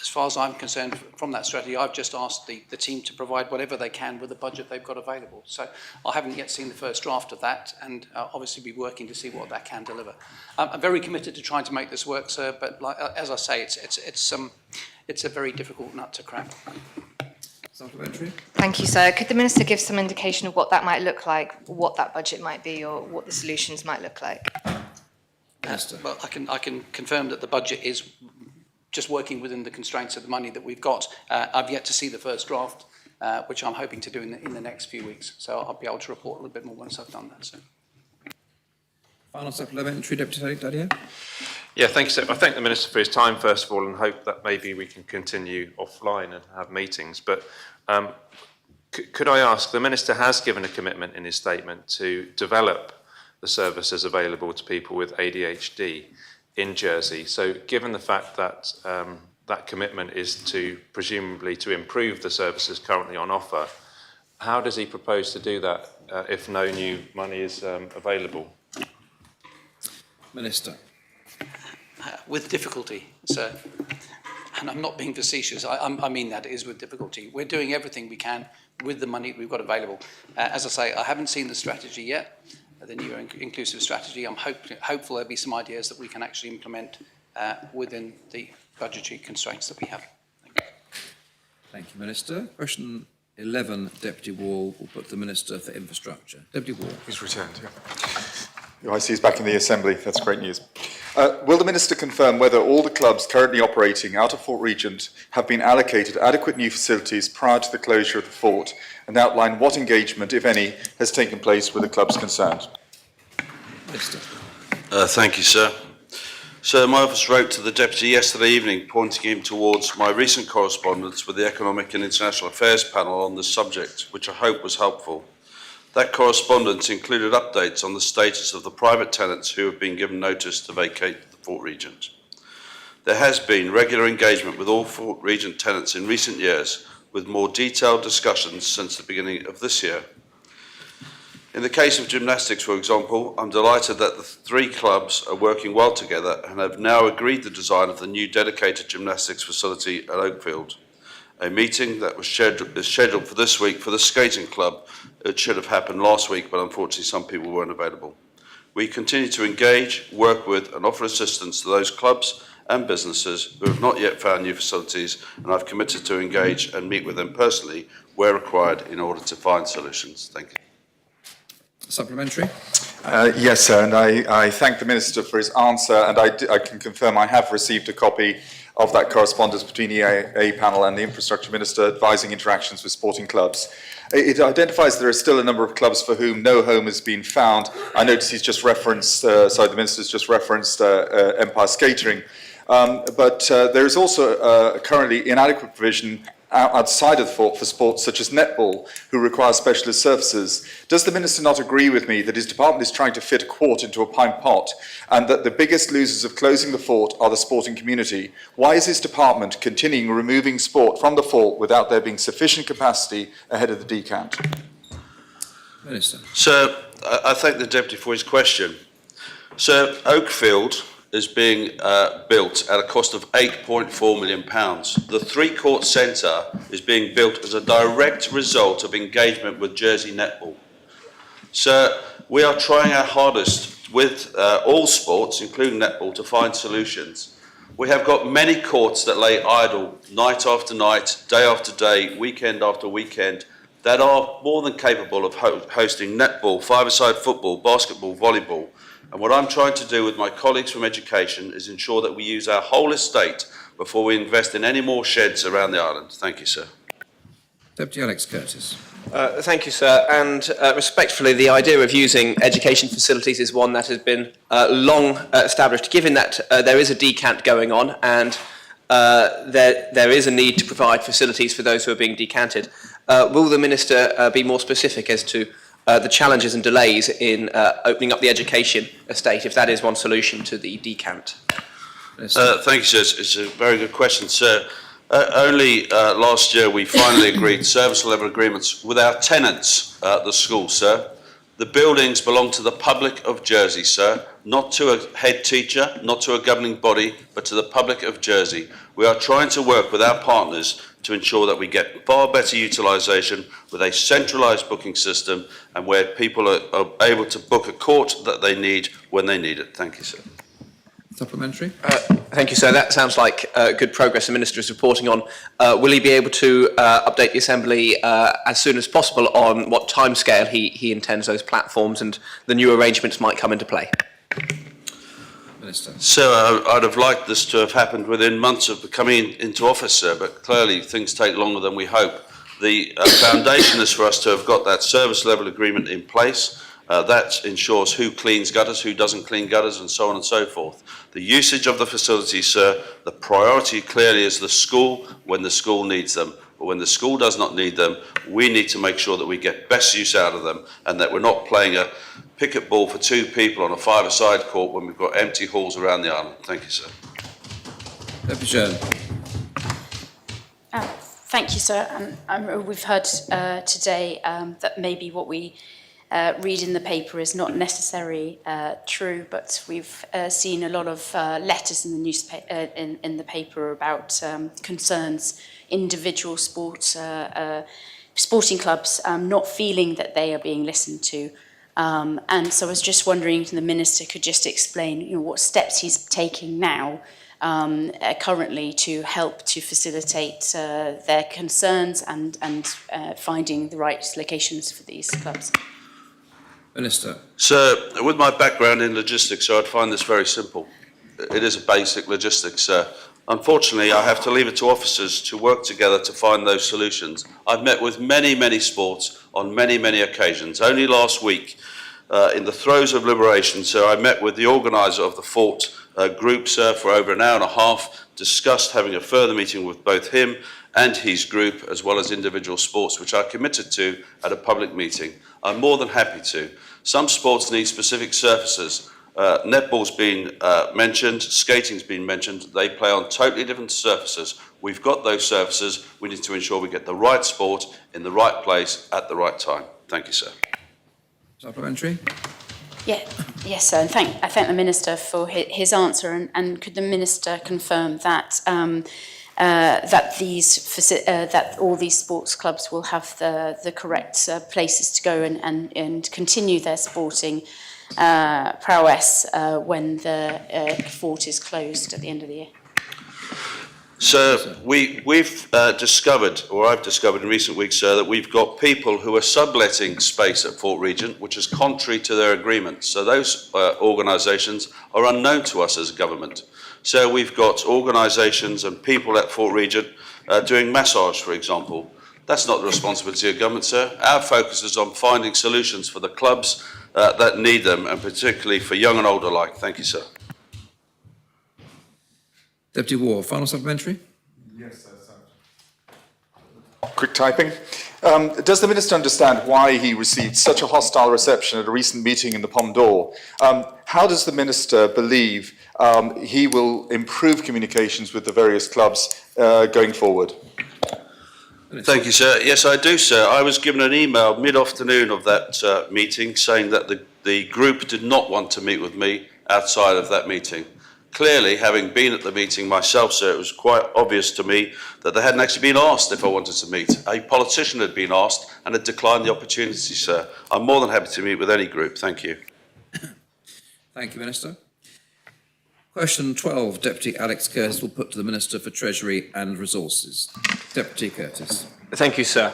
as far as I'm concerned, from that strategy, I've just asked the team to provide whatever they can with the budget they've got available. So I haven't yet seen the first draft of that, and obviously be working to see what that can deliver. I'm very committed to trying to make this work, sir, but as I say, it's a very difficult nut to crack.
Supplementary.
Thank you, sir. Could the Minister give some indication of what that might look like, what that budget might be, or what the solutions might look like?
Well, I can confirm that the budget is just working within the constraints of the money that we've got. I've yet to see the first draft, which I'm hoping to do in the next few weeks. So I'll be able to report a little bit more once I've done that. So.
Final supplementary, Deputy Dadio.
Yeah, thank you, sir. I thank the Minister for his time, first of all, and hope that maybe we can continue offline and have meetings. But could I ask, the Minister has given a commitment in his statement to develop the services available to people with ADHD in Jersey. So given the fact that that commitment is presumably to improve the services currently on offer, how does he propose to do that if no new money is available?
Minister.
With difficulty, sir. And I'm not being facetious. I mean that it is with difficulty. We're doing everything we can with the money we've got available. As I say, I haven't seen the strategy yet, the new inclusive strategy. I'm hopeful there'll be some ideas that we can actually implement within the budgetary constraints that we have.
Thank you, Minister. Question 11, Deputy Wall, will put the Minister for Infrastructure. Deputy Wall.
He's returned, yeah. I see he's back in the Assembly. That's great news. Will the Minister confirm whether all the clubs currently operating out of Fort Regent have been allocated adequate new facilities prior to the closure of the fort, and outline what engagement, if any, has taken place with the clubs concerned?
Minister.
Thank you, sir. Sir, my office wrote to the Deputy yesterday evening, pointing him towards my recent correspondence with the Economic and International Affairs panel on this subject, which I hope was helpful. That correspondence included updates on the status of the private tenants who have been given notice to vacate the Fort Regent. There has been regular engagement with all Fort Regent tenants in recent years, with more detailed discussions since the beginning of this year. In the case of gymnastics, for example, I'm delighted that the three clubs are working well together and have now agreed the design of the new dedicated gymnastics facility at Oakfield. A meeting that was scheduled for this week for the skating club. It should have happened last week, but unfortunately some people weren't available. We continue to engage, work with and offer assistance to those clubs and businesses who have not yet found new facilities, and I've committed to engage and meet with them personally where required in order to find solutions. Thank you.
Supplementary?
Yes, sir, and I thank the Minister for his answer, and I can confirm I have received a copy of that correspondence between the EA panel and the Infrastructure Minister advising interactions with sporting clubs. It identifies there are still a number of clubs for whom no home has been found. I notice he's just referenced, the Minister's just referenced Empire Skatering, but there is also currently inadequate provision outside of the fort for sports such as netball, who require specialist services. Does the Minister not agree with me that his department is trying to fit a quart into a pint pot, and that the biggest losers of closing the fort are the sporting community? Why is his department continuing removing sport from the fort without there being sufficient capacity ahead of the decant?
Minister.
Sir, I thank the Deputy for his question. Sir, Oakfield is being built at a cost of £8.4 million. The three-court centre is being built as a direct result of engagement with Jersey Netball. Sir, we are trying our hardest with all sports, including netball, to find solutions. We have got many courts that lay idle night after night, day after day, weekend after weekend, that are more than capable of hosting netball, five-a-side football, basketball, volleyball. And what I'm trying to do with my colleagues from education is ensure that we use our whole estate before we invest in any more sheds around the island. Thank you, sir.
Deputy Alex Curtis.
Thank you, sir. And respectfully, the idea of using education facilities is one that has been long established, given that there is a decant going on and there is a need to provide facilities for those who are being decanted. Will the Minister be more specific as to the challenges and delays in opening up the education estate, if that is one solution to the decant?
Thank you, sir. It's a very good question, sir. Only last year we finally agreed service level agreements with our tenants at the school, sir. The buildings belong to the public of Jersey, sir, not to a head teacher, not to a governing body, but to the public of Jersey. We are trying to work with our partners to ensure that we get far better utilisation with a centralised booking system and where people are able to book a court that they need when they need it. Thank you, sir.
Supplementary?
Thank you, sir. That sounds like good progress the Minister is reporting on. Will he be able to update the Assembly as soon as possible on what timescale he intends those platforms and the new arrangements might come into play?
Minister.
Sir, I'd have liked this to have happened within months of coming into office, sir, but clearly things take longer than we hope. The foundation is for us to have got that service level agreement in place. That ensures who cleans gutters, who doesn't clean gutters, and so on and so forth. The usage of the facilities, sir, the priority clearly is the school when the school needs them. But when the school does not need them, we need to make sure that we get best use out of them and that we're not playing a picket ball for two people on a five-a-side court when we've got empty halls around the island. Thank you, sir.
Deputy Chair.
Thank you, sir. We've heard today that maybe what we read in the paper is not necessarily true, but we've seen a lot of letters in the newspaper, in the paper about concerns, individual sporting clubs not feeling that they are being listened to. And so I was just wondering if the Minister could just explain, what steps he's taking now currently to help to facilitate their concerns and finding the right locations for these clubs.
Minister.
Sir, with my background in logistics, I'd find this very simple. It is a basic logistics, sir. Unfortunately, I have to leave it to officers to work together to find those solutions. I've met with many sports on many occasions. Only last week, in the throes of liberation, sir, I met with the organiser of the fort group, sir, for over an hour and a half, discussed having a further meeting with both him and his group, as well as individual sports, which I committed to at a public meeting. I'm more than happy to. Some sports need specific surfaces. Netball's been mentioned, skating's been mentioned. They play on totally different surfaces. We've got those surfaces. We need to ensure we get the right sport in the right place at the right time. Thank you, sir.
Supplementary?
Yes, sir. And I thank the Minister for his answer. And could the Minister confirm that that all these sports clubs will have the correct places to go and continue their sporting prowess when the fort is closed at the end of the year.
So we've discovered, or I've discovered in recent weeks, sir, that we've got people who are subletting space at Fort Regent, which is contrary to their agreement. So those organisations are unknown to us as a government. So we've got organisations and people at Fort Regent doing massage, for example. That's not the responsibility of government, sir. Our focus is on finding solutions for the clubs that need them, and particularly for young and old alike. Thank you, sir.
Deputy Ward, final supplementary?
Yes, sir. Quick typing. Does the Minister understand why he received such a hostile reception at a recent meeting in the Pom d'Or? How does the Minister believe he will improve communications with the various clubs going forward?
Thank you, sir. Yes, I do, sir. I was given an email mid-afternoon of that meeting saying that the group did not want to meet with me outside of that meeting. Clearly, having been at the meeting myself, sir, it was quite obvious to me that they hadn't actually been asked if I wanted to meet. A politician had been asked and had declined the opportunity, sir. I'm more than happy to meet with any group. Thank you.
Thank you, Minister. Question 12, Deputy Alex Curtis will put to the Minister for Treasury and Resources. Deputy Curtis.
Thank you, sir.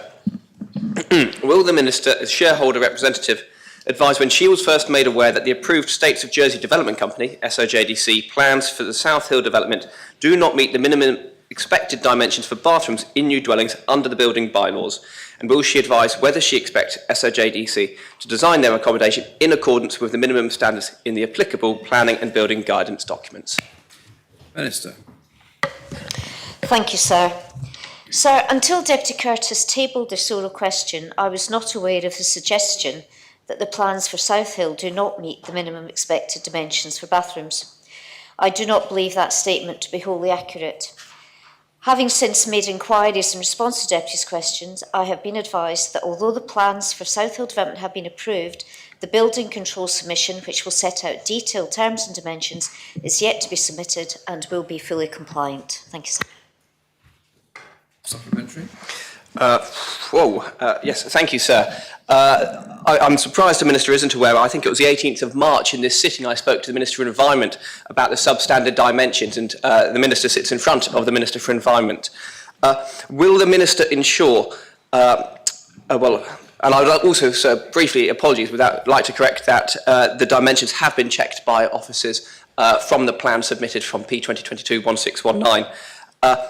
Will the Minister, as shareholder representative, advise when she was first made aware that the approved States of Jersey Development Company, SOJDC, plans for the South Hill development do not meet the minimum expected dimensions for bathrooms in new dwellings under the building bylaws? And will she advise whether she expects SOJDC to design their accommodation in accordance with the minimum standards in the applicable planning and building guidance documents?
Minister.
Thank you, sir. Sir, until Deputy Curtis tabled this oral question, I was not aware of the suggestion that the plans for South Hill do not meet the minimum expected dimensions for bathrooms. I do not believe that statement to be wholly accurate. Having since made inquiries in response to Deputy's questions, I have been advised that although the plans for South Hill development have been approved, the building control submission, which will set out detailed terms and dimensions, is yet to be submitted and will be fully compliant. Thank you, sir.
Supplementary.
Yes, thank you, sir. I'm surprised the Minister isn't aware. I think it was the 18th of March in this sitting I spoke to the Minister for Environment about the substandard dimensions, and the Minister sits in front of the Minister for Environment. Will the Minister ensure, and I would also, sir, briefly, apologies, like to correct that the dimensions have been checked by officers from the plan submitted from P2022-1619.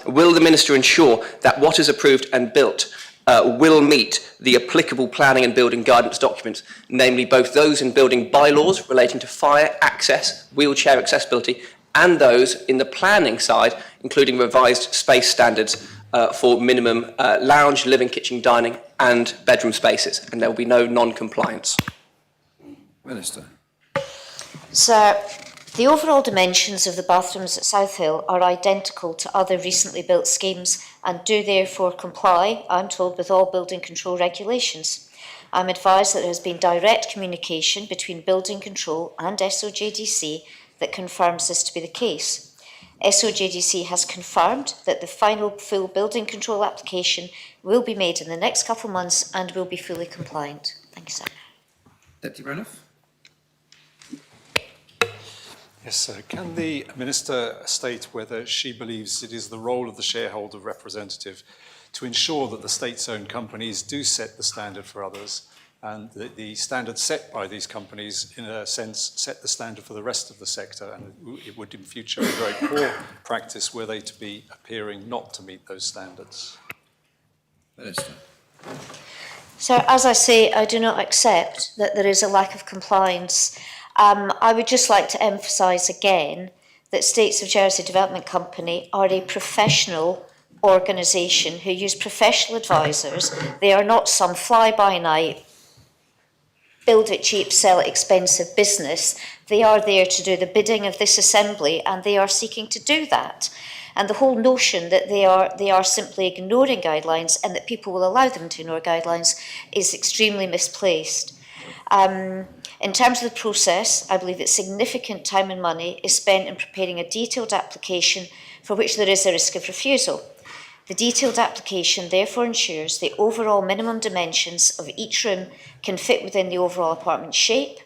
Will the Minister ensure that what is approved and built will meet the applicable planning and building guidance documents, namely both those in building bylaws relating to fire, access, wheelchair accessibility, and those in the planning side, including revised space standards for minimum lounge, living, kitchen, dining, and bedroom spaces, and there will be no non-compliance?
Minister.
Sir, the overall dimensions of the bathrooms at South Hill are identical to other recently built schemes and do therefore comply, I'm told, with all building control regulations. I'm advised that there has been direct communication between building control and SOJDC that confirms this to be the case. SOJDC has confirmed that the final full building control application will be made in the next couple of months and will be fully compliant. Thank you, sir.
Deputy Braniff.
Yes, sir. Can the Minister state whether she believes it is the role of the shareholder representative to ensure that the state-owned companies do set the standard for others, and that the standard set by these companies, in a sense, set the standard for the rest of the sector, and it would in future be very poor practice were they to be appearing not to meet those standards?
Minister.
Sir, as I say, I do not accept that there is a lack of compliance. I would just like to emphasise again that States of Jersey Development Company are a professional organisation who use professional advisors. They are not some fly-by-night, build it cheap, sell it expensive business. They are there to do the bidding of this Assembly, and they are seeking to do that. And the whole notion that they are simply ignoring guidelines and that people will allow them to ignore guidelines is extremely misplaced. In terms of the process, I believe that significant time and money is spent in preparing a detailed application for which there is a risk of refusal. The detailed application therefore ensures the overall minimum dimensions of each room can fit within the overall apartment shape,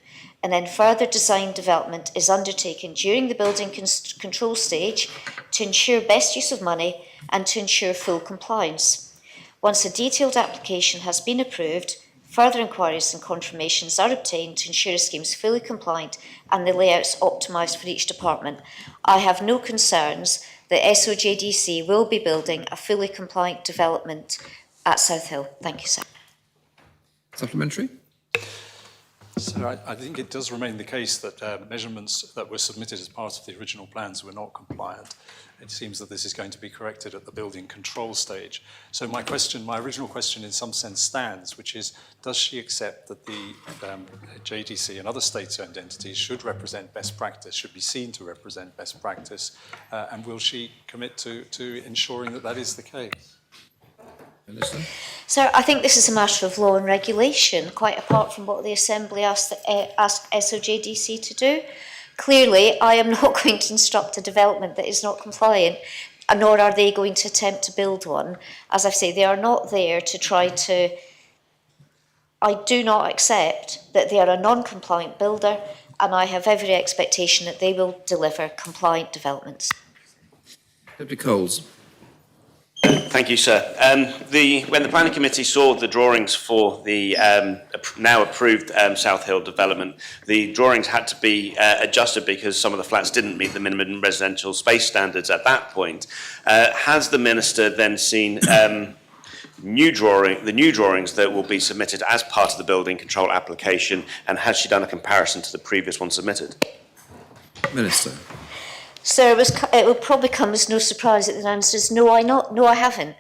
and then further design development is undertaken during the building control stage to ensure best use of money and to ensure full compliance. Once a detailed application has been approved, further inquiries and confirmations are obtained to ensure a scheme is fully compliant and the layouts optimised for each department. I have no concerns that SOJDC will be building a fully compliant development at South Hill. Thank you, sir.
Supplementary?
So I think it does remain the case that measurements that were submitted as part of the original plans were not compliant. It seems that this is going to be corrected at the building control stage. So my original question in some sense stands, which is, does she accept that the JDC and other state-owned entities should represent best practice, should be seen to represent best practice, and will she commit to ensuring that that is the case?
So I think this is a matter of law and regulation, quite apart from what the Assembly asked SOJDC to do. Clearly, I am not going to instruct a development that is not compliant, nor are they going to attempt to build one. As I say, they are not there to try to... I do not accept that they are a non-compliant builder, and I have every expectation that they will deliver compliant developments.
Deputy Coles.
Thank you, sir. When the planning committee saw the drawings for the now approved South Hill development, the drawings had to be adjusted because some of the flats didn't meet the minimum residential space standards at that point. Has the minister then seen the new drawings that will be submitted as part of the building control application, and has she done a comparison to the previous one submitted?
Minister.
So it will probably come as no surprise that the answer is no, I haven't.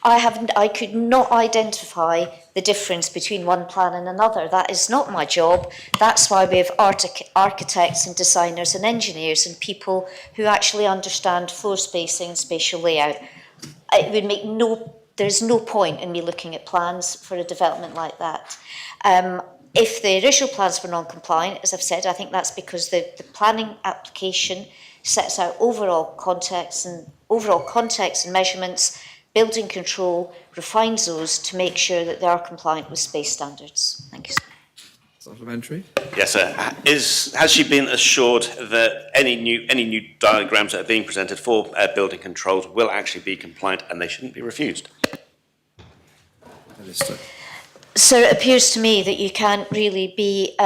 I could not identify the difference between one plan and another. That is not my job. That's why we have architects and designers and engineers and people who actually understand floor spacing and spatial layout. It would make there's no point in me looking at plans for a development like that. If the original plans were non-compliant, as I've said, I think that's because the planning application sets out overall context and measurements. Building control refines those to make sure that they are compliant with space standards. Thank you.
Supplementary.
Yes, sir. Has she been assured that any new diagrams that are being presented for building controls will actually be compliant and they shouldn't be refused?
Minister.
So it appears to me that you can't really be...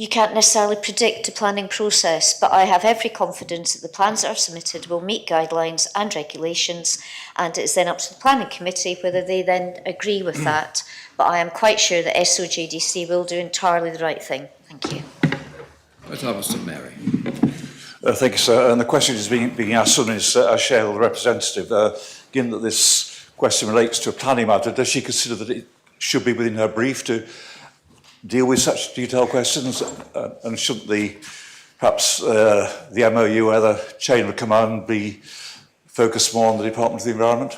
you can't necessarily predict the planning process, but I have every confidence that the plans that are submitted will meet guidelines and regulations, and it's then up to the planning committee whether they then agree with that. But I am quite sure that SOJDC will do entirely the right thing. Thank you.
Mr. Mary.
Thank you, sir. And the question is being asked as a shareholder representative. Given that this question relates to a planning matter, does she consider that it should be within her brief to deal with such detailed questions, and shouldn't perhaps the MOU or the chain of command be focused more on the Department of the Environment?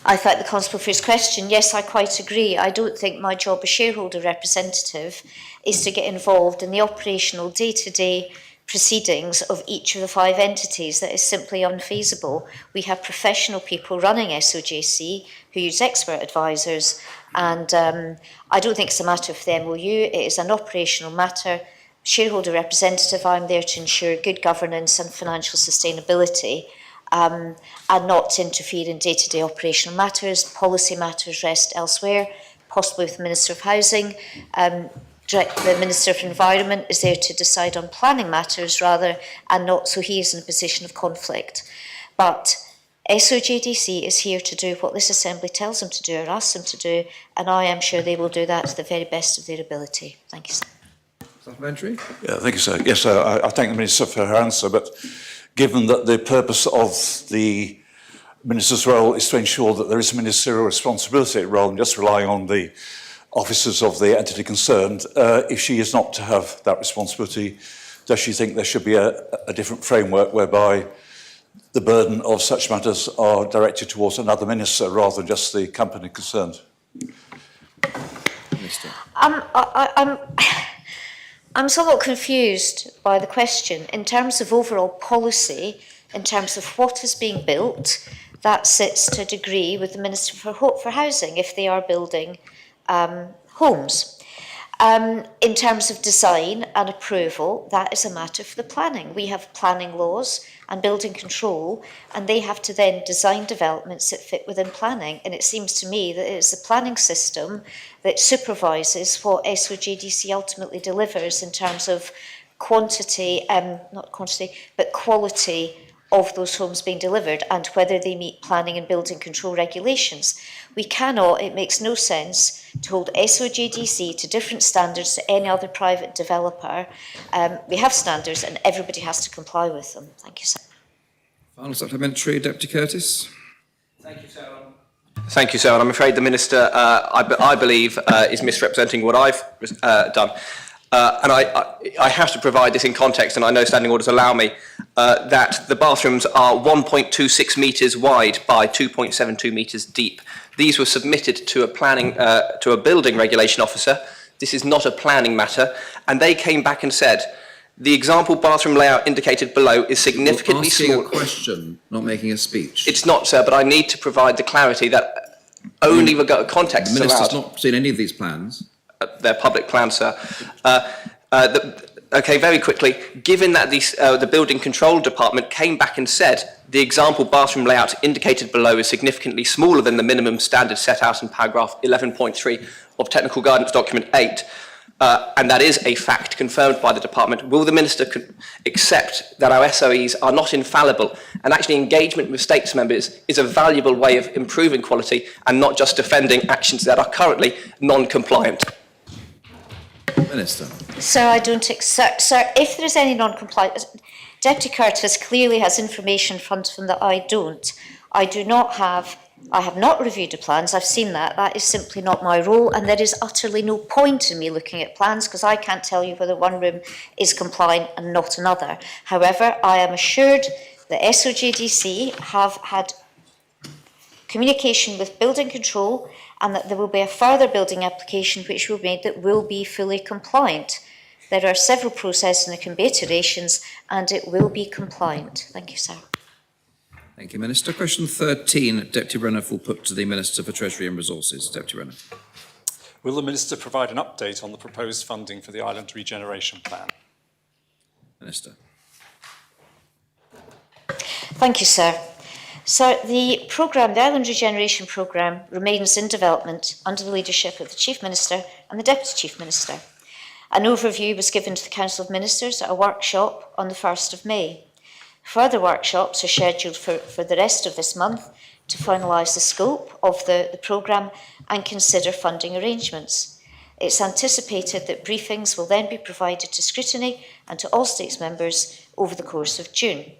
I thank the Constable for his question. Yes, I quite agree. I don't think my job as shareholder representative is to get involved in the operational day-to-day proceedings of each of the 5 entities. That is simply unfeasible. We have professional people running SOJC who use expert advisors, and I don't think it's a matter of the MOU. It is an operational matter. Shareholder representative, I'm there to ensure good governance and financial sustainability, and not to interfere in day-to-day operational matters. Policy matters rest elsewhere, possibly with the Minister of Housing. The Minister for Environment is there to decide on planning matters rather, and not so he is in a position of conflict. But SOJDC is here to do what this Assembly tells them to do or asks them to do, and I am sure they will do that to the very best of their ability. Thank you, sir.
Supplementary?
Yeah, thank you, sir. Yes, sir, I thank the Minister for her answer, but given that the purpose of the Minister's role is to ensure that there is a ministerial responsibility rather than just relying on the officers of the entity concerned, if she is not to have that responsibility, does she think there should be a different framework whereby the burden of such matters are directed towards another minister rather than just the company concerned?
Minister.
I'm somewhat confused by the question. In terms of overall policy, in terms of what is being built, that sits to a degree with the Minister for Housing if they are building homes. In terms of design and approval, that is a matter for the planning. We have planning laws and building control, and they have to then design developments that fit within planning. And it seems to me that it is the planning system that supervises what SOJDC ultimately delivers in terms of quantity, not quantity, but quality of those homes being delivered and whether they meet planning and building control regulations. We cannot, it makes no sense to hold SOJDC to different standards to any other private developer. We have standards and everybody has to comply with them. Thank you, sir.
Final supplementary, Deputy Curtis.
Thank you, sir. Thank you, sir. And I'm afraid the Minister, I believe, is misrepresenting what I've done. And I have to provide this in context, and I know standing orders allow me, that the bathrooms are 1.26 metres wide by 2.72 metres deep. These were submitted to a building regulation officer. This is not a planning matter. And they came back and said, the example bathroom layout indicated below is significantly
Asking
small.
a question, not making a speech.
It's not, sir, but I need to provide the clarity that only context
The
is allowed.
Minister's not seen any of these plans.
They're public plans, sir. Okay, very quickly, given that the Building Control Department came back and said the example bathroom layout indicated below is significantly smaller than the minimum standard set out in paragraph 11.3 of Technical Guidance Document 8, and that is a fact confirmed by the Department, will the Minister accept that our SOEs are not infallible and actually engagement with states members is a valuable way of improving quality and not just defending actions that are currently non-compliant?
Minister.
Sir, I don't accept. Sir, if there is any non-compliance, Deputy Curtis clearly has information in front of him that I don't. I have not reviewed the plans. I've seen that. That is simply not my role, and there is utterly no point in me looking at plans because I can't tell you whether one room is compliant and not another. However, I am assured that SOJDC have had communication with building control and that there will be a further building application which will be made that will be fully compliant. There are several processes and there can be iterations and it will be compliant. Thank you, sir.
Thank you, Minister. Question 13, Deputy Brenner will put to the Minister for Treasury and Resources. Deputy Brenner.
Will the Minister provide an update on the proposed funding for the Island Regeneration Plan?
Minister.
Thank you, sir. So the Island Regeneration Programme remains in development under the leadership of the Chief Minister and the Deputy Chief Minister. An overview was given to the Council of Ministers at a workshop on the 1st of May. Further workshops are scheduled for the rest of this month to finalise the scope of the programme and consider funding arrangements. It's anticipated that briefings will then be provided to scrutiny and to all states members over the course of June.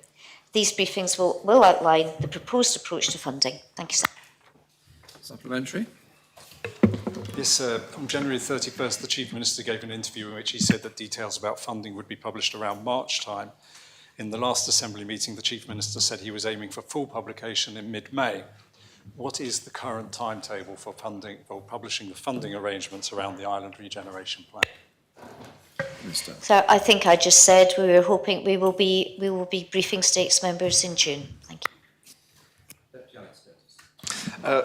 These briefings will outline the proposed approach to funding. Thank you, sir.
Supplementary.
Yes, on January 31st, the Chief Minister gave an interview in which he said that details about funding would be published around March time. In the last Assembly meeting, the Chief Minister said he was aiming for full publication in mid-May. What is the current timetable for publishing the funding arrangements around the Island Regeneration Plan?
Minister.
So I think I just said we were hoping we will be briefing states members in June. Thank you.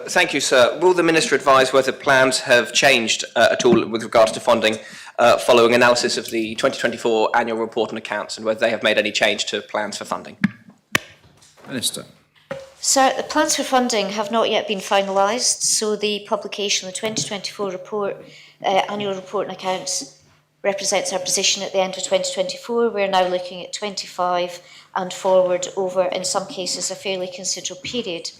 Thank you, sir. Will the Minister advise whether plans have changed at all with regards to funding following analysis of the 2024 annual report and accounts and whether they have made any change to plans for funding?
Minister.
Sir, the plans for funding have not yet been finalised, so the publication of the 2024 annual report and accounts represents our position at the end of 2024. We're now looking at 25 and forward over, in some cases, a fairly considerable period.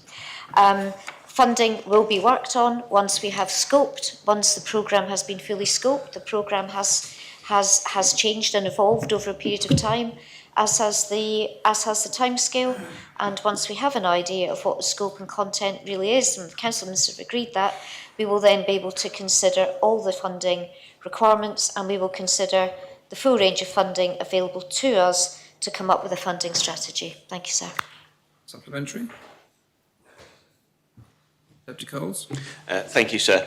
Funding will be worked on once we have scoped. Once the programme has been fully scoped, the programme has changed and evolved over a period of time, as has the timescale. And once we have an idea of what the scope and content really is, and the Council Ministers have agreed that, we will then be able to consider all the funding requirements and we will consider the full range of funding available to us to come up with a funding strategy. Thank you, sir.
Supplementary. Deputy Coles.
Thank you, sir.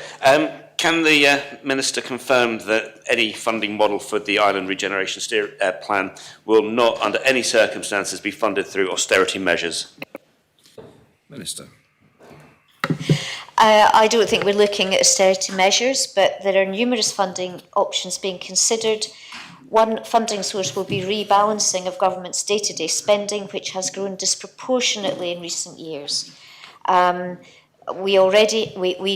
Can the Minister confirm that any funding model for the Island Regeneration Plan will not, under any circumstances, be funded through austerity measures?
Minister.
I don't think we're looking at austerity measures, but there are numerous funding options being considered. One funding source will be rebalancing of government's day-to-day spending, which has grown disproportionately in recent years. We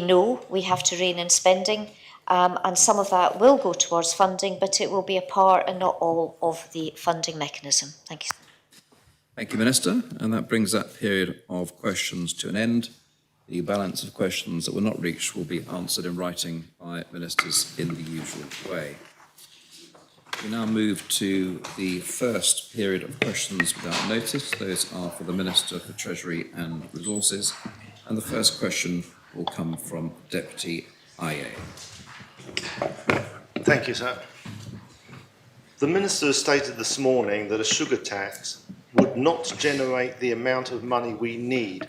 know we have to rein in spending, and some of that will go towards funding, but it will be a part and not all of the funding mechanism. Thank you.
Thank you, Minister. And that brings that period of questions to an end. The balance of questions that were not reached will be answered in writing by ministers in the usual way. We now move to the first period of questions without notice. Those are for the Minister for Treasury and Resources. And the first question will come from Deputy IA.
Thank you, sir. The Minister has stated this morning that a sugar tax would not generate the amount of money we need,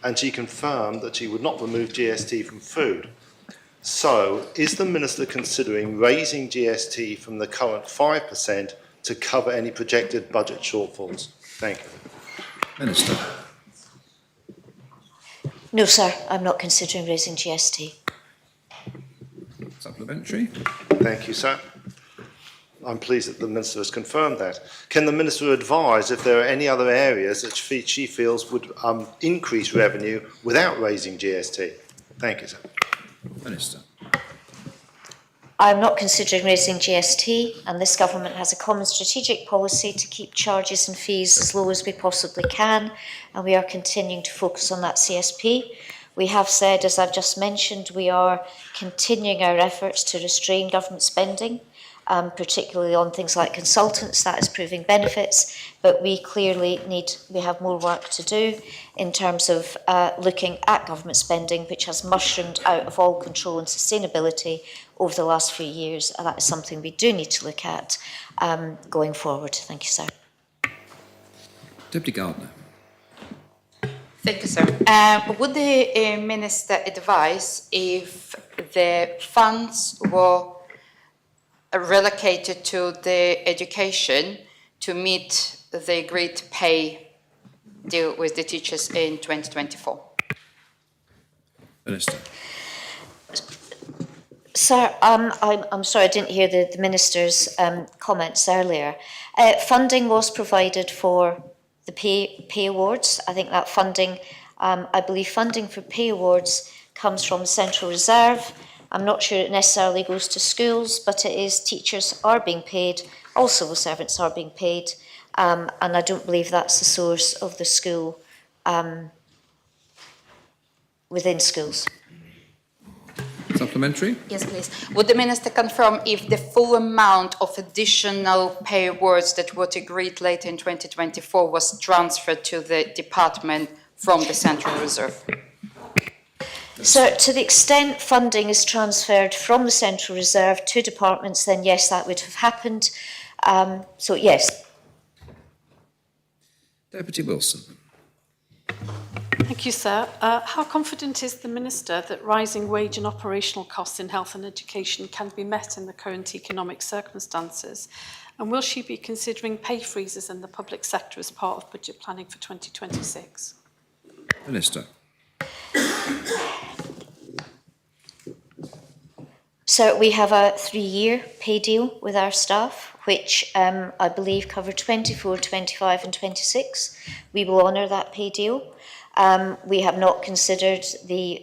and she confirmed that she would not remove GST from food. So, is the Minister considering raising GST from the current 5% to cover any projected budget shortfalls? Thank you.
Minister.
No, sir, I'm not considering raising GST.
Supplementary.
Thank you, sir. I'm pleased that the Minister has confirmed that. Can the Minister advise if there are any other areas that she feels would increase revenue without raising GST? Thank you, sir.
Minister.
I'm not considering raising GST, and this government has a common strategic policy to keep charges and fees as low as we possibly can, and we are continuing to focus on that CSP. We have said, as I've just mentioned, we are continuing our efforts to restrain government spending, particularly on things like consultants. That is proving benefits, but we clearly we have more work to do in terms of looking at government spending, which has mushroomed out of all control and sustainability over the last few years, and that is something we do need to look at going forward. Thank you, sir.
Deputy Gardner.
Thank you, sir. Would the Minister advise if the funds were relocated to the education to meet the agreed pay deal with the teachers in 2024?
Minister.
Sir, I'm sorry, I didn't hear the Minister's comments earlier. Funding was provided for the pay awards. I think that funding, I believe funding for pay awards comes from the Central Reserve. I'm not sure it necessarily goes to schools, but it is teachers are being paid, all civil servants are being paid, and I don't believe that's the source of the school within schools.
Supplementary?
Yes, please. Would the Minister confirm if the full amount of additional pay awards that were agreed later in 2024 was transferred to the department from the Central Reserve?
So to the extent funding is transferred from the Central Reserve to departments, then yes, that would have happened. So yes.
Deputy Wilson.
Thank you, sir. How confident is the Minister that rising wage and operational costs in health and education can be met in the current economic circumstances? And will she be considering pay freezes in the public sector as part of budget planning for 2026?
Minister.
So we have a 3-year pay deal with our staff, which I believe cover 24, 25 and 26. We will honour that pay deal. We have not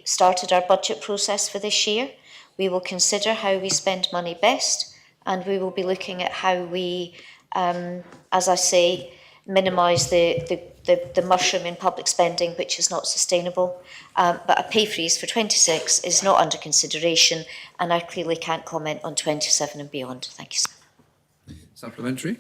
started our budget process for this year. We will consider how we spend money best, and we will be looking at how we, as I say, minimise the mushroom in public spending, which is not sustainable. But a pay freeze for 26 is not under consideration, and I clearly can't comment on 27 and beyond. Thank you, sir.
Supplementary?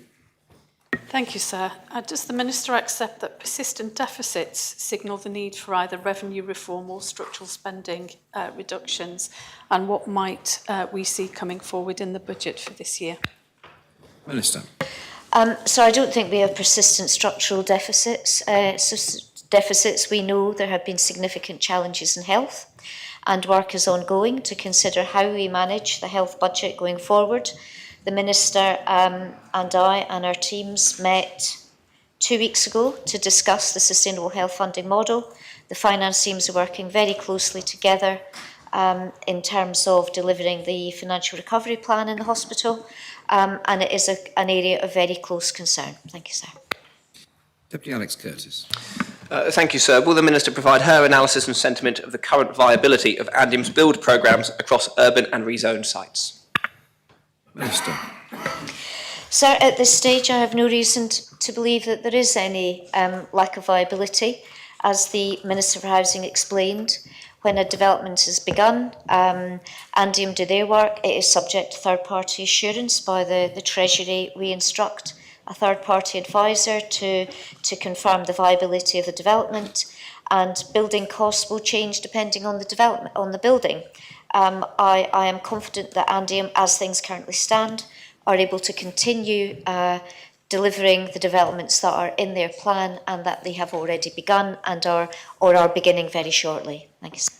Thank you, sir. Does the Minister accept that persistent deficits signal the need for either revenue reform or structural spending reductions? And what might we see coming forward in the budget for this year?
Minister.
So I don't think we have persistent structural deficits. We know there have been significant challenges in health. and work is ongoing to consider how we manage the health budget going forward. The Minister and I and our teams met 2 weeks ago to discuss the Sustainable Health Funding Model. The finance teams are working very closely together in terms of delivering the financial recovery plan in the hospital, and it is an area of very close concern. Thank you, sir.
Deputy Alex Curtis.
Thank you, sir. Will the Minister provide her analysis and sentiment of the current viability of Andium's build programmes across urban and rezoned sites?
Minister.
Sir, at this stage I have no reason to believe that there is any lack of viability. As the Minister for Housing explained, when a development is begun, Andium do their work, it is subject to third-party assurance by the Treasury. We instruct a third-party advisor to confirm the viability of the development, and building costs will change depending on the development, on the building. I am confident that Andium, as things currently stand, are able to continue delivering the developments that are in their plan and that they have already begun and are beginning very shortly. Thank you, sir.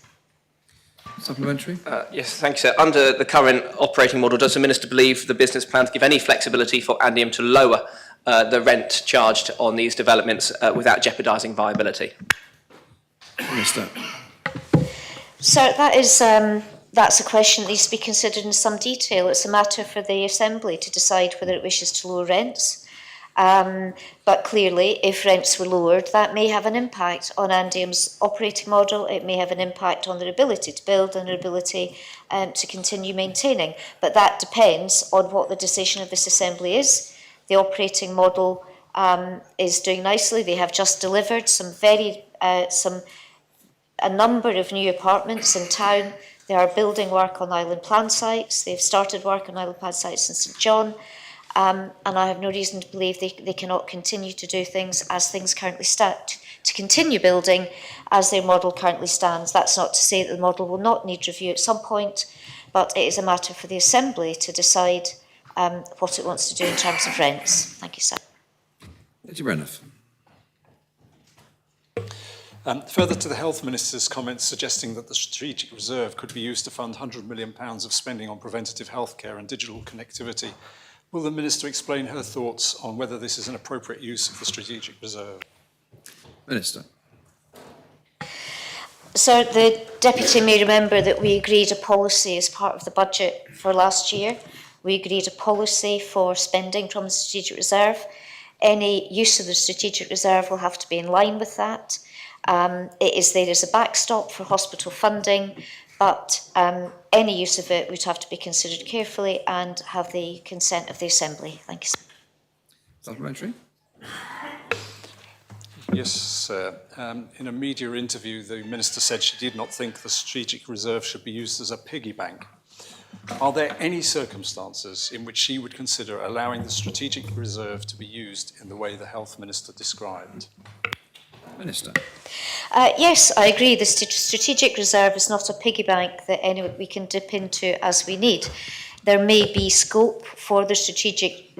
Supplementary?
Yes, thank you, sir. Under the current operating model, does the Minister believe the business plans give any flexibility for Andium to lower the rent charged on these developments without jeopardising viability?
Minister.
Sir, that's a question that needs to be considered in some detail. It's a matter for the Assembly to decide whether it wishes to lower rents. But clearly, if rents were lowered, that may have an impact on Andium's operating model. It may have an impact on their ability to build and their ability to continue maintaining. But that depends on what the decision of this Assembly is. The operating model is doing nicely. They have just delivered a number of new apartments in town. They are building work on island plan sites. They've started work on island plan sites in St John. And I have no reason to believe they cannot continue to do things as things currently stand, to continue building as their model currently stands. That's not to say that the model will not need review at some point, but it is a matter for the Assembly to decide what it wants to do in terms of rents. Thank you, sir.
Deputy Breniff.
Further to the Health Minister's comments suggesting that the strategic reserve could be used to fund £100 million of spending on preventative healthcare and digital connectivity, will the Minister explain her thoughts on whether this is an appropriate use of the strategic reserve?
Minister.
So the Deputy may remember that we agreed a policy as part of the budget for last year. We agreed a policy for spending from the strategic reserve. Any use of the strategic reserve will have to be in line with that. It is there as a backstop for hospital funding, but any use of it would have to be considered carefully and have the consent of the Assembly. Thank you, sir.
Supplementary?
Yes, sir. In a media interview, the Minister said she did not think the strategic reserve should be used as a piggy bank. Are there any circumstances in which she would consider allowing the strategic reserve to be used in the way the Health Minister described?
Minister.
Yes, I agree. The strategic reserve is not a piggy bank that we can dip into as we need. There may be scope for the strategic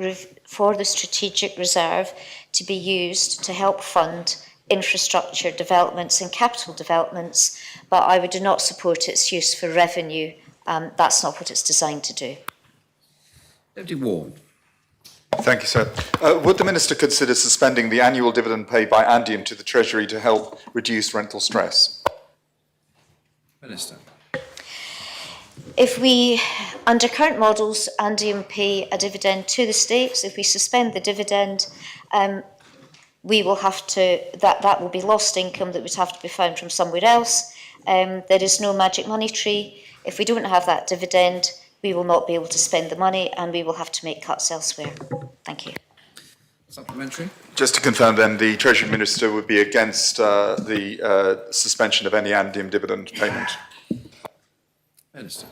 reserve to be used to help fund infrastructure developments and capital developments, but I would not support its use for revenue. That's not what it's designed to do.
Deputy Ward.
Thank you, sir. Would the Minister consider suspending the annual dividend paid by Andium to the Treasury to help reduce rental stress?
Minister.
If we, under current models, Andium pay a dividend to the states, if we suspend the dividend, we will have to, that will be lost income that would have to be found from somewhere else. There is no magic money tree. If we don't have that dividend, we will not be able to spend the money and we will have to make cuts elsewhere. Thank you.
Supplementary?
Just to confirm then, the Treasury Minister would be against the suspension of any Andium dividend payment?
Minister.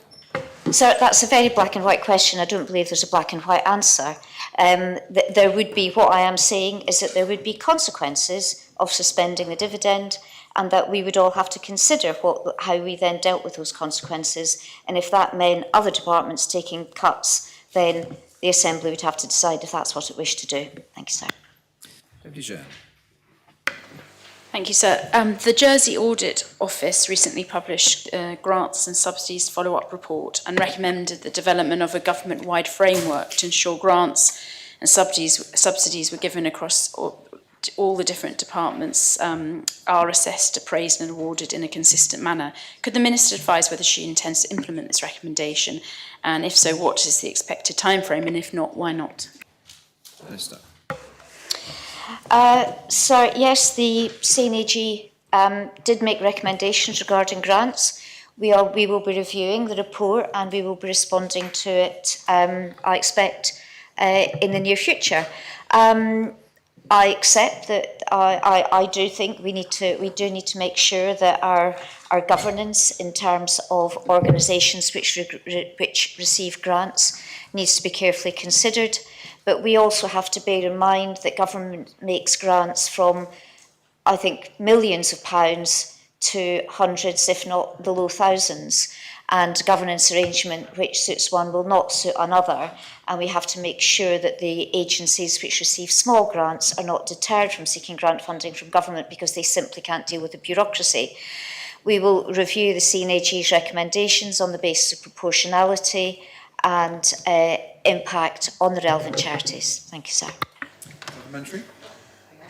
So that's a very black and white question. I don't believe there's a black and white answer. There would be, what I am saying is that there would be consequences of suspending the dividend, and that we would all have to consider how we then dealt with those consequences. And if that meant other departments taking cuts, then the Assembly would have to decide if that's what it wished to do. Thank you, sir.
Deputy Chair.
Thank you, sir. The Jersey Audit Office recently published grants and subsidies follow-up report and recommended the development of a government-wide framework to ensure grants and subsidies were given across all the different departments are assessed, appraised and awarded in a consistent manner. Could the Minister advise whether she intends to implement this recommendation? And if so, what is the expected timeframe? And if not, why not?
Minister.
So yes, the CNAG did make recommendations regarding grants. We will be reviewing the report and we will be responding to it, I expect, in the near future. I accept that I do think we do need to make sure that our governance in terms of organisations which receive grants needs to be carefully considered. But we also have to bear in mind that government makes grants from, I think, millions of pounds to hundreds, if not the low thousands. And governance arrangement which suits one will not suit another. And we have to make sure that the agencies which receive small grants are not deterred from seeking grant funding from government because they simply can't deal with the bureaucracy. We will review the CNAG's recommendations on the basis of proportionality and impact on the relevant charities. Thank you, sir.
Parliamentary.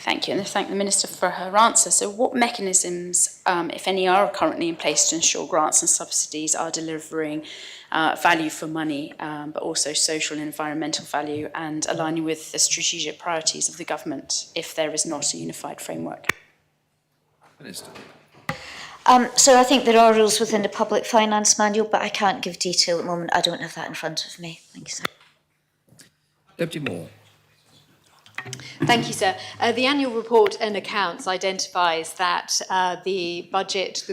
Thank you, and I thank the Minister for her answer. So what mechanisms, if any, are currently in place to ensure grants and subsidies are delivering value for money, but also social and environmental value and aligning with the strategic priorities of the government if there is not a unified framework?
Minister.
So I think there are rules within the Public Finance Manual, but I can't give detail at the moment. I don't have that in front of me. Thank you, sir.
Deputy Moore.
Thank you, sir. The annual report and accounts identifies that the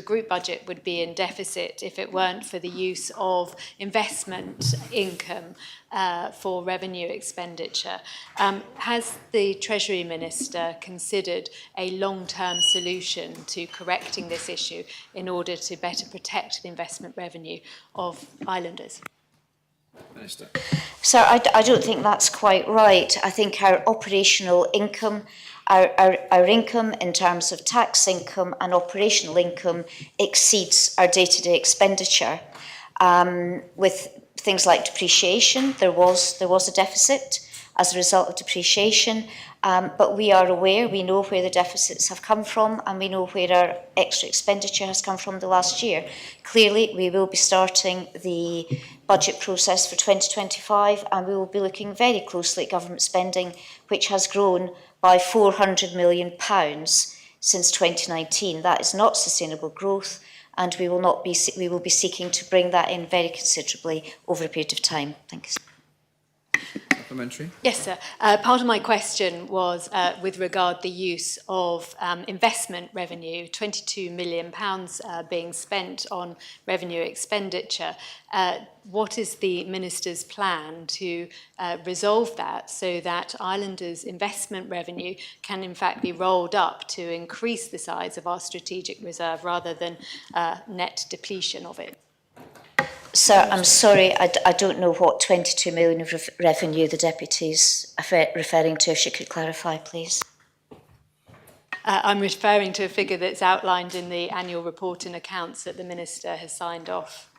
group budget would be in deficit if it weren't for the use of investment income for revenue expenditure. Has the Treasury Minister considered a long-term solution to correcting this issue in order to better protect the investment revenue of islanders?
Minister.
So I don't think that's quite right. I think our operational income, our income in terms of tax income and operational income exceeds our day-to-day expenditure. With things like depreciation, there was a deficit as a result of depreciation, but we are aware, we know where the deficits have come from and we know where our extra expenditure has come from the last year. Clearly, we will be starting the budget process for 2025 and we will be looking very closely at government spending, which has grown by £400 million since 2019. That is not sustainable growth, and we will be seeking to bring that in very considerably over a period of time. Thank you.
Supplementary.
Yes, sir. Part of my question was with regard the use of investment revenue, £22 million being spent on revenue expenditure. What is the Minister's plan to resolve that so that islanders' investment revenue can in fact be rolled up to increase the size of our strategic reserve rather than net depletion of it?
Sir, I'm sorry, I don't know what 22 million of revenue the Deputy is referring to. If she could clarify, please.
I'm referring to a figure that's outlined in the annual report and accounts that the Minister has signed off.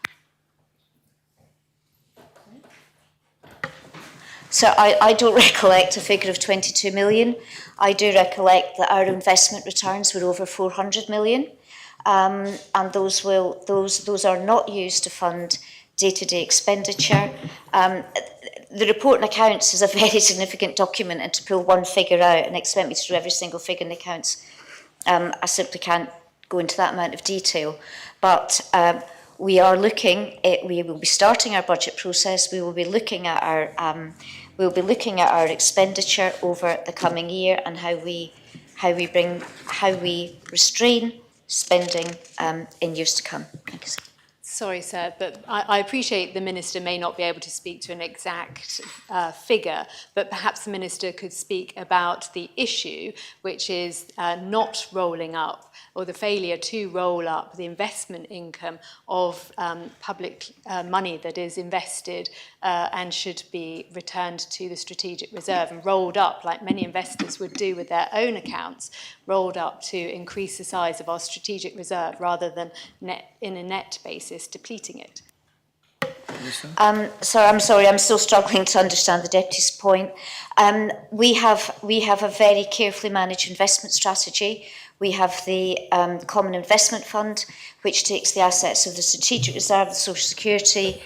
So I don't recollect a figure of 22 million. I do recollect that our investment returns were over 400 million. And those are not used to fund day-to-day expenditure. The report and accounts is a very significant document, and to pull one figure out and expect me to do every single figure in the accounts, I simply can't go into that amount of detail. But we are looking. We will be starting our budget process. We will be looking at our expenditure over the coming year and how we restrain spending in years to come. Thank you, sir.
Sorry, sir, but I appreciate the Minister may not be able to speak to an exact figure, but perhaps the Minister could speak about the issue, which is not rolling up, or the failure to roll up the investment income of public money that is invested and should be returned to the strategic reserve and rolled up, like many investors would do with their own accounts, rolled up to increase the size of our strategic reserve rather than in a net basis depleting it.
So I'm sorry, I'm still struggling to understand the Deputy's point. We have a very carefully managed investment strategy. We have the Common Investment Fund, which takes the assets of the Strategic Reserve, the Social Security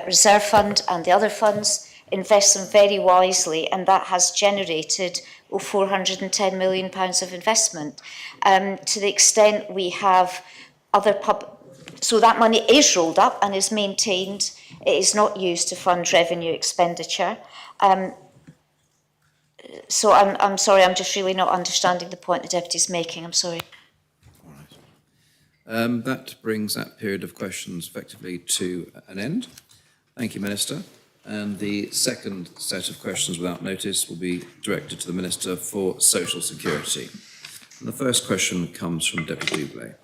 Reserve Fund and the other funds, invests them very wisely, and that has generated £410 million of investment. To the extent we have other so that money is rolled up and is maintained. It is not used to fund revenue expenditure. So I'm sorry, I'm just really not understanding the point the Deputy's making. I'm sorry.
That brings that period of questions effectively to an end. Thank you, Minister. And the second set of questions without notice will be directed to the Minister for Social Security. And the first question comes from Deputy Doublé.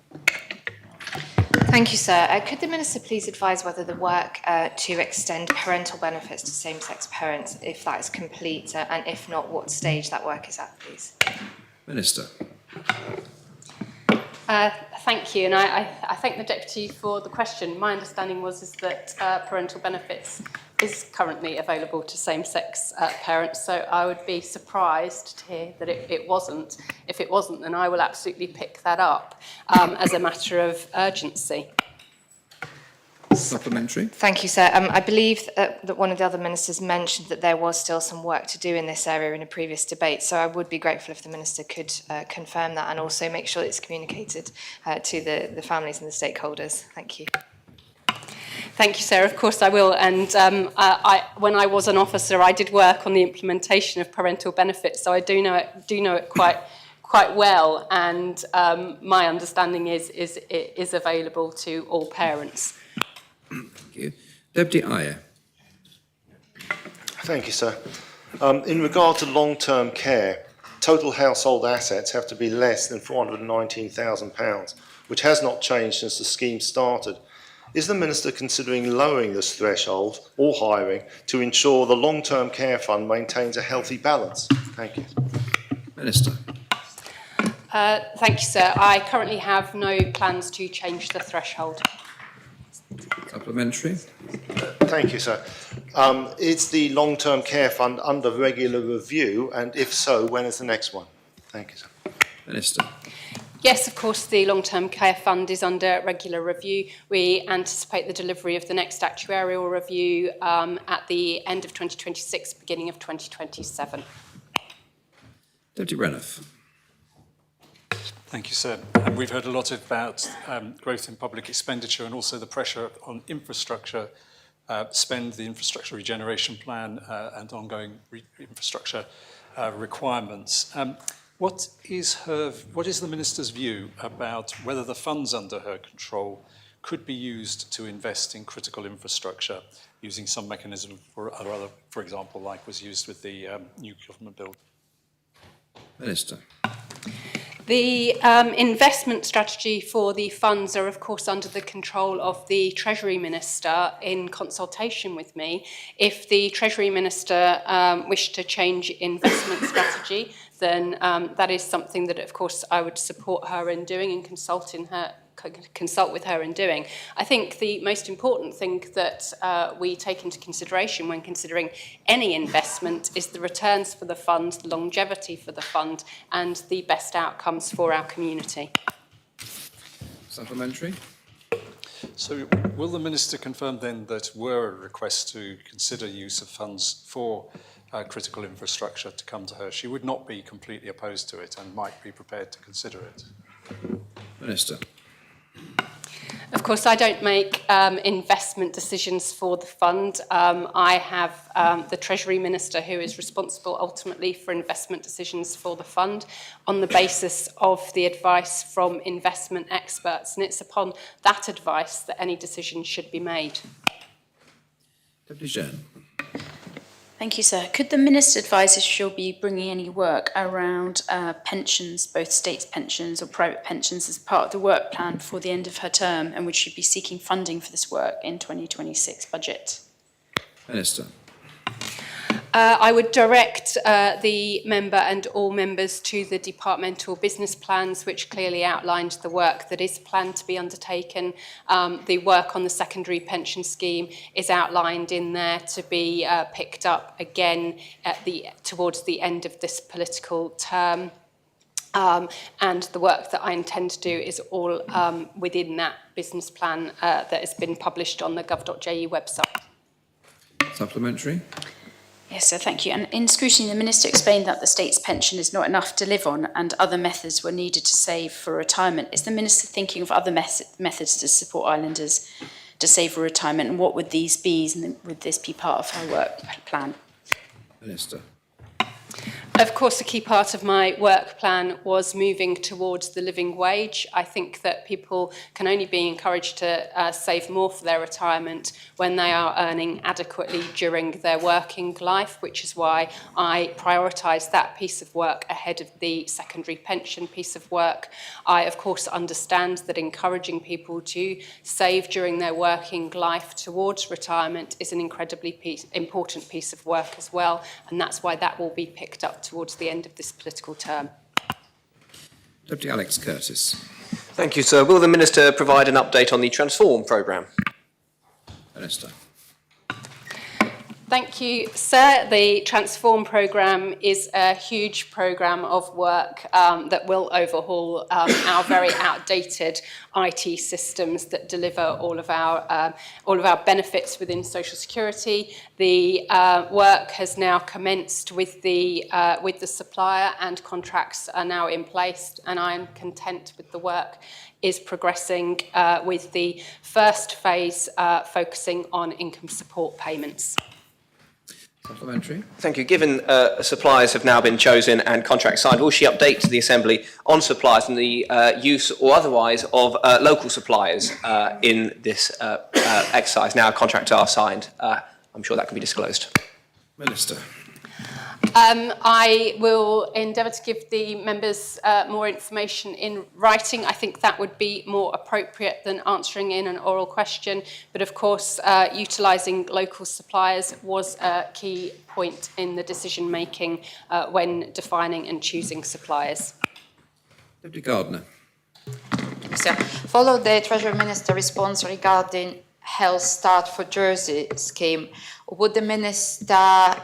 Thank you, sir. Could the Minister please advise whether the work to extend parental benefits to same-sex parents, if that is complete, and if not, what stage that work is at, please?
Minister.
Thank you, and I thank the Deputy for the question. My understanding is that parental benefits is currently available to same-sex parents, so I would be surprised to hear that it wasn't. If it wasn't, then I will absolutely pick that up as a matter of urgency.
Supplementary.
Thank you, sir. I believe that one of the other ministers mentioned that there was still some work to do in this area in a previous debate, so I would be grateful if the minister could confirm that and also make sure it's communicated to the families and the stakeholders. Thank you.
Thank you, Sarah. Of course I will. And when I was an officer, I did work on the implementation of parental benefits, so I do know it quite well. And my understanding is it is available to all parents.
Thank you. Deputy Ayer.
Thank you, sir. In regard to long-term care, total household assets have to be less than £419,000, which has not changed since the scheme started. Is the Minister considering lowering this threshold or hiring to ensure the long-term care fund maintains a healthy balance? Thank you.
Minister.
Thank you, sir. I currently have no plans to change the threshold.
Supplementary.
Thank you, sir. Is the long-term care fund under regular review, and if so, when is the next one? Thank you, sir.
Minister.
Yes, of course, the long-term care fund is under regular review. We anticipate the delivery of the next actuarial review at the end of 2026, beginning of 2027.
Deputy Renouf.
Thank you, sir. And we've heard a lot about growth in public expenditure and also the pressure on infrastructure spend, the infrastructure regeneration plan and ongoing infrastructure requirements. What is the Minister's view about whether the funds under her control could be used to invest in critical infrastructure using some mechanism for example, like was used with the new government bill?
Minister.
The investment strategy for the funds are, of course, under the control of the Treasury Minister in consultation with me. If the Treasury Minister wished to change investment strategy, then that is something that, of course, I would support her in doing and consult with her in doing. I think the most important thing that we take into consideration when considering any investment is the returns for the fund, the longevity for the fund, and the best outcomes for our community.
Supplementary.
So will the Minister confirm then that were a request to consider use of funds for critical infrastructure to come to her, she would not be completely opposed to it and might be prepared to consider it?
Minister.
Of course, I don't make investment decisions for the fund. I have the Treasury Minister who is responsible ultimately for investment decisions for the fund on the basis of the advice from investment experts. And it's upon that advice that any decision should be made.
Deputy Jean.
Thank you, sir. Could the Minister advise if she'll be bringing any work around pensions, both state pensions or private pensions, as part of the work plan for the end of her term, and would she be seeking funding for this work in 2026 budget?
Minister.
I would direct the member and all members to the departmental business plans, which clearly outlined the work that is planned to be undertaken. The work on the secondary pension scheme is outlined in there to be picked up again towards the end of this political term. And the work that I intend to do is all within that business plan that has been published on the gov.je website.
Supplementary.
Yes, sir, thank you. And in scrutiny, the Minister explained that the state's pension is not enough to live on and other methods were needed to save for retirement. Is the Minister thinking of other methods to support islanders to save for retirement, and what would these be, and would this be part of her work plan?
Minister.
Of course, a key part of my work plan was moving towards the living wage. I think that people can only be encouraged to save more for their retirement when they are earning adequately during their working life, which is why I prioritise that piece of work ahead of the secondary pension piece of work. I, of course, understand that encouraging people to save during their working life towards retirement is an incredibly important piece of work as well, and that's why that will be picked up towards the end of this political term.
Deputy Alex Curtis.
Thank you, sir. Will the Minister provide an update on the Transform programme?
Minister.
Thank you, sir. The Transform programme is a huge programme of work that will overhaul our very outdated IT systems that deliver all of our benefits within social security. The work has now commenced with the supplier, and contracts are now in place, and I am content with the work is progressing with the first phase focusing on income support payments.
Supplementary.
Thank you. Given suppliers have now been chosen and contracts signed, will she update the Assembly on suppliers and the use or otherwise of local suppliers in this exercise? Now contracts are signed. I'm sure that can be disclosed.
Minister.
I will endeavour to give the members more information in writing. I think that would be more appropriate than answering in an oral question. But of course, utilising local suppliers was a key point in the decision making when defining and choosing suppliers.
Deputy Gardner.
So, follow the Treasury Minister response regarding Health Start for Jersey scheme. Would the Minister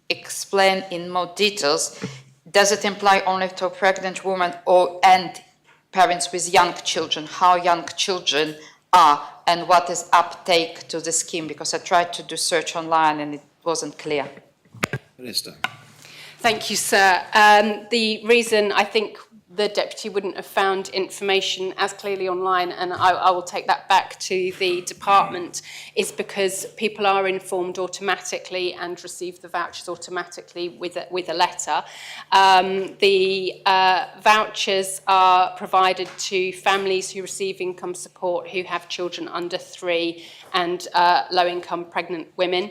explain in more details, does it apply only to pregnant women and parents with young children, how young children are, and what is uptake to the scheme? Because I tried to do search online and it wasn't clear.
Minister.
Thank you, sir. The reason I think the Deputy wouldn't have found information as clearly online, and I will take that back to the department, is because people are informed automatically and receive the vouchers automatically with a letter. The vouchers are provided to families who receive income support who have children under 3 and low-income pregnant women.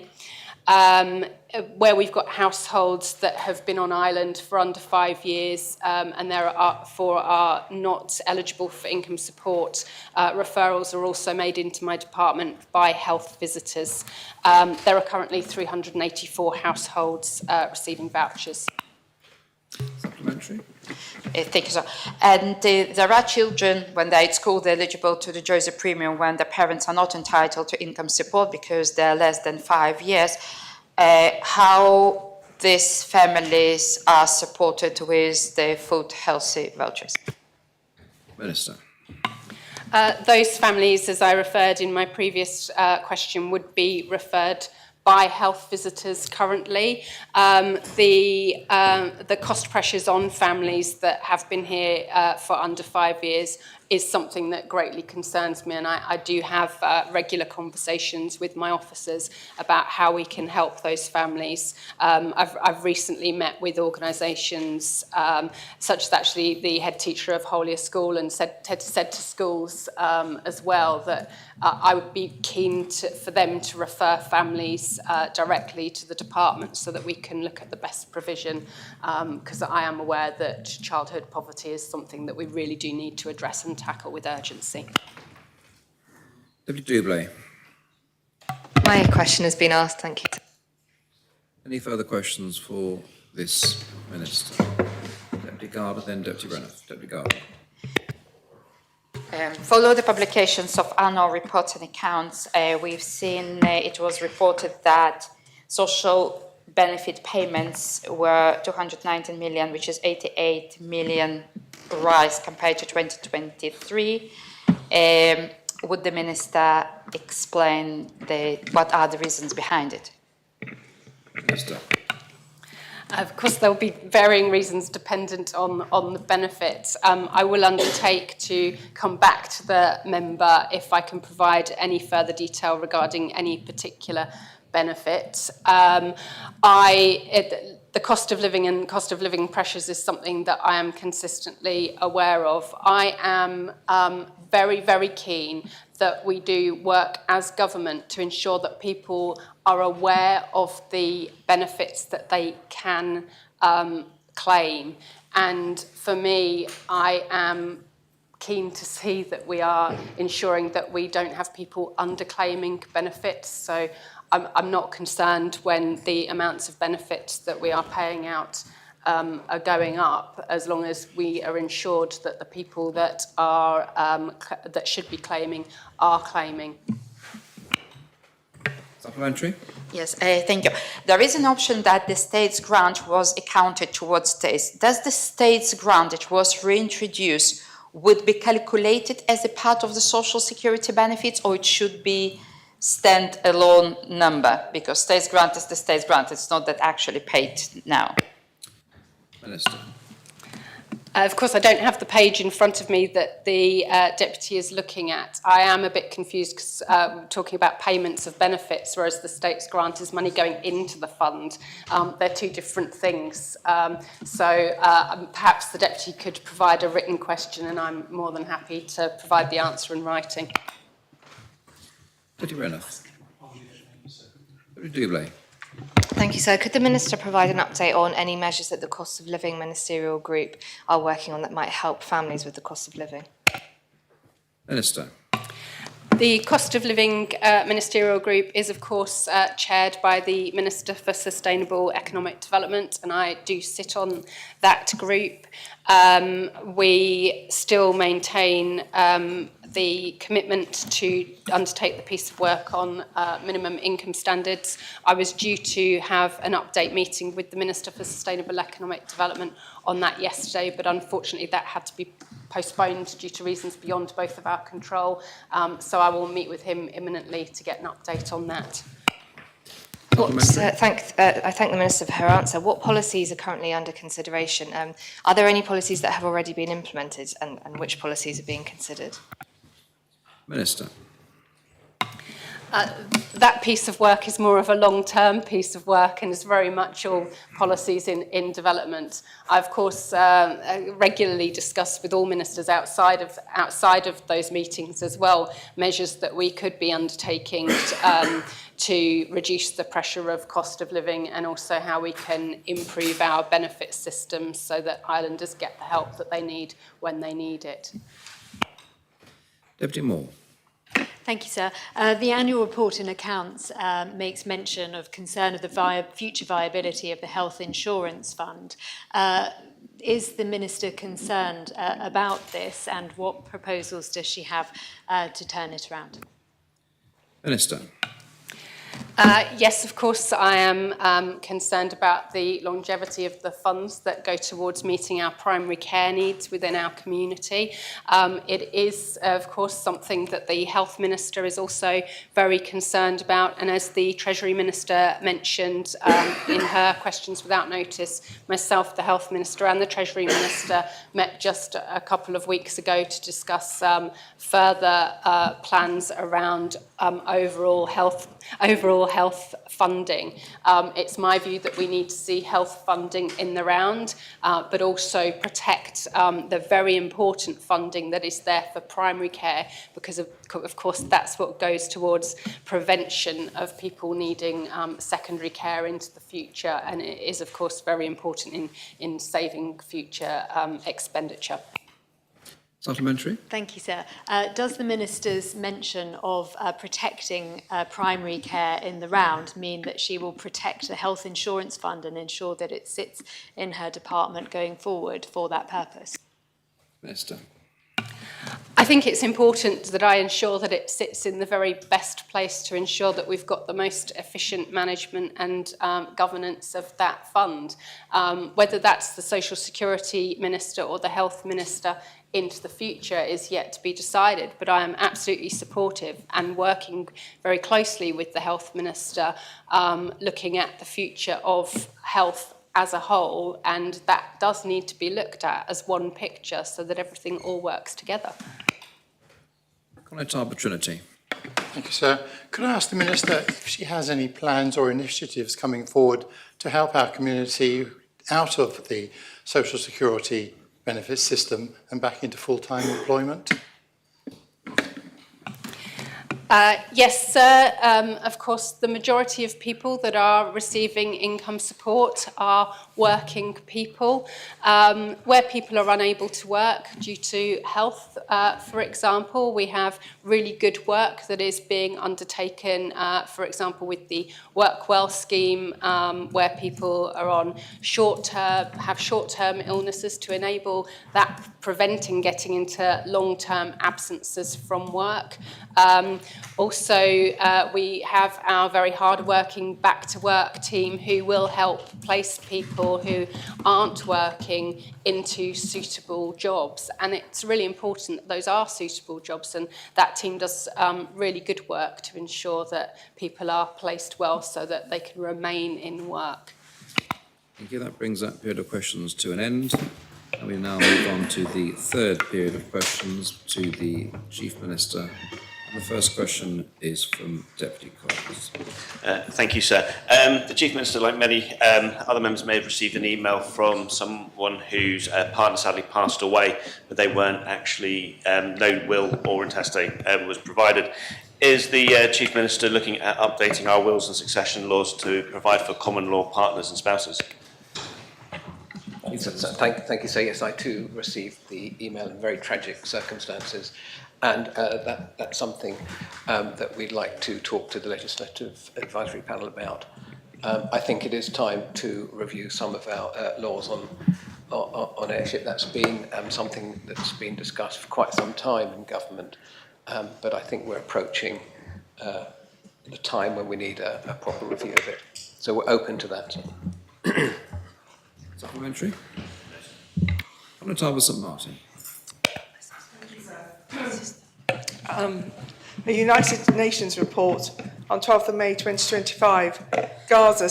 Where we've got households that have been on island for under 5 years and therefore are not eligible for income support, referrals are also made into my department by health visitors. There are currently 384 households receiving vouchers.
Supplementary.
Thank you, sir. And there are children, when they're at school, they're eligible to the Jersey Premium when the parents are not entitled to income support because they're less than 5 years. How these families are supported with the food healthy vouchers?
Minister.
Those families, as I referred in my previous question, would be referred by health visitors currently. The cost pressures on families that have been here for under 5 years
is something that greatly concerns me, and I do have regular conversations with my officers about how we can help those families. I've recently met with organisations such as actually the head teacher of Holier School, and said to schools as well that I would be keen for them to refer families directly to the department so that we can look at the best provision, because I am aware that childhood poverty is something that we really do need to address and tackle with urgency.
Deputy Doublé.
My question has been asked, thank you.
Any further questions for this Minister? Deputy Garda, then Deputy Renner. Deputy Garda.
Follow the publications of annual reports and accounts. We've seen it was reported that social benefit payments were 219 million, which is 88 million rise compared to 2023. Would the Minister explain what are the reasons behind it?
Minister.
Of course, there will be varying reasons dependent on the benefits. I will undertake to come back to the member if I can provide any further detail regarding any particular benefit. The cost of living and cost of living pressures is something that I am consistently aware of. I am very, very keen that we do work as government to ensure that people are aware of the benefits that they can claim. And for me, I am keen to see that we are ensuring that we don't have people underclaiming benefits. So I'm not concerned when the amounts of benefits that we are paying out are going up, as long as we are ensured that the people that are that should be claiming are claiming.
Supplementary?
Yes, thank you. There is an option that the state's grant was accounted towards this. Does the state's grant, it was reintroduced, would be calculated as a part of the social security benefits, or it should be stand-alone number? Because state's grant is the state's grant. It's not that actually paid now.
Minister.
Of course, I don't have the page in front of me that the Deputy is looking at. I am a bit confused because we're talking about payments of benefits, whereas the state's grant is money going into the fund. They're two different things. Perhaps the Deputy could provide a written question, and I'm more than happy to provide the answer in writing.
Deputy Renner. Deputy Doublé.
Thank you, sir. Could the Minister provide an update on any measures that the Cost of Living Ministerial Group are working on that might help families with the cost of living?
Minister.
The Cost of Living Ministerial Group is, of course, chaired by the Minister for Sustainable Economic Development, and I do sit on that group. We still maintain the commitment to undertake the piece of work on minimum income standards. I was due to have an update meeting with the Minister for Sustainable Economic Development on that yesterday, but unfortunately that had to be postponed due to reasons beyond both of our control. So I will meet with him imminently to get an update on that.
I thank the Minister for her answer. What policies are currently under consideration? Are there any policies that have already been implemented, and which policies are being considered?
Minister.
That piece of work is more of a long-term piece of work and is very much all policies in development. I, of course, regularly discuss with all ministers outside of those meetings as well measures that we could be undertaking to reduce the pressure of cost of living, and also how we can improve our benefit systems so that islanders get the help that they need when they need it.
Deputy Moore.
Thank you, sir. The annual report and accounts makes mention of concern of the future viability of the health insurance fund. Is the Minister concerned about this, and what proposals does she have to turn it around?
Minister.
Yes, of course, I am concerned about the longevity of the funds that go towards meeting our primary care needs within our community. It is, of course, something that the Health Minister is also very concerned about. And as the Treasury Minister mentioned in her questions without notice, myself, the Health Minister and the Treasury Minister met just a couple of weeks ago to discuss further plans around overall health funding. It's my view that we need to see health funding in the round, but also protect the very important funding that is there for primary care, because of course that's what goes towards prevention of people needing secondary care into the future, and it is of course very important in saving future expenditure.
Supplementary.
Thank you, sir. Does the Minister's mention of protecting primary care in the round mean that she will protect the health insurance fund and ensure that it sits in her department going forward for that purpose?
Minister.
I think it's important that I ensure that it sits in the very best place to ensure that we've got the most efficient management and governance of that fund. Whether that's the Social Security Minister or the Health Minister into the future is yet to be decided, but I am absolutely supportive and working very closely with the Health Minister, looking at the future of health as a whole, and that does need to be looked at as one picture so that everything all works together.
Conrad Trinity.
Thank you, sir. Could I ask the Minister if she has any plans or initiatives coming forward to help our community out of the social security benefit system and back into full-time employment?
Yes, sir. Of course, the majority of people that are receiving income support are working people. Where people are unable to work due to health, for example, we have really good work that is being undertaken, for example, with the Work Well scheme, where people are on have short-term illnesses to enable that preventing getting into long-term absences from work. Also, we have our very hard-working back-to-work team who will help place people who aren't working into suitable jobs. And it's really important that those are suitable jobs, and that team does really good work to ensure that people are placed well so that they can remain in work.
Thank you. That brings that period of questions to an end. And we now move on to the third period of questions to the Chief Minister. The first question is from Deputy Collins.
Thank you, sir. The Chief Minister, like many other members, may have received an email from someone whose partner sadly passed away, but they weren't actually, no will or intestate was provided. Is the Chief Minister looking at updating our wills and succession laws to provide for common law partners and spouses?
Thank you, sir. Yes, I too received the email in very tragic circumstances. And that's something that we'd like to talk to the Legislative Advisory Panel about. I think it is time to review some of our laws on heirship. That's been something that's been discussed for quite some time in government, but I think we're approaching the time when we need a proper review of it. So we're open to that.
Supplementary. Honourable St Martin.
A United Nations report on 12th of May 2025, Gaza,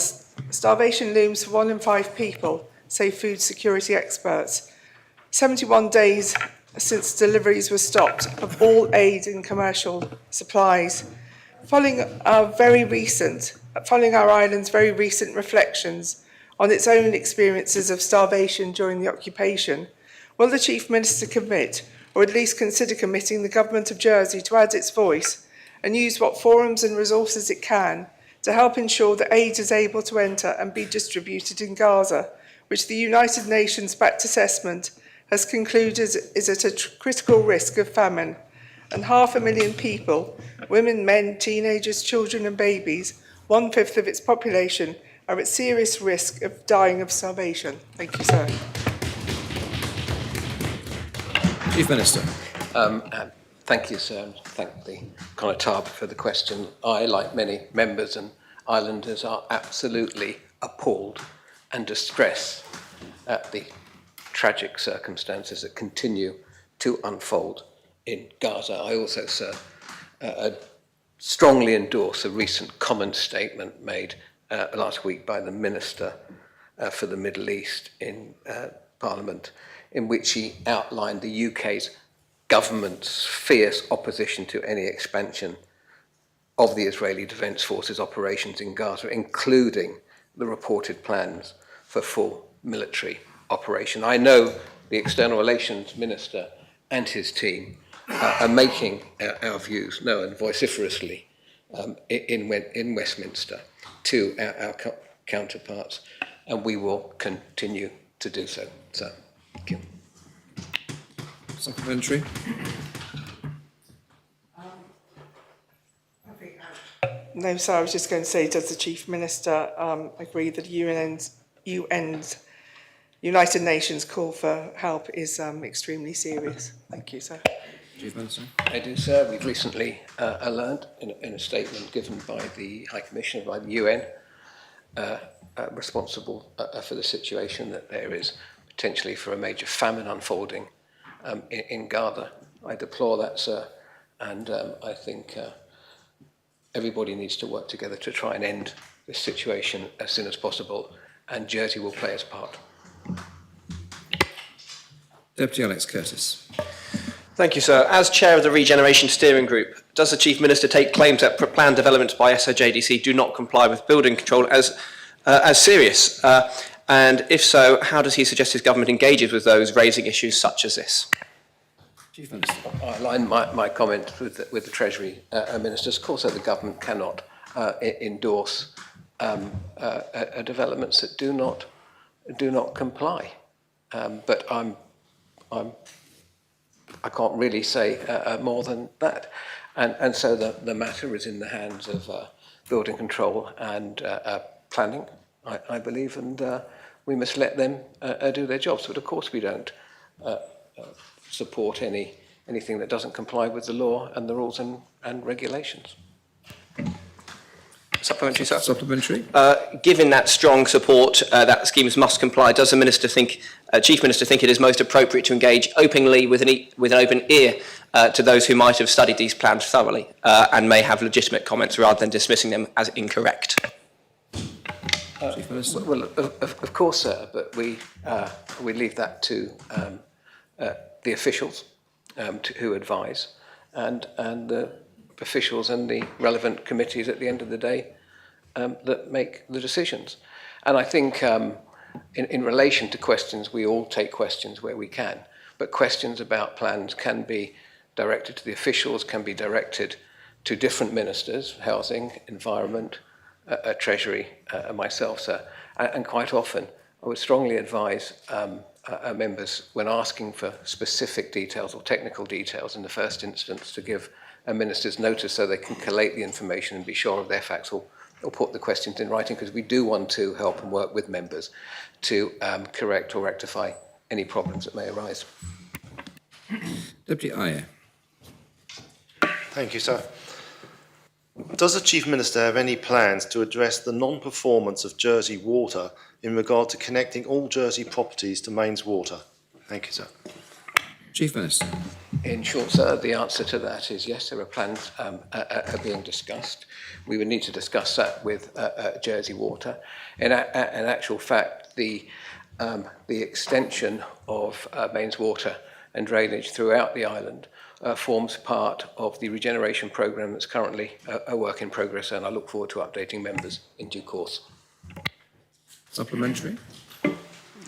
starvation looms for 1 in 5 people, say food security experts. 71 days since deliveries were stopped of all aid and commercial supplies. Following our island's very recent reflections on its own experiences of starvation during the occupation, will the Chief Minister commit, or at least consider committing, the Government of Jersey to add its voice and use what forums and resources it can to help ensure that aid is able to enter and be distributed in Gaza, which the United Nations backed assessment has concluded is at a critical risk of famine, and 500,000 people, women, men, teenagers, children and babies, 1/5 of its population, are at serious risk of dying of starvation. Thank you, sir.
Chief Minister.
Thank you, sir, and thank the Conataba for the question. I, like many members and Islanders are absolutely appalled and distressed at the tragic circumstances that continue to unfold in Gaza. I also, sir, strongly endorse a recent common statement made last week by the Minister for the Middle East in Parliament, in which he outlined the UK's government's fierce opposition to any expansion of the Israeli Defence Forces operations in Gaza, including the reported plans for full military operation. I know the External Relations Minister and his team are making our views known vociferously in Westminster to our counterparts, and we will continue to do so. So, thank you.
Supplementary.
No, sir, I was just going to say, does the Chief Minister agree that UN's United Nations call for help is extremely serious? Thank you, sir.
Chief Minister.
I do, sir. We've recently learned in a statement given by the High Commissioner, by the UN, responsible for the situation, that there is potentially for a major famine unfolding in Gaza. I deplore that, sir, and I think everybody needs to work together to try and end this situation as soon as possible, and Jersey will play its part.
Deputy Alex Curtis.
Thank you, sir. As chair of the Regeneration Steering Group, does the Chief Minister take claims that planned developments by SOJDC do not comply with building control as serious? And if so, how does he suggest his government engages with those raising issues such as this?
Chief Minister.
I align my comment with the Treasury Ministers. Of course, the government cannot endorse developments that do not comply. But I can't really say more than that. And so the matter is in the hands of building control and planning, I believe, and we must let them do their jobs. But of course we don't support anything that doesn't comply with the law and the rules and regulations.
Supplementary, sir.
Supplementary.
Given that strong support that schemes must comply, does the Minister think, Chief Minister think it is most appropriate to engage openly with an open ear to those who might have studied these plans thoroughly and may have legitimate comments rather than dismissing them as incorrect?
Chief Minister.
Well, of course, sir, but we leave that to the officials who advise, and the officials and the relevant committees at the end of the day that make the decisions. And I think in relation to questions, we all take questions where we can, but questions about plans can be directed to the officials, can be directed to different ministers, housing, environment, Treasury, myself, sir. And quite often, I would strongly advise members, when asking for specific details or technical details in the first instance, to give a minister's notice so they can collate the information and be sure of their facts, or put the questions in writing, because we do want to help and work with members to correct or rectify any problems that may arise.
Deputy Ayer.
Thank you, sir. Does the Chief Minister have any plans to address the non-performance of Jersey Water in regard to connecting all Jersey properties to mains water? Thank you, sir.
Chief Minister.
In short, sir, the answer to that is yes, there are plans are being discussed. We would need to discuss that with Jersey Water. In actual fact, the extension of mains water and drainage throughout the island forms part of the regeneration programme that's currently a work in progress, and I look forward to updating members in due course.
Supplementary.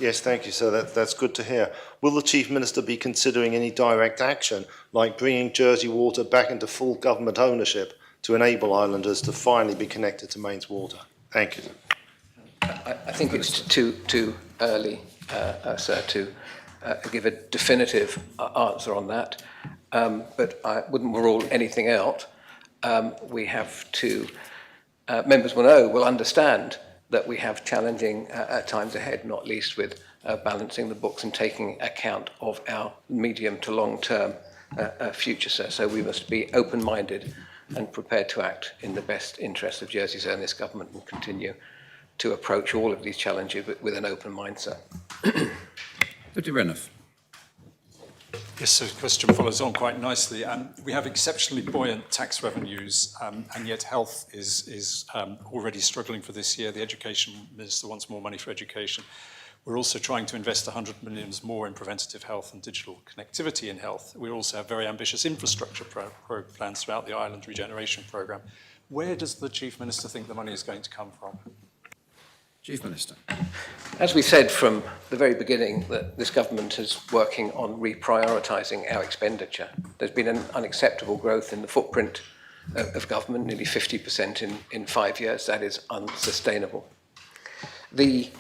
Yes, thank you, sir. That's good to hear. Will the Chief Minister be considering any direct action, like bringing Jersey Water back into full government ownership to enable islanders to finally be connected to mains water? Thank you.
I think it's too early, sir, to give a definitive answer on that, but I wouldn't rule anything out. We have to, members will understand that we have challenging times ahead, not least with balancing the books and taking account of our medium to long-term future, sir. So we must be open-minded and prepared to act in the best interest of Jersey, sir, and this government will continue to approach all of these challenges with an open mind, sir.
Deputy Renouf.
Yes, so the question follows on quite nicely. We have exceptionally buoyant tax revenues, and yet health is already struggling for this year. The Education Minister wants more money for education. We're also trying to invest 100 million more in preventative health and digital connectivity in health. We also have very ambitious infrastructure plans throughout the Island Regeneration Programme. Where does the Chief Minister think the money is going to come from?
Chief Minister.
As we said from the very beginning, that this government is working on reprioritising our expenditure. There's been an unacceptable growth in the footprint of government, nearly 50% in 5 years. That is unsustainable. The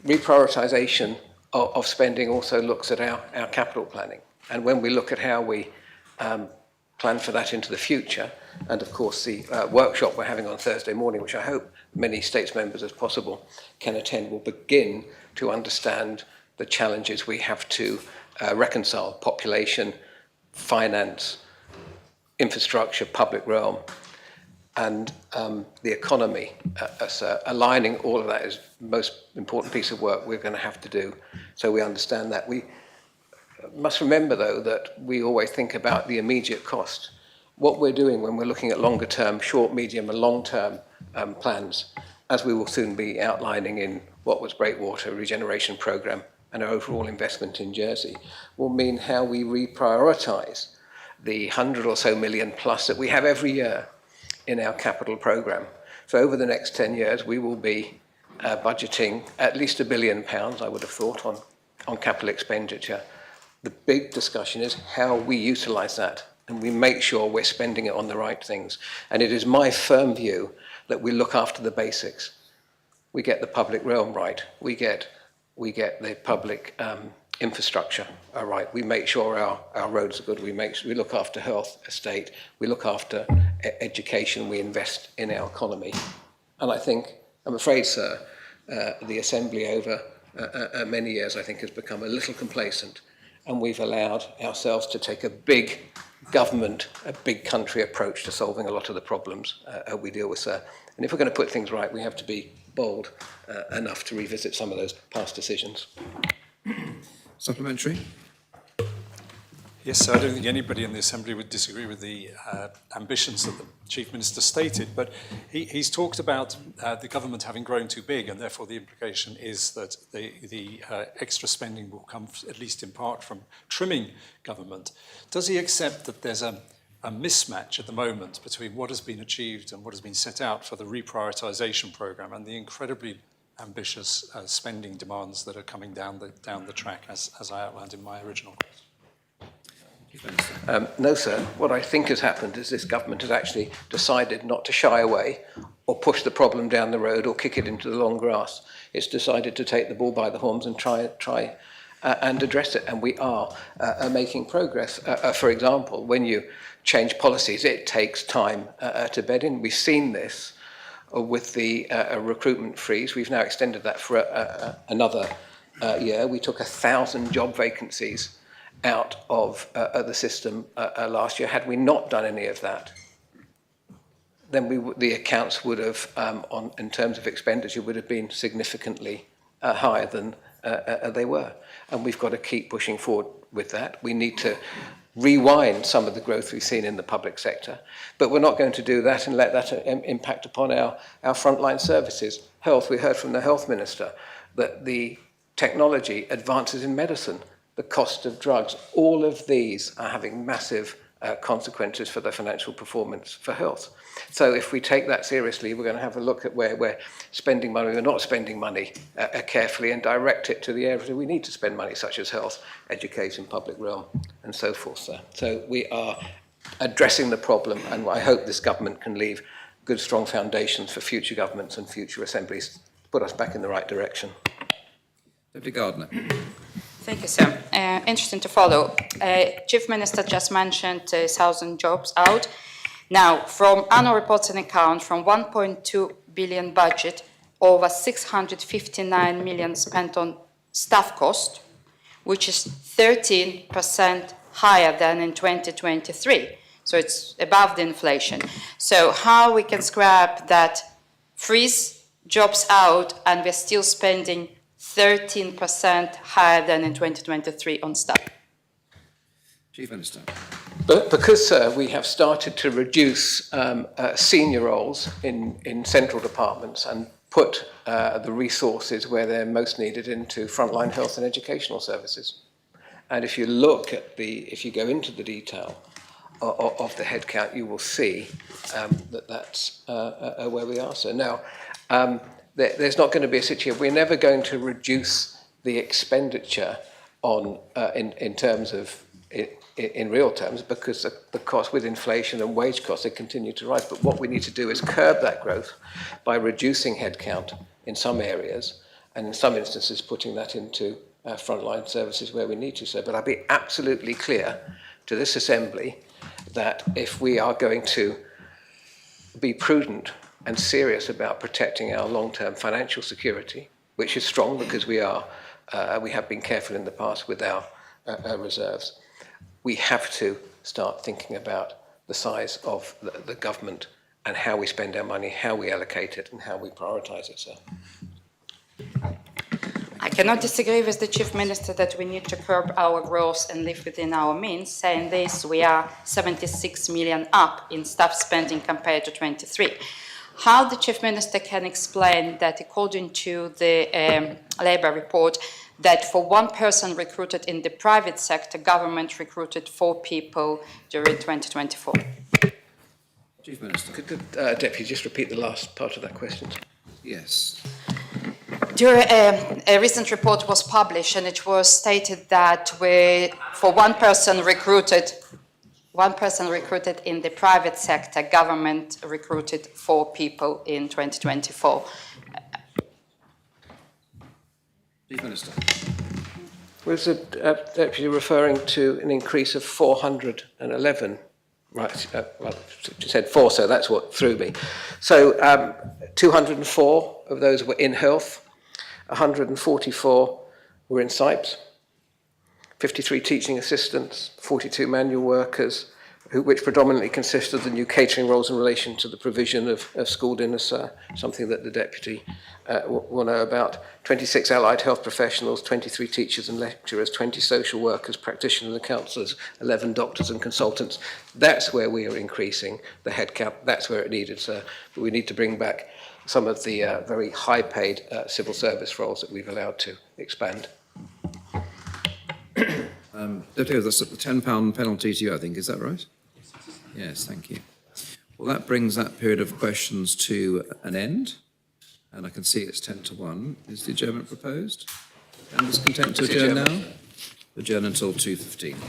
reprioritisation of spending also looks at our capital planning. And when we look at how we plan for that into the future, and of course the workshop we're having on Thursday morning, which I hope many states members as possible can attend, will begin to understand the challenges we have to reconcile: population, finance, infrastructure, public realm, and the economy. So aligning all of that is the most important piece of work we're going to have to do, so we understand that. We must remember, though, that we always think about the immediate cost. What we're doing when we're looking at longer term, short, medium and long term plans, as we will soon be outlining in what was Breakwater Regeneration Programme and our overall investment in Jersey, will mean how we reprioritise the 100 or so million plus that we have every year in our capital programme. So over the next 10 years, we will be budgeting at least £1 billion, I would have thought, on capital expenditure. The big discussion is how we utilise that, and we make sure we're spending it on the right things. And it is my firm view that we look after the basics. We get the public realm right. We get the public infrastructure right. We make sure our roads are good. We look after health, estate. We look after education. We invest in our economy. And I think, I'm afraid, sir, the Assembly over many years, I think, has become a little complacent, and we've allowed ourselves to take a big government, a big country approach to solving a lot of the problems we deal with, sir. And if we're going to put things right, we have to be bold enough to revisit some of those past decisions.
Supplementary?
Yes, sir, I don't think anybody in the Assembly would disagree with the ambitions that the Chief Minister stated, but he's talked about the government having grown too big, and therefore the implication is that the extra spending will come, at least in part, from trimming government. Does he accept that there's a mismatch at the moment between what has been achieved and what has been set out for the reprioritisation programme and the incredibly ambitious spending demands that are coming down the track, as I outlined in my original question?
No, sir. What I think has happened is this government has actually decided not to shy away or push the problem down the road or kick it into the long grass. It's decided to take the bull by the horns and try and address it, and we are making progress. For example, when you change policies, it takes time to bed in. We've seen this with the recruitment freeze. We've now extended that for another year. We took 1,000 job vacancies out of the system last year. Had we not done any of that, then the accounts would have, in terms of expenditure, would have been significantly higher than they were. And we've got to keep pushing forward with that. We need to rewind some of the growth we've seen in the public sector, but we're not going to do that and let that impact upon our frontline services. Health, we heard from the Health Minister that the technology advances in medicine, the cost of drugs, all of these are having massive consequences for the financial performance for health. So if we take that seriously, we're going to have a look at where we're spending money or not spending money carefully and direct it to the areas where we need to spend money, such as health, education, public realm, and so forth, sir. So we are addressing the problem, and I hope this government can leave good, strong foundations for future governments and future assemblies to put us back in the right direction.
Deputy Gardner.
Thank you, sir. Interesting to follow. Chief Minister just mentioned 1,000 jobs out. Now, from annual reports and accounts, from 1.2 billion budget, over 659 million spent on staff cost, which is 13% higher than in 2023. So it's above the inflation. So how we can scrap that freeze jobs out and we're still spending 13% higher than in 2023 on staff?
Chief Minister.
But because we have started to reduce senior roles in central departments and put the resources where they're most needed into frontline health and educational services. And if you look at if you go into the detail of the headcount, you will see that that's where we are. So now, there's not going to be a situation, we're never going to reduce the expenditure on in terms of in real terms, because the cost with inflation and wage costs, they continue to rise. But what we need to do is curb that growth by reducing headcount in some areas, and in some instances putting that into frontline services where we need to. So, but I'll be absolutely clear to this Assembly that if we are going to be prudent and serious about protecting our long-term financial security, which is strong because we have been careful in the past with our reserves, we have to start thinking about the size of the government and how we spend our money, how we allocate it, and how we prioritise it, sir.
I cannot disagree with the Chief Minister that we need to curb our growth and live within our means. Saying this, we are 76 million up in staff spending compared to 23. How the Chief Minister can explain that, according to the Labour report, that for one person recruited in the private sector, government recruited 4 people during 2024?
Chief Minister.
Could the Deputy just repeat the last part of that question?
Yes.
During a recent report was published, and it was stated that for one person recruited in the private sector, government recruited 4 people in 2024.
Chief Minister.
Was the Deputy referring to an increase of 411? Right, well, you said 4, so that's what threw me. So 204 of those were in health, 144 were in SIPES, 53 teaching assistants, 42 manual workers, which predominantly consist of the new catering roles in relation to the provision of school dinners, something that the Deputy will know about, 26 allied health professionals, 23 teachers and lecturers, 20 social workers, practitioners and counsellors, 11 doctors and consultants. That's where we are increasing the headcount. That's where it needed, sir. But we need to bring back some of the very high-paid civil service roles that we've allowed to expand.
Deputy, that's the £10 penalty to you, I think. Is that right? Yes, thank you. Well, that brings that period of questions to an end. And I can see it's 10 to 1. Is the adjournment proposed? And is content to adjourn now? Adjourn until 2:15.